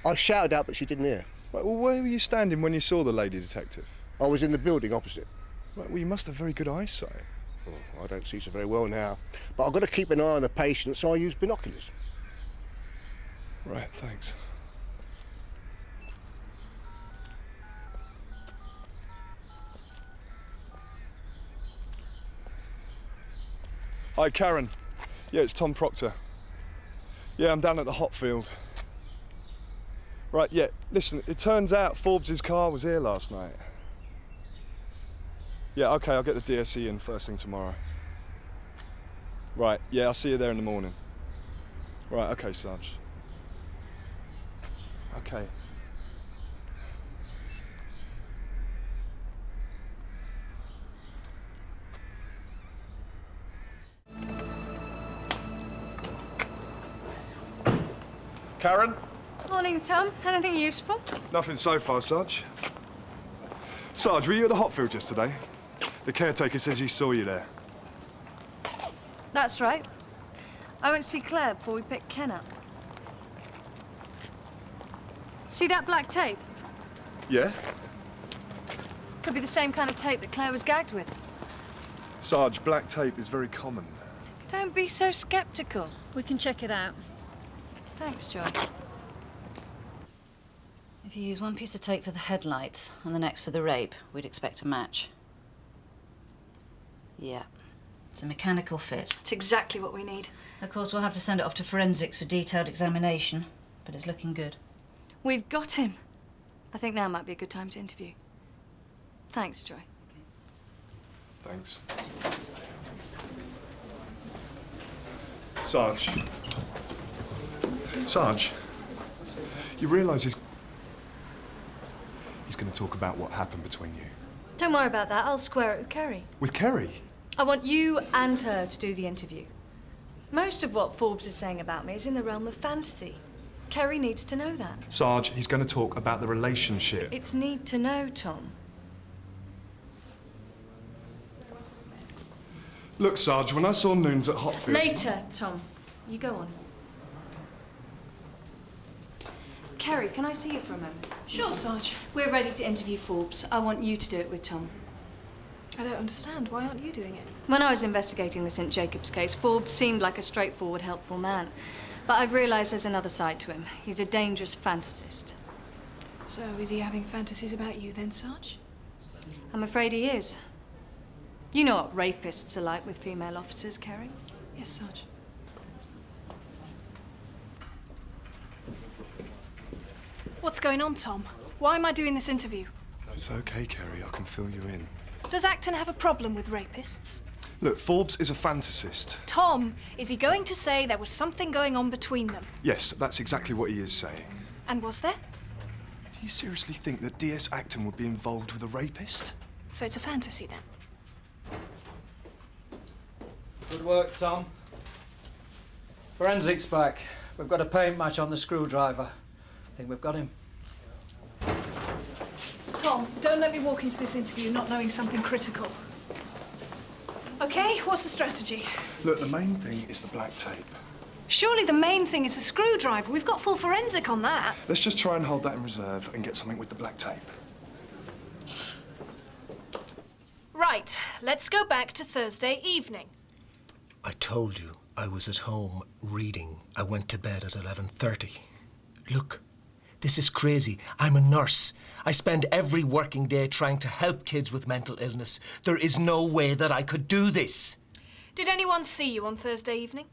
I shouted out, but she didn't hear. Right, well, where were you standing when you saw the lady detective? I was in the building opposite. Right, well, you must have very good eyesight. Oh, I don't see so very well now. But I've got to keep an eye on the patient, so I use binoculars. Right, thanks. Hi, Karen. Yeah, it's Tom Proctor. Yeah, I'm down at the hot field. Right, yeah, listen, it turns out Forbes' car was here last night. Yeah, OK, I'll get the DSE in first thing tomorrow. Right, yeah, I'll see you there in the morning. Right, OK, Sarge. OK. Karen? Morning, Tom. Anything useful? Nothing so far, Sarge. Sarge, were you at the Hotfield yesterday? The caretaker says he saw you there. That's right. I went to see Claire before we picked Ken up. See that black tape? Yeah? Could be the same kind of tape that Claire was gagged with. Sarge, black tape is very common. Don't be so sceptical. We can check it out. Thanks, Joy. If you use one piece of tape for the headlights and the next for the rape, we'd expect a match. Yeah. It's a mechanical fit. It's exactly what we need. Of course, we'll have to send it off to forensics for detailed examination, but it's looking good. We've got him. I think now might be a good time to interview. Thanks, Joy. Thanks. Sarge. Sarge, you realise he's going to talk about what happened between you. Don't worry about that. I'll square it with Kerry. With Kerry? I want you and her to do the interview. Most of what Forbes is saying about me is in the realm of fantasy. Kerry needs to know that. Sarge, he's going to talk about the relationship. It's need to know, Tom. Look, Sarge, when I saw Noons at Hotfield... Later, Tom. You go on. Kerry, can I see you for a moment? Sure, Sarge. We're ready to interview Forbes. I want you to do it with Tom. I don't understand. Why aren't you doing it? When I was investigating the St. Jacobs case, Forbes seemed like a straightforward, helpful man. But I've realised there's another side to him. He's a dangerous fantasist. So is he having fantasies about you then, Sarge? I'm afraid he is. You know what rapists are like with female officers, Kerry? Yes, Sarge. What's going on, Tom? Why am I doing this interview? It's OK, Kerry. I can fill you in. Does Acton have a problem with rapists? Look, Forbes is a fantasist. Tom, is he going to say there was something going on between them? Yes, that's exactly what he is saying. And was there? Do you seriously think that DS Acton would be involved with a rapist? So it's a fantasy then? Good work, Tom. Forensics back. We've got a paint match on the screwdriver. I think we've got him. Tom, don't let me walk into this interview not knowing something critical. OK, what's the strategy? Look, the main thing is the black tape. Surely the main thing is the screwdriver. We've got full forensic on that. Let's just try and hold that in reserve and get something with the black tape. Right, let's go back to Thursday evening. I told you I was at home reading. I went to bed at 11:30. Look, this is crazy. I'm a nurse. I spend every working day trying to help kids with mental illness. There is no way that I could do this. Did anyone see you on Thursday evening?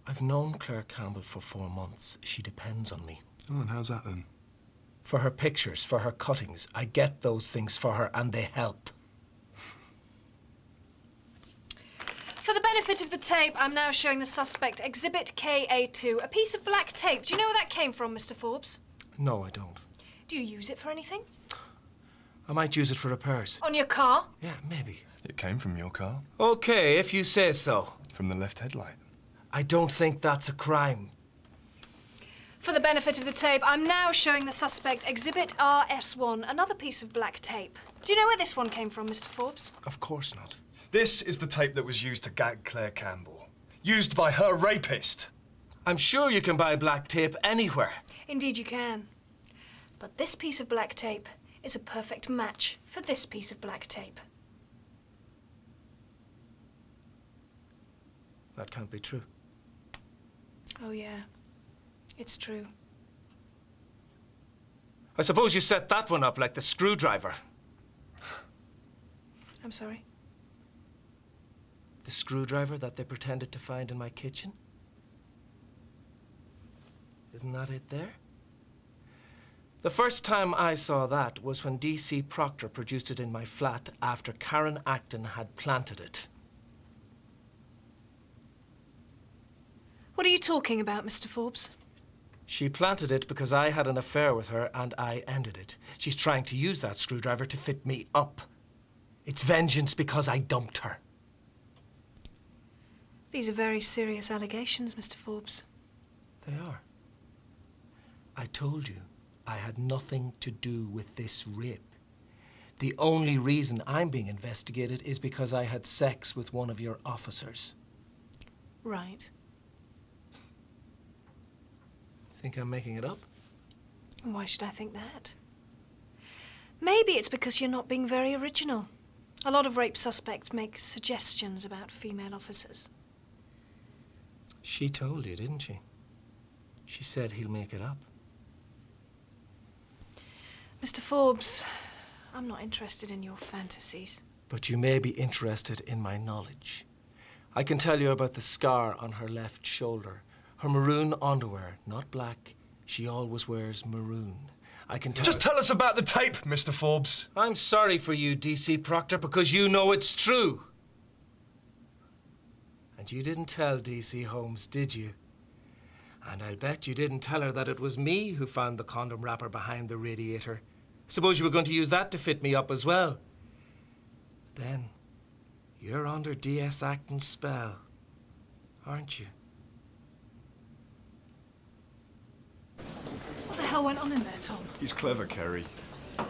I've known Claire Campbell for 4 months. She depends on me. Oh, and how's that then? For her pictures, for her cuttings. I get those things for her and they help. For the benefit of the tape, I'm now showing the suspect Exhibit KA2, a piece of black tape. Do you know where that came from, Mr. Forbes? No, I don't. Do you use it for anything? I might use it for repairs. On your car? Yeah, maybe. It came from your car. Okay, if you say so. From the left headlight. I don't think that's a crime. For the benefit of the tape, I'm now showing the suspect Exhibit RS1, another piece of black tape. Do you know where this one came from, Mr. Forbes? Of course not. This is the tape that was used to gag Claire Campbell. Used by her rapist. I'm sure you can buy black tape anywhere. Indeed you can. But this piece of black tape is a perfect match for this piece of black tape. That can't be true. Oh, yeah. It's true. I suppose you set that one up like the screwdriver. I'm sorry. The screwdriver that they pretended to find in my kitchen? Isn't that it there? The first time I saw that was when D.C. Proctor produced it in my flat after Karen Acton had planted it. What are you talking about, Mr. Forbes? She planted it because I had an affair with her and I ended it. She's trying to use that screwdriver to fit me up. It's vengeance because I dumped her. These are very serious allegations, Mr. Forbes. They are. I told you I had nothing to do with this rape. The only reason I'm being investigated is because I had sex with one of your officers. Right. Think I'm making it up? And why should I think that? Maybe it's because you're not being very original. A lot of rape suspects make suggestions about female officers. She told you, didn't she? She said he'll make it up. Mr. Forbes, I'm not interested in your fantasies. But you may be interested in my knowledge. I can tell you about the scar on her left shoulder. Her maroon underwear, not black. She always wears maroon. I can tell... Just tell us about the tape, Mr. Forbes. I'm sorry for you, D.C. Proctor, because you know it's true. And you didn't tell D.C. Holmes, did you? And I'll bet you didn't tell her that it was me who found the condom wrapper behind the radiator. Suppose you were going to use that to fit me up as well. Then, you're under D.S. Acton's spell, aren't you? What the hell went on in there, Tom? He's clever, Kerry.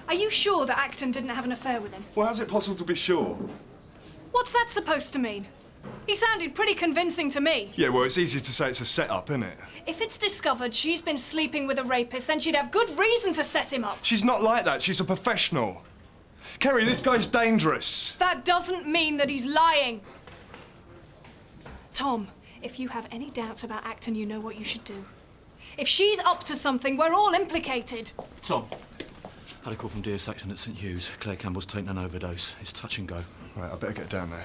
Are you sure that Acton didn't have an affair with him? Well, how's it possible to be sure? What's that supposed to mean? He sounded pretty convincing to me. Yeah, well, it's easy to say it's a setup, isn't it? If it's discovered she's been sleeping with a rapist, then she'd have good reason to set him up. She's not like that. She's a professional. Kerry, this guy's dangerous. That doesn't mean that he's lying. Tom, if you have any doubts about Acton, you know what you should do. If she's up to something, we're all implicated. Tom, had a call from DS Ackland at St Hughes. Claire Campbell's taken an overdose. It's touch and go. Right, I better get down there.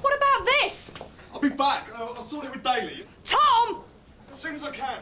What about this? I'll be back. I'll sort it with Daly. Tom! As soon as I can.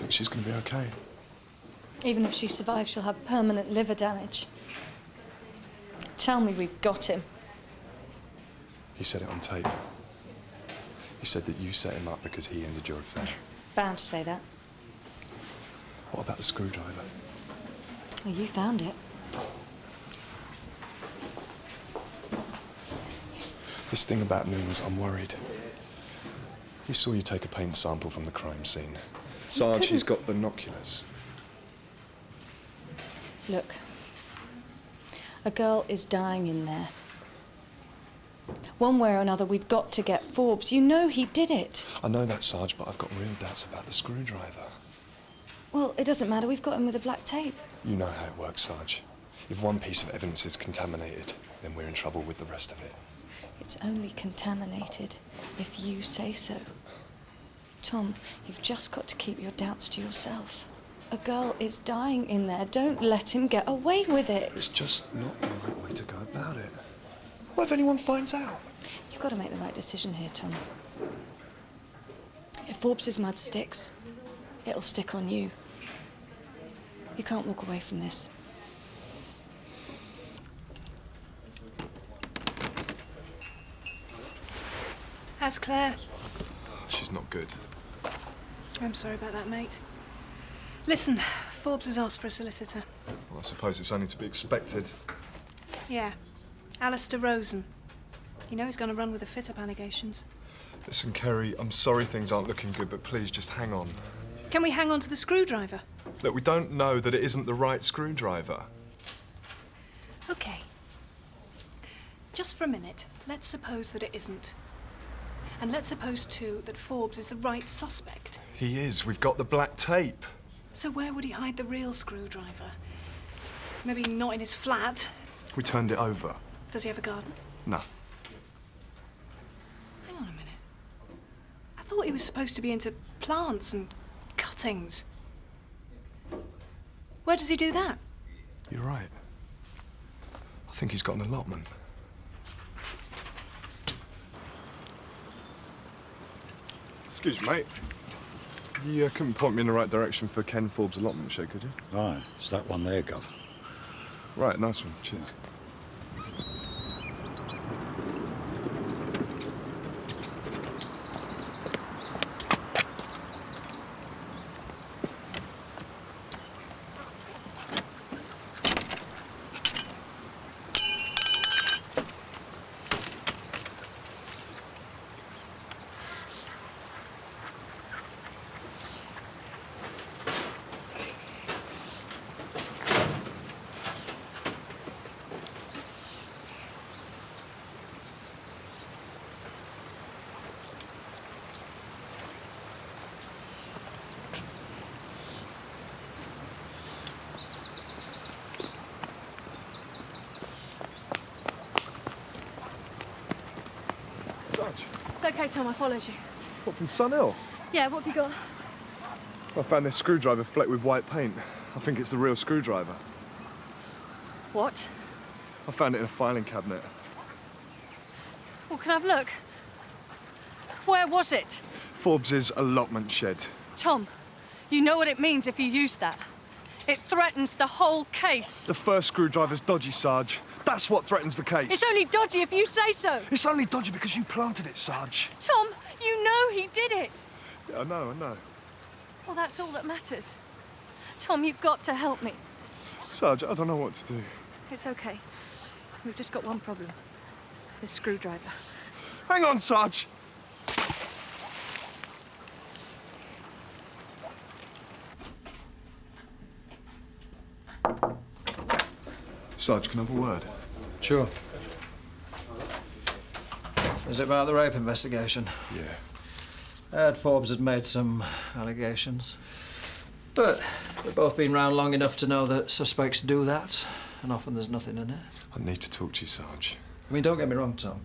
She's going to be okay. Even if she survives, she'll have permanent liver damage. Tell me we've got him. He said it on tape. He said that you set him up because he ended your affair. Bound to say that. What about the screwdriver? Well, you found it. This thing about means I'm worried. He saw you take a paint sample from the crime scene. Sarge, he's got binoculars. Look. A girl is dying in there. One way or another, we've got to get Forbes. You know he did it. I know that, Sarge, but I've got real doubts about the screwdriver. Well, it doesn't matter. We've got him with the black tape. You know how it works, Sarge. If one piece of evidence is contaminated, then we're in trouble with the rest of it. It's only contaminated if you say so. Tom, you've just got to keep your doubts to yourself. A girl is dying in there. Don't let him get away with it. It's just not the right way to go about it. What if anyone finds out? You've got to make the right decision here, Tom. If Forbes' mud sticks, it'll stick on you. You can't walk away from this. How's Claire? She's not good. I'm sorry about that, mate. Listen, Forbes has asked for a solicitor. Well, I suppose it's only to be expected. Yeah, Alistair Rosen. You know he's going to run with the fit-up allegations. Listen, Kerry, I'm sorry things aren't looking good, but please just hang on. Can we hang on to the screwdriver? Look, we don't know that it isn't the right screwdriver. OK. Just for a minute, let's suppose that it isn't. And let's suppose, too, that Forbes is the right suspect. He is. We've got the black tape. So where would he hide the real screwdriver? Maybe not in his flat. We turned it over. Does he have a garden? No. Hang on a minute. I thought he was supposed to be into plants and cuttings. Where does he do that? You're right. I think he's got an allotment. Excuse me, mate. You couldn't point me in the right direction for Ken Forbes' allotment shed, could you? Aye, it's that one there, Gov. Right, nice one. Cheers. It's OK, Tom, I followed you. What, from Sun Hill? Yeah, what have you got? I found this screwdriver flecked with white paint. I think it's the real screwdriver. What? I found it in a filing cabinet. Well, can I have a look? Where was it? Forbes' allotment shed. Tom, you know what it means if you use that. It threatens the whole case. The first screwdriver's dodgy, Sarge. That's what threatens the case. It's only dodgy if you say so. It's only dodgy because you planted it, Sarge. Tom, you know he did it. Yeah, I know. Well, that's all that matters. Tom, you've got to help me. Sarge, I don't know what to do. It's OK. We've just got one problem. This screwdriver. Hang on, Sarge. Sarge, can I have a word? Sure. Is it about the rape investigation? Yeah. I heard Forbes had made some allegations. But we've both been round long enough to know that suspects do that, and often there's nothing in it. I need to talk to you, Sarge. I mean, don't get me wrong, Tom.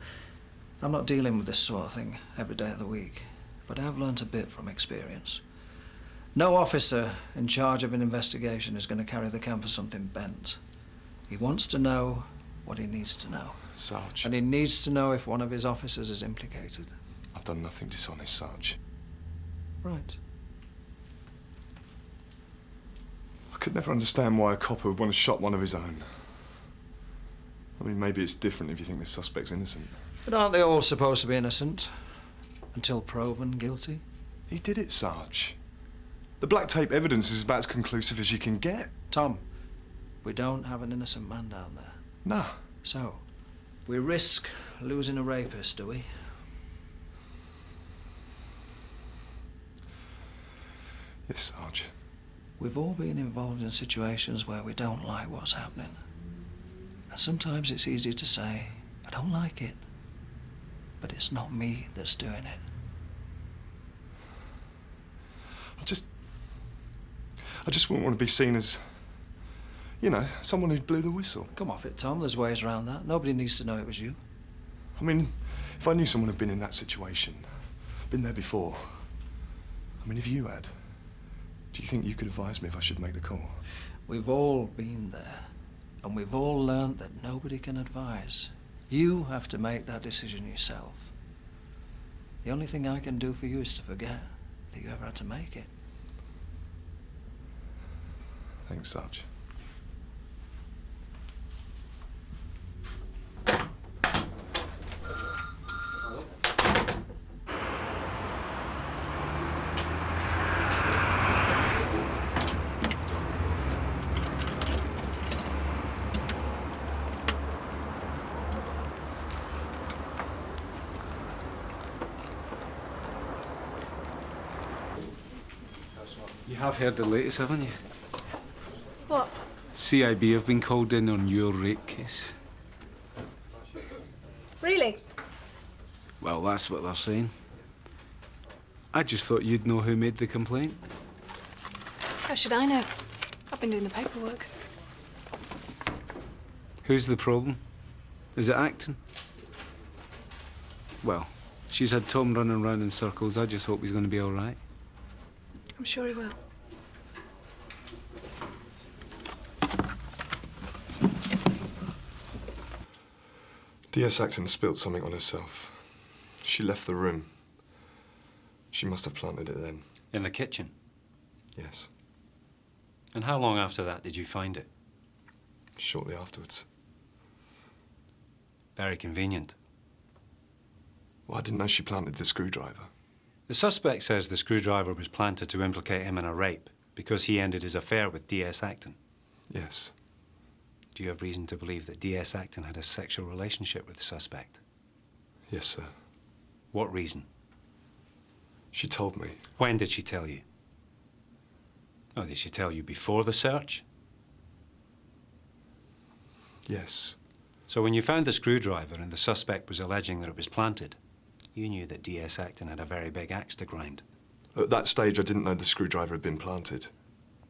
I'm not dealing with this sort of thing every day of the week, but I've learnt a bit from experience. No officer in charge of an investigation is going to carry the can for something bent. He wants to know what he needs to know. Sarge. And he needs to know if one of his officers is implicated. I've done nothing dishonest, Sarge. Right. I could never understand why a copper would want to shot one of his own. I mean, maybe it's different if you think the suspect's innocent. But aren't they all supposed to be innocent? Until proven guilty? He did it, Sarge. The black tape evidence is about as conclusive as you can get. Tom, we don't have an innocent man down there. No. So, we risk losing a rapist, do we? Yes, Sarge. We've all been involved in situations where we don't like what's happening. And sometimes it's easy to say, I don't like it. But it's not me that's doing it. I just wouldn't want to be seen as, you know, someone who blew the whistle. Come off it, Tom. There's ways around that. Nobody needs to know it was you. I mean, if I knew someone had been in that situation, been there before, I mean, if you had, do you think you could advise me if I should make the call? We've all been there, and we've all learned that nobody can advise. You have to make that decision yourself. The only thing I can do for you is to forget that you ever had to make it. Thanks, Sarge. You have heard the latest, haven't you? What? CIB have been called in on your rape case. Really? Well, that's what they're saying. I just thought you'd know who made the complaint. How should I know? I've been doing the paperwork. Who's the problem? Is it Acton? Well, she's had Tom running round in circles. I just hope he's going to be all right. I'm sure he will. DS Acton spilt something on herself. She left the room. She must have planted it then. In the kitchen? Yes. And how long after that did you find it? Shortly afterwards. Very convenient. Well, I didn't know she planted the screwdriver. The suspect says the screwdriver was planted to implicate him in a rape because he ended his affair with DS Acton. Yes. Do you have reason to believe that DS Acton had a sexual relationship with the suspect? Yes, sir. What reason? She told me. When did she tell you? Oh, did she tell you before the search? Yes. So when you found the screwdriver and the suspect was alleging that it was planted, you knew that DS Acton had a very big axe to grind. At that stage, I didn't know the screwdriver had been planted.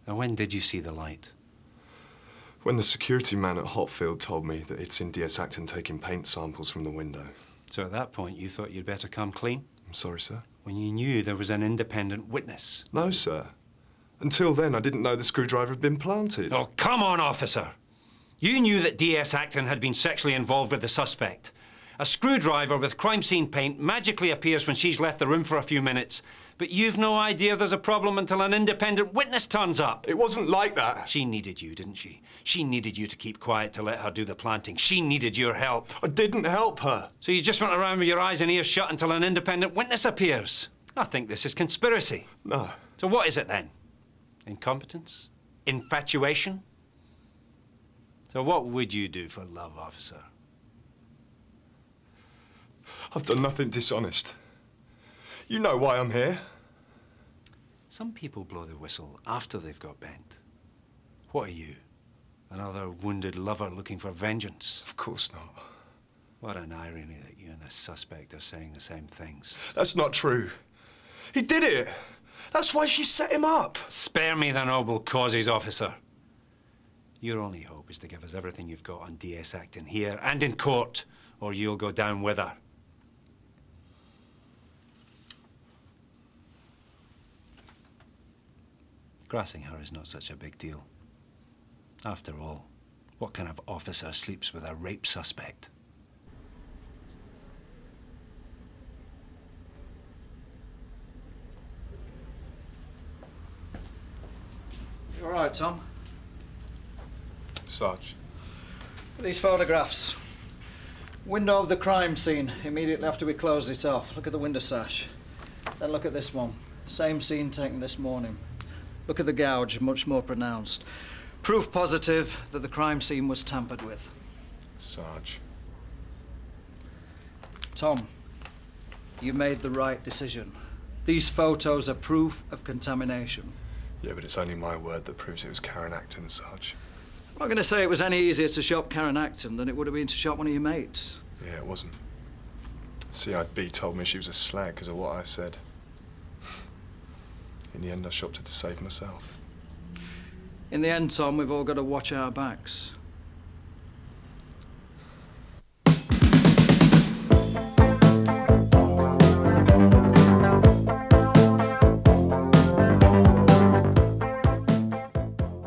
And when did you see the light? When the security man at Hotfield told me that he'd seen DS Acton taking paint samples from the window. So at that point, you thought you'd better come clean? I'm sorry, sir. When you knew there was an independent witness? No, sir. Until then, I didn't know the screwdriver had been planted. Oh, come on, officer! You knew that DS Acton had been sexually involved with the suspect. A screwdriver with crime scene paint magically appears when she's left the room for a few minutes. But you've no idea there's a problem until an independent witness turns up. It wasn't like that. She needed you, didn't she? She needed you to keep quiet to let her do the planting. She needed your help. I didn't help her. So you just went around with your eyes and ears shut until an independent witness appears? I think this is conspiracy. No. So what is it then? Incompetence? Infatuation? So what would you do for love, officer? I've done nothing dishonest. You know why I'm here. Some people blow the whistle after they've got bent. What are you? Another wounded lover looking for vengeance? Of course not. What an irony that you and the suspect are saying the same things. That's not true. He did it. That's why she set him up. Spare me the noble causes, officer. Your only hope is to give us everything you've got on DS Acton here and in court, or you'll go down with her. Grassing her is not such a big deal. After all, what kind of officer sleeps with a rape suspect? You all right, Tom? Sarge. These photographs. Window of the crime scene, immediately after we closed it off. Look at the window sash. Then look at this one. Same scene taken this morning. Look at the gouge, much more pronounced. Proof positive that the crime scene was tampered with. Sarge. Tom, you made the right decision. These photos are proof of contamination. Yeah, but it's only my word that proves it was Karen Acton, Sarge. I'm not going to say it was any easier to shop Karen Acton than it would have been to shop one of your mates. Yeah, it wasn't. CIB told me she was a slag because of what I said. In the end, I shopped her to save myself. In the end, Tom, we've all got to watch our backs.